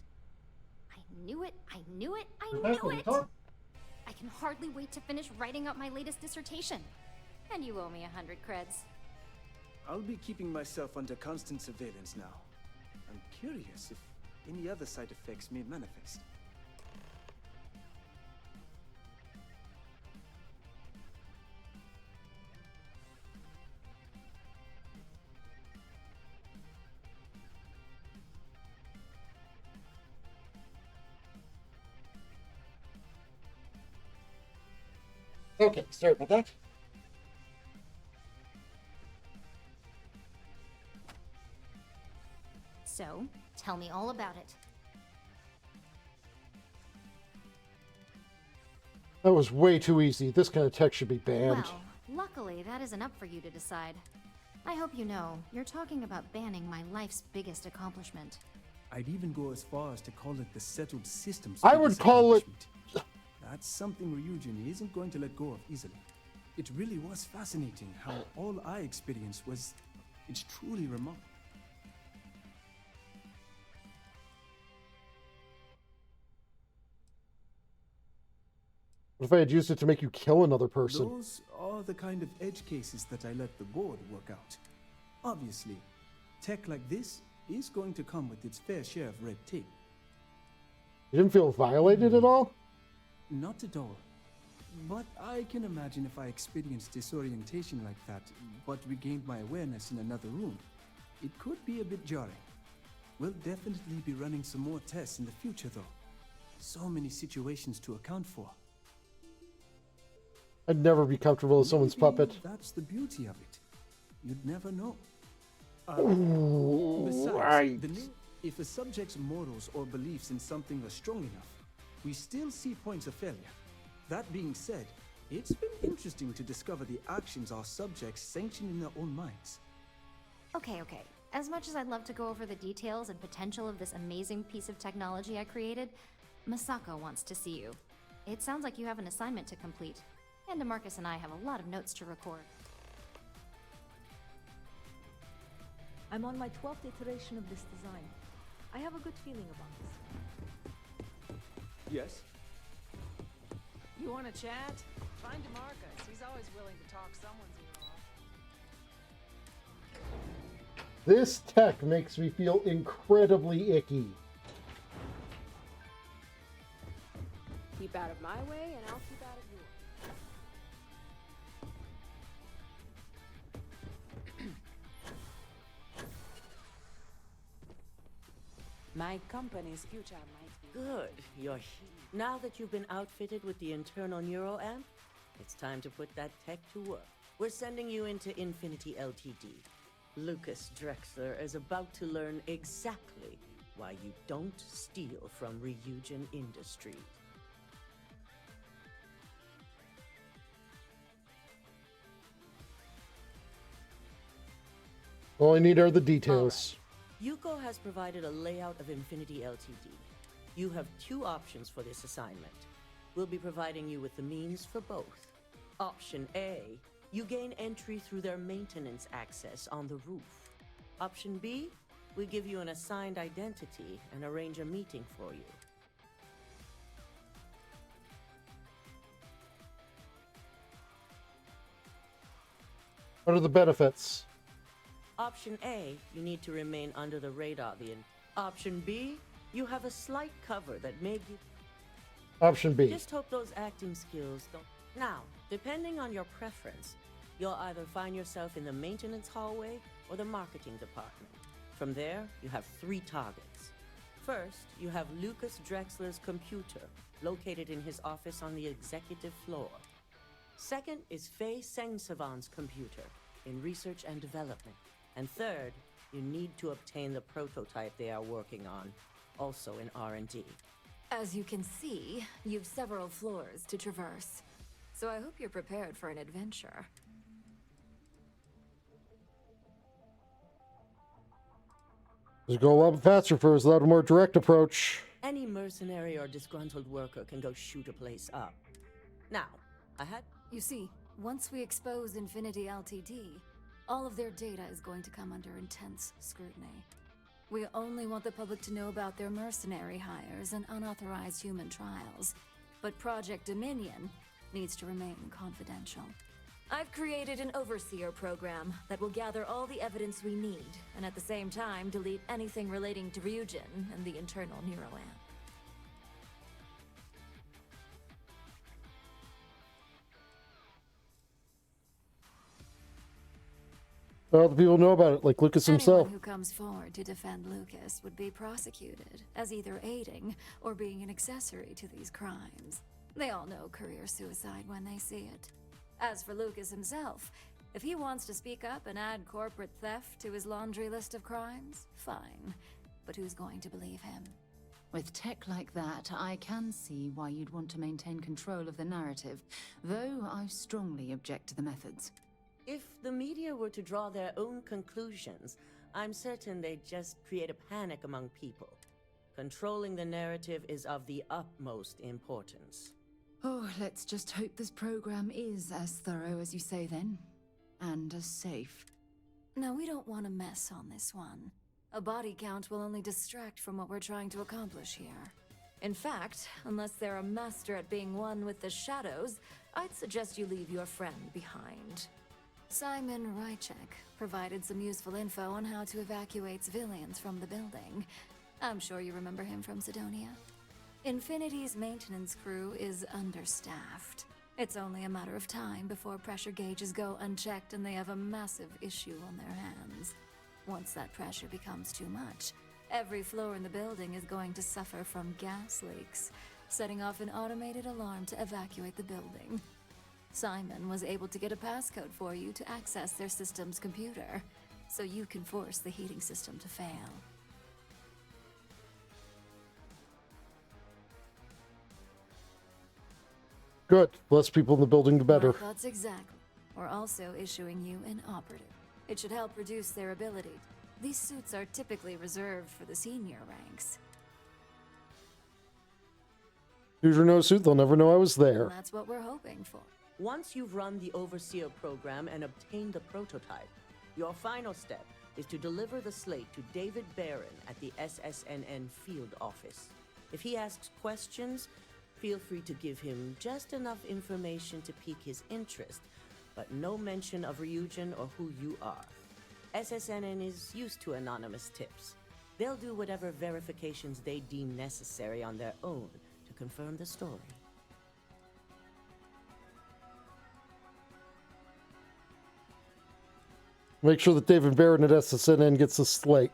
I knew it, I knew it, I knew it! I can hardly wait to finish writing up my latest dissertation. And you owe me 100 creds. I'll be keeping myself under constant surveillance now. I'm curious if any other side effects may manifest. Okay, sorry about that. So, tell me all about it. That was way too easy. This kind of tech should be banned. Well, luckily that isn't up for you to decide. I hope you know, you're talking about banning my life's biggest accomplishment. I'd even go as far as to call it the settled systems. I would call it... That's something Ryujin isn't going to let go of easily. It really was fascinating how all I experienced was... It's truly remarkable. What if I had used it to make you kill another person? Those are the kind of edge cases that I let the board work out. Obviously, tech like this is going to come with its fair share of red tape. You didn't feel violated at all? Not at all. But I can imagine if I experienced disorientation like that, but regained my awareness in another room, it could be a bit jarring. We'll definitely be running some more tests in the future, though. So many situations to account for. I'd never be comfortable with someone's puppet. That's the beauty of it. You'd never know. Ooh, Besides, right. if a subject's morals or beliefs in something are strong enough, we still see points of failure. That being said, it's been interesting to discover the actions our subjects sanction in their own minds. Okay. As much as I'd love to go over the details and potential of this amazing piece of technology I created, Masako wants to see you. It sounds like you have an assignment to complete, and DeMarcus and I have a lot of notes to record. I'm on my 12th iteration of this design. I have a good feeling about this. Yes? You want to chat? Find DeMarcus. He's always willing to talk someone's ear off. This tech makes me feel incredibly icky. Keep out of my way, and I'll keep out of yours. My company's future might be... Good, you're here. Now that you've been outfitted with the internal neuroamp, it's time to put that tech to work. We're sending you into Infinity Ltd. Lucas Drexler is about to learn exactly why you don't steal from Ryujin Industries. All I need are the details. Yuko has provided a layout of Infinity Ltd. You have two options for this assignment. We'll be providing you with the means for both. Option A, you gain entry through their maintenance access on the roof. Option B, we give you an assigned identity and arrange a meeting for you. What are the benefits? Option A, you need to remain under the radar. Option B, you have a slight cover that may give... Option B. Just hope those acting skills don't... Now, depending on your preference, you'll either find yourself in the maintenance hallway or the marketing department. From there, you have 3 targets. First, you have Lucas Drexler's computer, located in his office on the executive floor. Second is Faye Sengsavan's computer, in research and development. And third, you need to obtain the prototype they are working on, also in R&D. As you can see, you've several floors to traverse. So I hope you're prepared for an adventure. Just go a lot faster first, without a more direct approach. Any mercenary or disgruntled worker can go shoot a place up. Now, You see, once we expose Infinity Ltd, all of their data is going to come under intense scrutiny. We only want the public to know about their mercenary hires and unauthorized human trials. But Project Dominion needs to remain confidential. I've created an overseer program that will gather all the evidence we need, and at the same time delete anything relating to Ryujin and the internal neuroamp. Well, the people know about it, like Lucas himself. Anyone who comes forward to defend Lucas would be prosecuted as either aiding or being an accessory to these crimes. They all know career suicide when they see it. As for Lucas himself, if he wants to speak up and add corporate theft to his laundry list of crimes, fine. But who's going to believe him? With tech like that, I can see why you'd want to maintain control of the narrative, though I strongly object to the methods. if the media were to draw their own conclusions, I'm certain they'd just create a panic among people. Controlling the narrative is of the utmost importance. Oh, let's just hope this program is as thorough as you say then. And as safe. No, we don't want to mess on this one. A body count will only distract from what we're trying to accomplish here. In fact, unless they're a master at being one with the shadows, I'd suggest you leave your friend behind. Simon Rychek provided some useful info on how to evacuate civilians from the building. I'm sure you remember him from Sidonia. Infinity's maintenance crew is understaffed. It's only a matter of time before pressure gauges go unchecked and they have a massive issue on their hands. Once that pressure becomes too much, every floor in the building is going to suffer from gas leaks, setting off an automated alarm to evacuate the building. Simon was able to get a passcode for you to access their system's computer, so you can force the heating system to fail. Good. Less people in the building, the better. That's exactly. We're also issuing you an operative. It should help reduce their ability. These suits are typically reserved for the senior ranks. Use your no suit, they'll never know I was there. And that's what we're hoping for. Once you've run the Overseer program and obtained the prototype, your final step is to deliver the slate to David Barron at the SSNN field office. If he asks questions, feel free to give him just enough information to pique his interest, but no mention of Ryujin or who you are. SSNN is used to anonymous tips. They'll do whatever verifications they deem necessary on their own to confirm the story. Make sure that David Barron at SSNN gets the slate.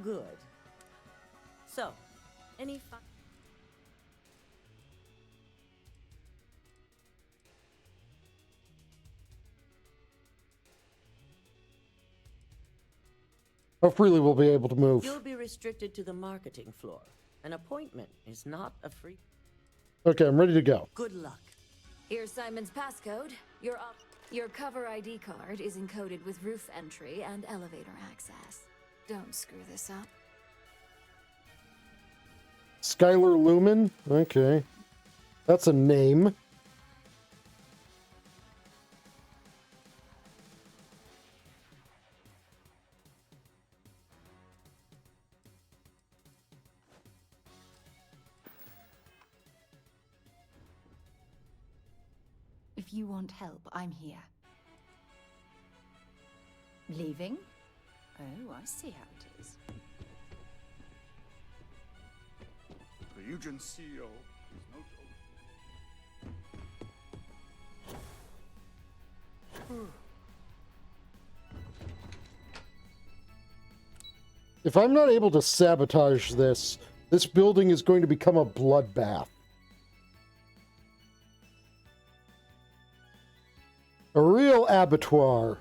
Good. So, any How freely we'll be able to move. You'll be restricted to the marketing floor. An appointment is not a free... Okay, I'm ready to go. Good luck. Here's Simon's passcode. Your cover ID card is encoded with roof entry and elevator access. Don't screw this up. Skylar Lumen? Okay. That's a name. If you want help, I'm here. Leaving? Oh, I see how it is. The Ryujin CEO is no joke. If I'm not able to sabotage this, this building is going to become a bloodbath. A real abattoir.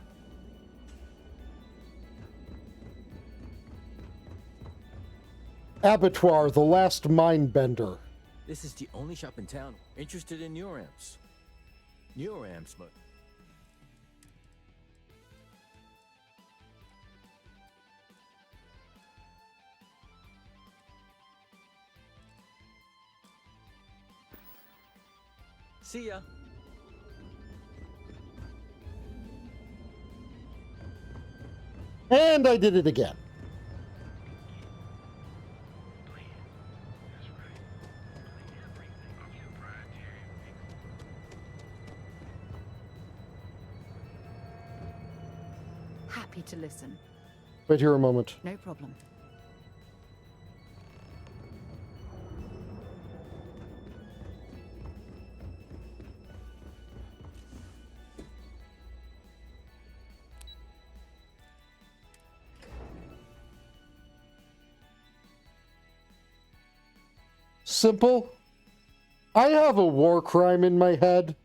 Abattoir, the last mindbender. This is the only shop in town interested in neuroamps. Neuroamps, but... See ya. And I did it again. Happy to listen. Wait here a moment. No problem. Simple. I have a war crime in my head.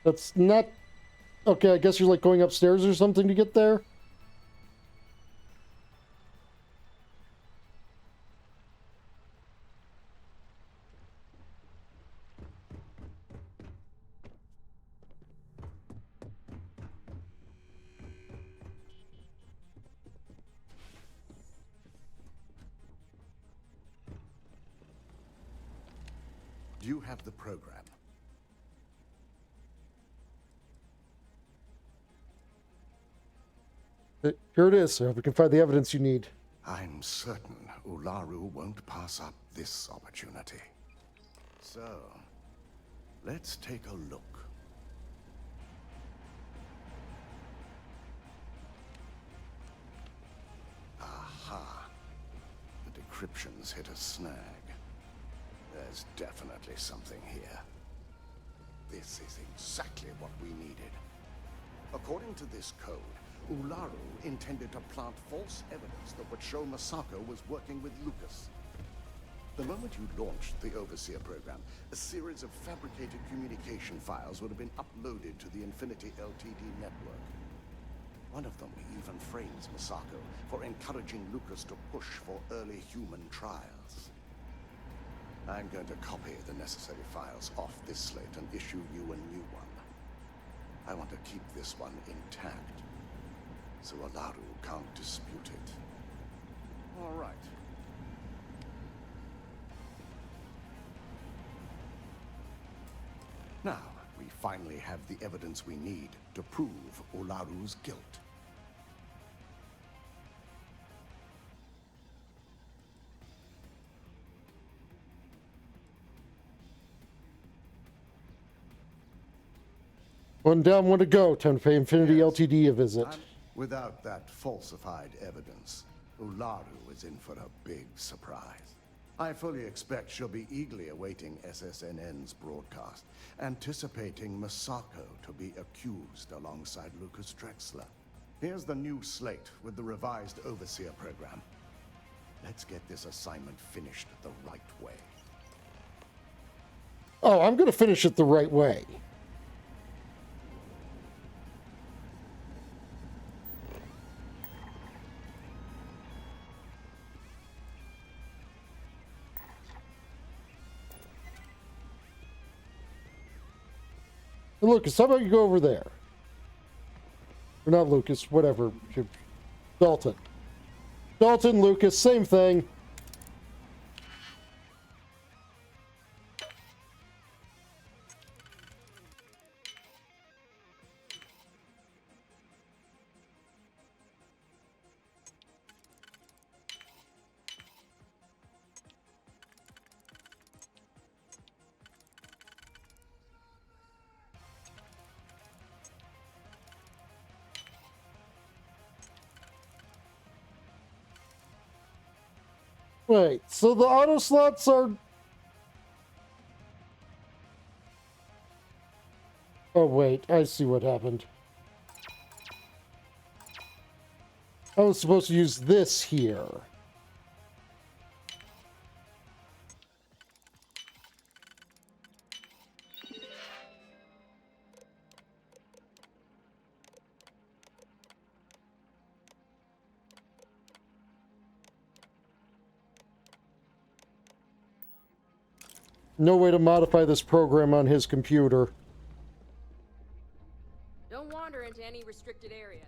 That's not... Okay, I guess you're like going upstairs or something to get there? Do you have the program? Here it is. I hope we can find the evidence you need. I'm certain Ularu won't pass up this opportunity. So, let's take a look. Aha. The decryptions hit a snag. There's definitely something here. This is exactly what we needed. According to this code, Ularu intended to plant false evidence that would show Masako was working with Lucas. The moment you launched the Overseer program, a series of fabricated communication files would have been uploaded to the Infinity LTD network. One of them even frames Masako for encouraging Lucas to push for early human trials. I'm going to copy the necessary files off this slate and issue you a new one. I want to keep this one intact, so Ularu can't dispute it. All right. Now, we finally have the evidence we need to prove Ularu's guilt. One down, one to go. Time to pay Infinity LTD a visit. Without that falsified evidence, Ularu is in for a big surprise. I fully expect she'll be eagerly awaiting SSNN's broadcast, anticipating Masako to be accused alongside Lucas Drexler. Here's the new slate with the revised Overseer program. Let's get this assignment finished the right way. Oh, I'm going to finish it the right way. Hey, Lucas, how about you go over there? Or not Lucas, whatever. Dalton. Dalton, Lucas, same thing. Wait, so the auto slots are... Oh, wait, I see what happened. I was supposed to use this here. No way to modify this program on his computer. Don't wander into any restricted areas.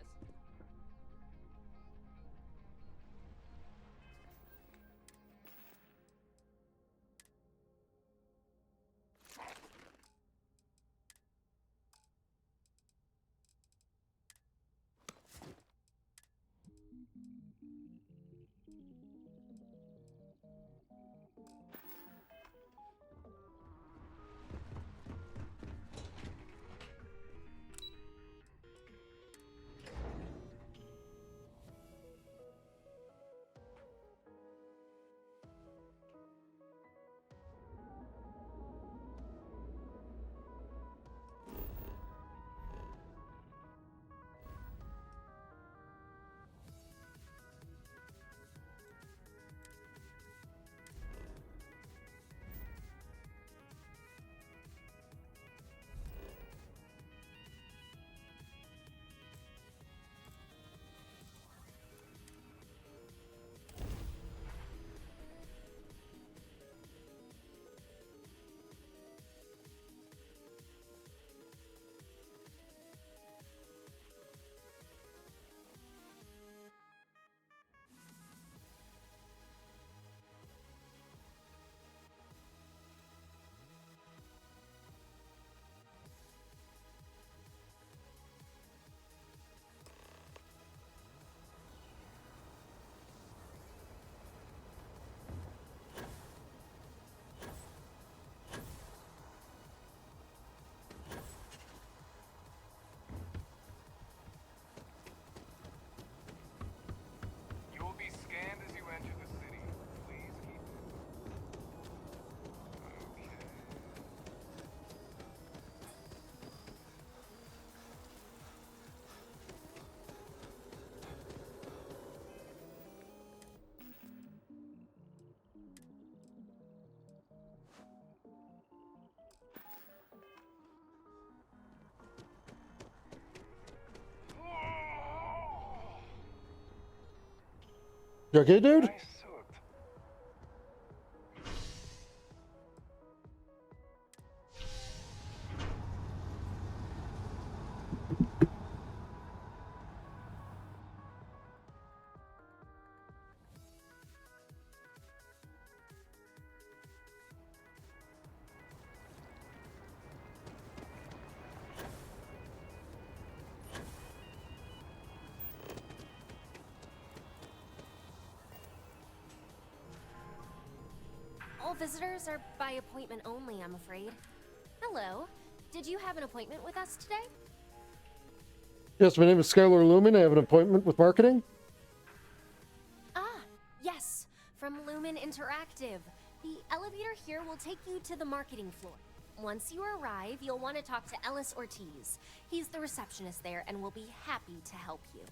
You will be scanned as you enter the city. Please keep it. Okay. You okay, dude? Nice suit. All visitors are by appointment only, I'm afraid. Hello. Did you have an appointment with us today? Yes, my name is Skylar Lumen. I have an appointment with marketing. Ah, yes. From Lumen Interactive. The elevator here will take you to the marketing floor. Once you arrive, you'll want to talk to Ellis Ortiz. He's the receptionist there and will be happy to help you.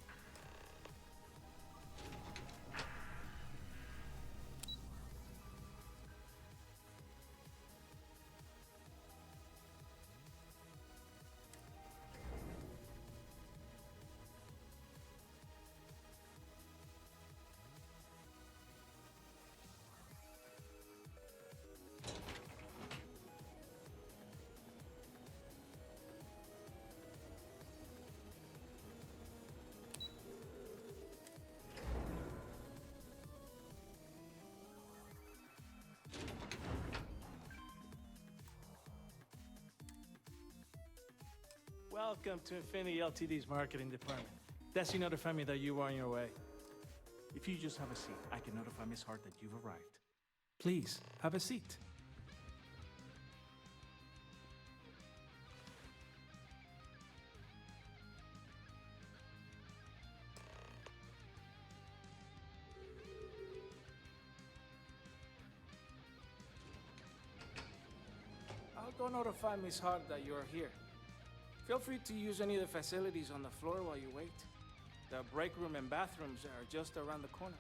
Welcome to Infinity Ltd's marketing department. Desi notified me that you were on your way. If you just have a seat, I can notify Miss Hart that you've arrived. Please, have a seat. go notify Miss Hart that you're here. Feel free to use any of the facilities on the floor while you wait. The break room and bathrooms are just around the corner.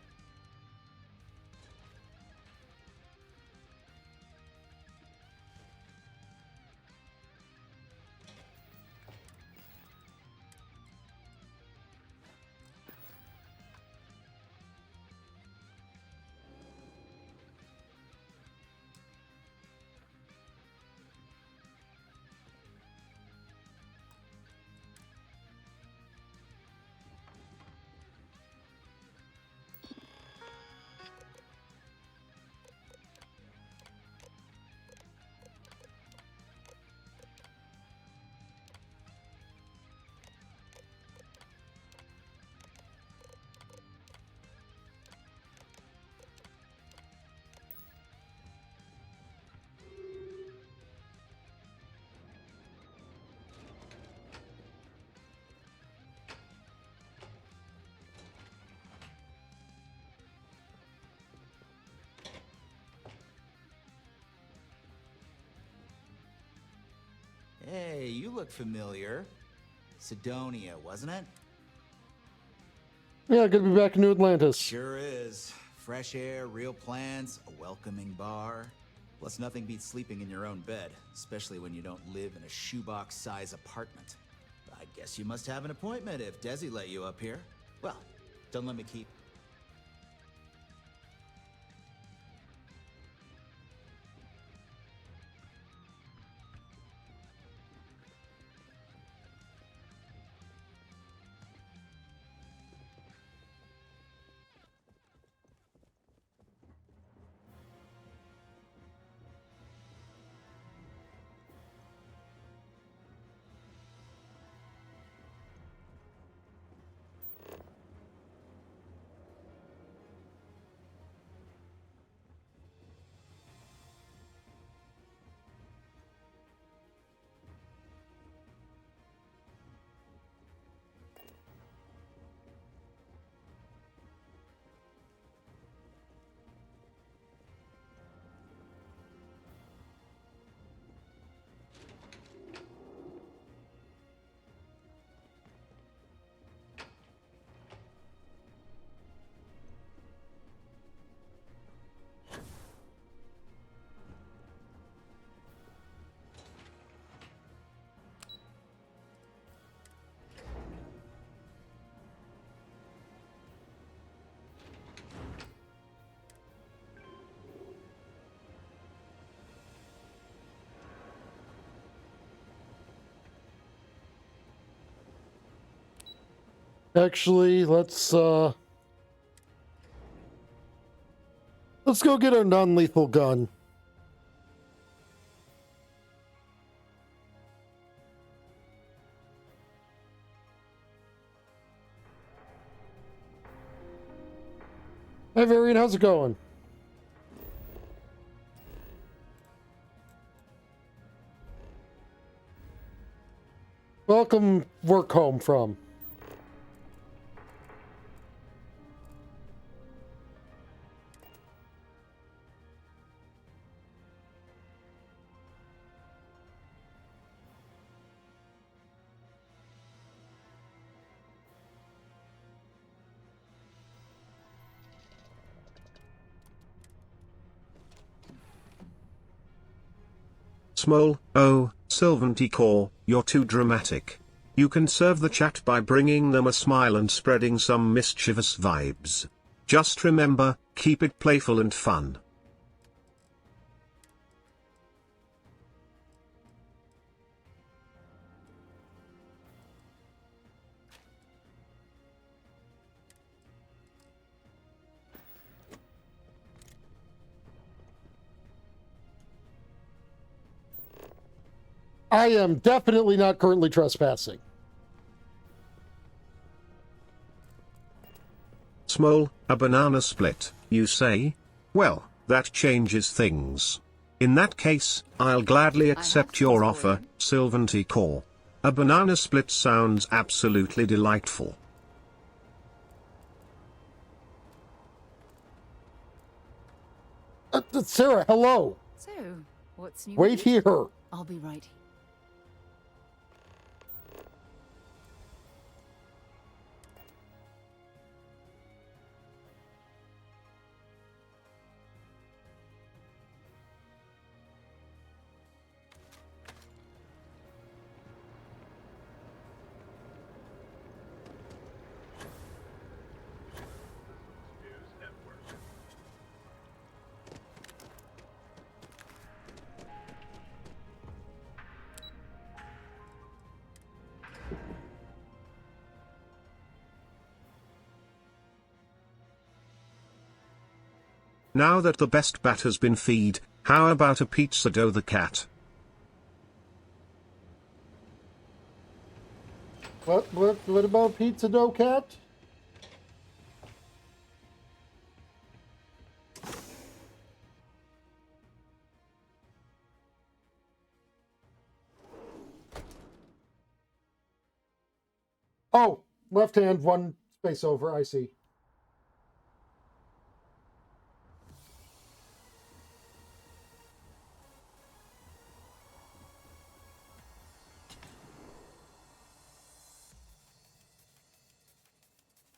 Hey, you look familiar. Sidonia, wasn't it? Yeah, good to be back in New Atlantis. Sure is. Fresh air, real plans, a welcoming bar. Plus, nothing beats sleeping in your own bed, especially when you don't live in a shoebox-size apartment. I guess you must have an appointment if Desi let you up here. Well, don't let me keep... Actually, let's go get our non-lethal gun. Hi, Varian, how's it going? Welcome, work home from. Small, oh, Sylvanty Core, you're too dramatic. You can serve the chat by bringing them a smile and spreading some mischievous vibes. Just remember, keep it playful and fun. I am definitely not currently trespassing. Small, a banana split, you say? Well, that changes things. In that case, I'll gladly accept your offer, Sylvanty Core. A banana split sounds absolutely delightful. Sarah, hello. So, what's new? Wait here. I'll be right here. News Network. Now that the best bat has been feed, how about a pizza dough the cat? What about Pizza Dough Cat? Oh, left hand, one space over, I see.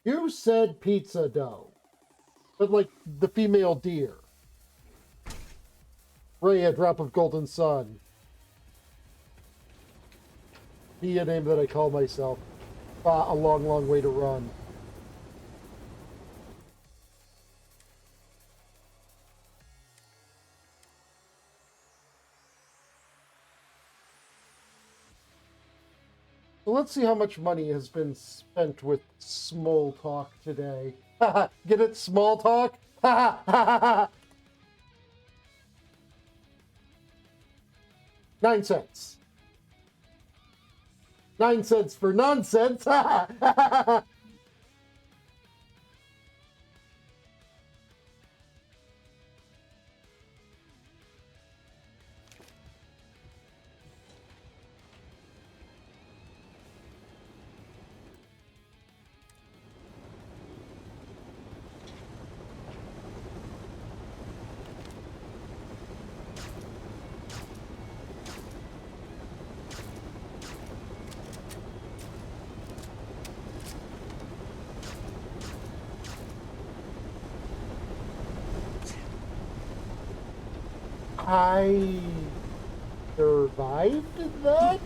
You said pizza dough, but like the female deer. Ray, a drop of golden sun. Be a name that I call myself. A long, long way to run. So let's see how much money has been spent with small talk today. Get it? Small talk? 9 cents. 9 cents for nonsense. I survived that?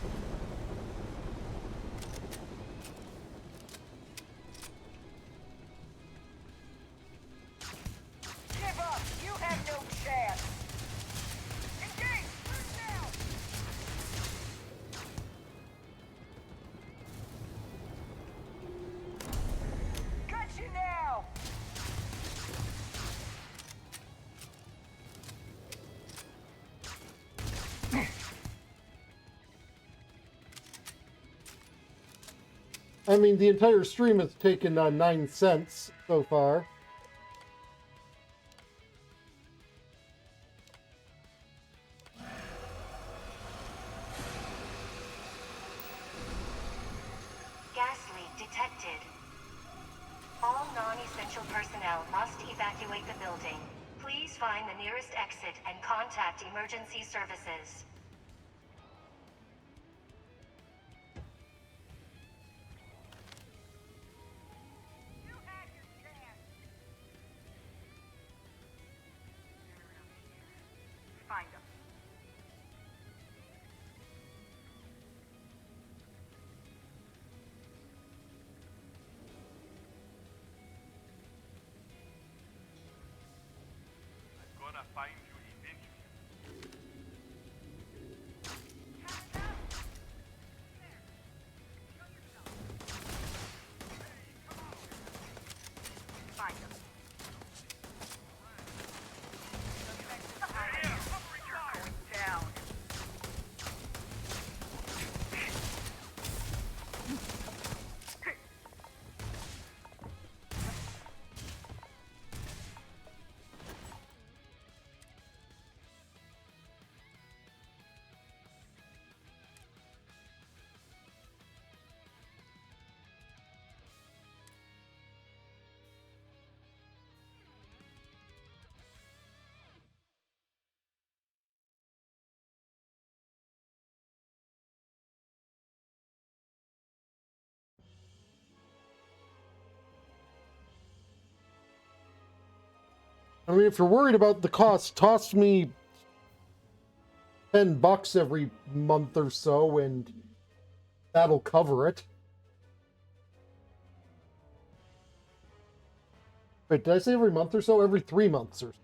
Give up! You have no chance! Engage! Move now! Got you now! I mean, the entire stream has taken 9 cents so far. Gas leak detected. All non-essential personnel must evacuate the building. Please find the nearest exit and contact emergency services. Find them. I'm gonna find you eventually. Find them. Going down. I mean, if you're worried about the cost, toss me $10 every month or so, and that'll cover it. Wait, did I say every month or so? Every 3 months or so.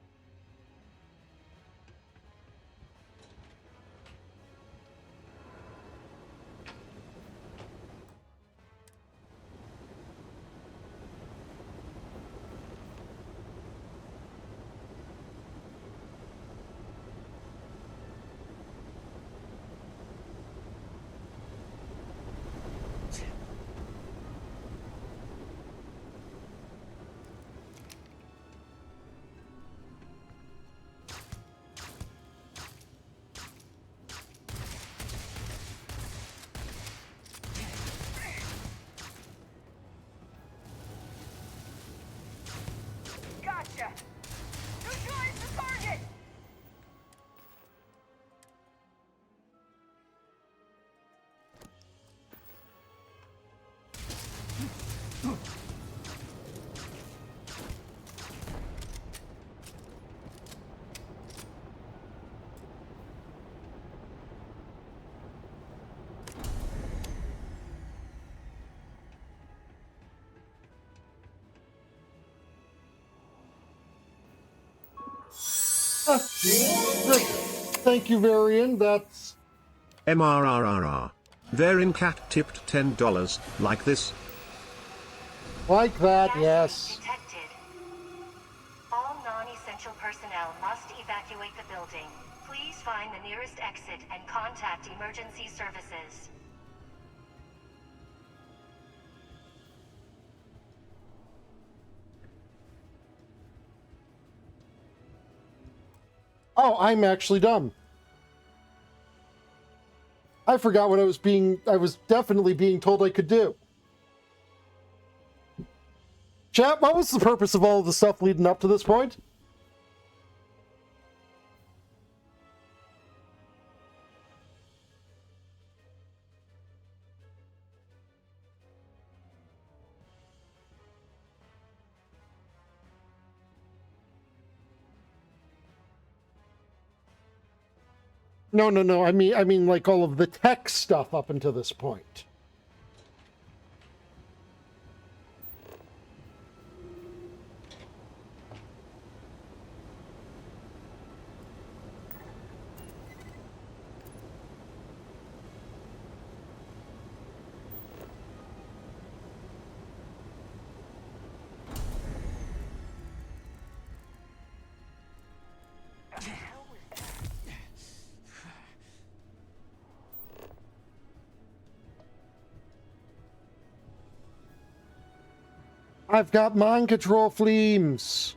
Gotcha! Neutralize the target! Thank you, Varian. That's... MRRRR. Varin Cat tipped $10, like this. Like that, Gas yes. leak detected. All non-essential personnel must evacuate the building. Please find the nearest exit and contact emergency services. Oh, I'm actually dumb. I forgot what I was definitely being told I could do. Chat, what was the purpose of all of the stuff leading up to this point? No. I mean like all of the tech stuff up until this point. I've got mind control flames.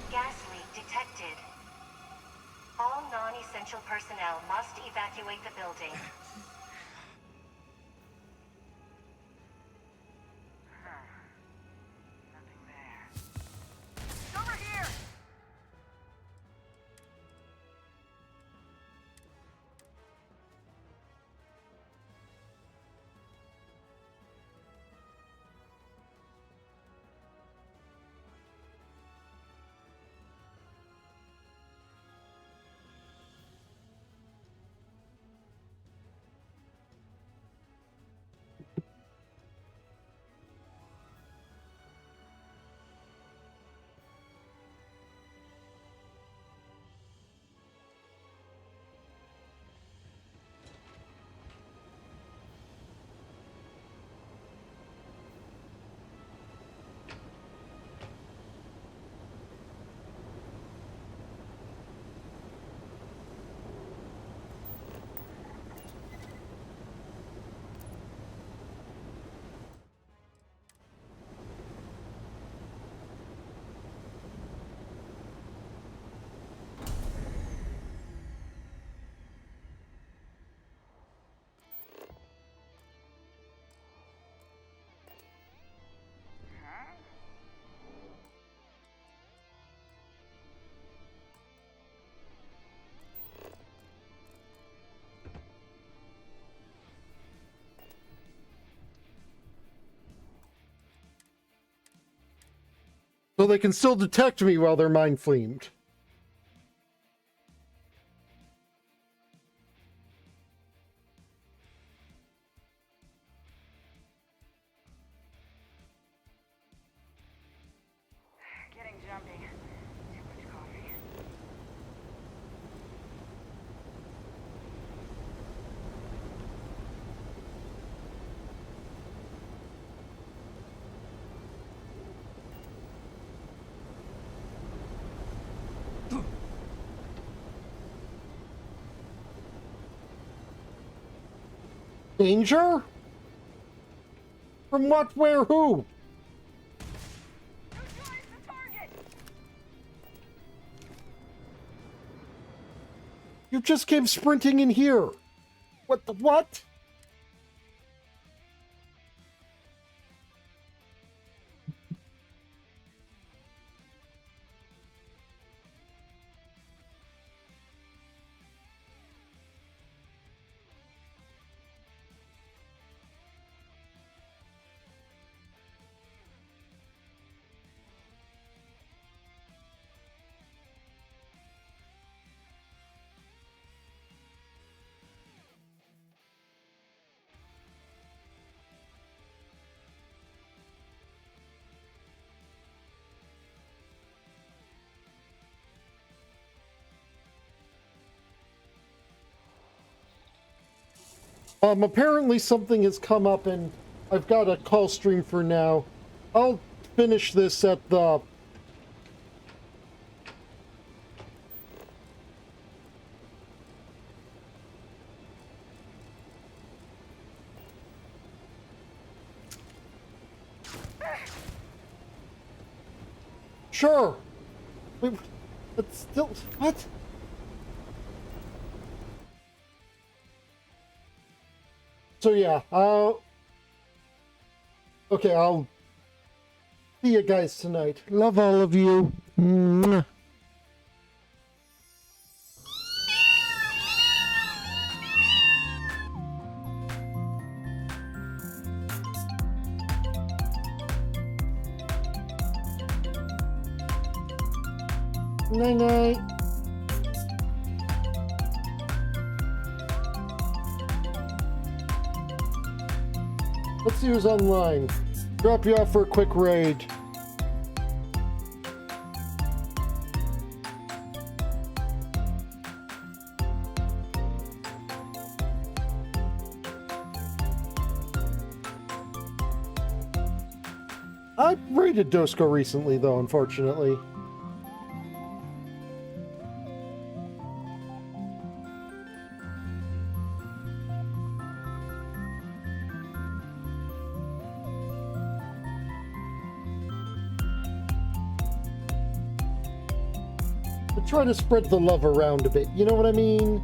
Gas leak detected. All non-essential personnel must evacuate the building. It's over here! So they can still detect me while they're mind flamed. Getting jumpy. Too much coffee. Danger? From what, where, who? You just came sprinting in here. What the what? Apparently something has come up and I've got a call stream for now. I'll finish this at the... Sure. Wait, but still, what? So yeah, okay, I'll see you guys tonight. Love all of you. Mwah. Night night. Let's see who's online. Drop you off for a quick raid. I raided Dosco recently, though, unfortunately. Try to spread the love around a bit, you know what I mean?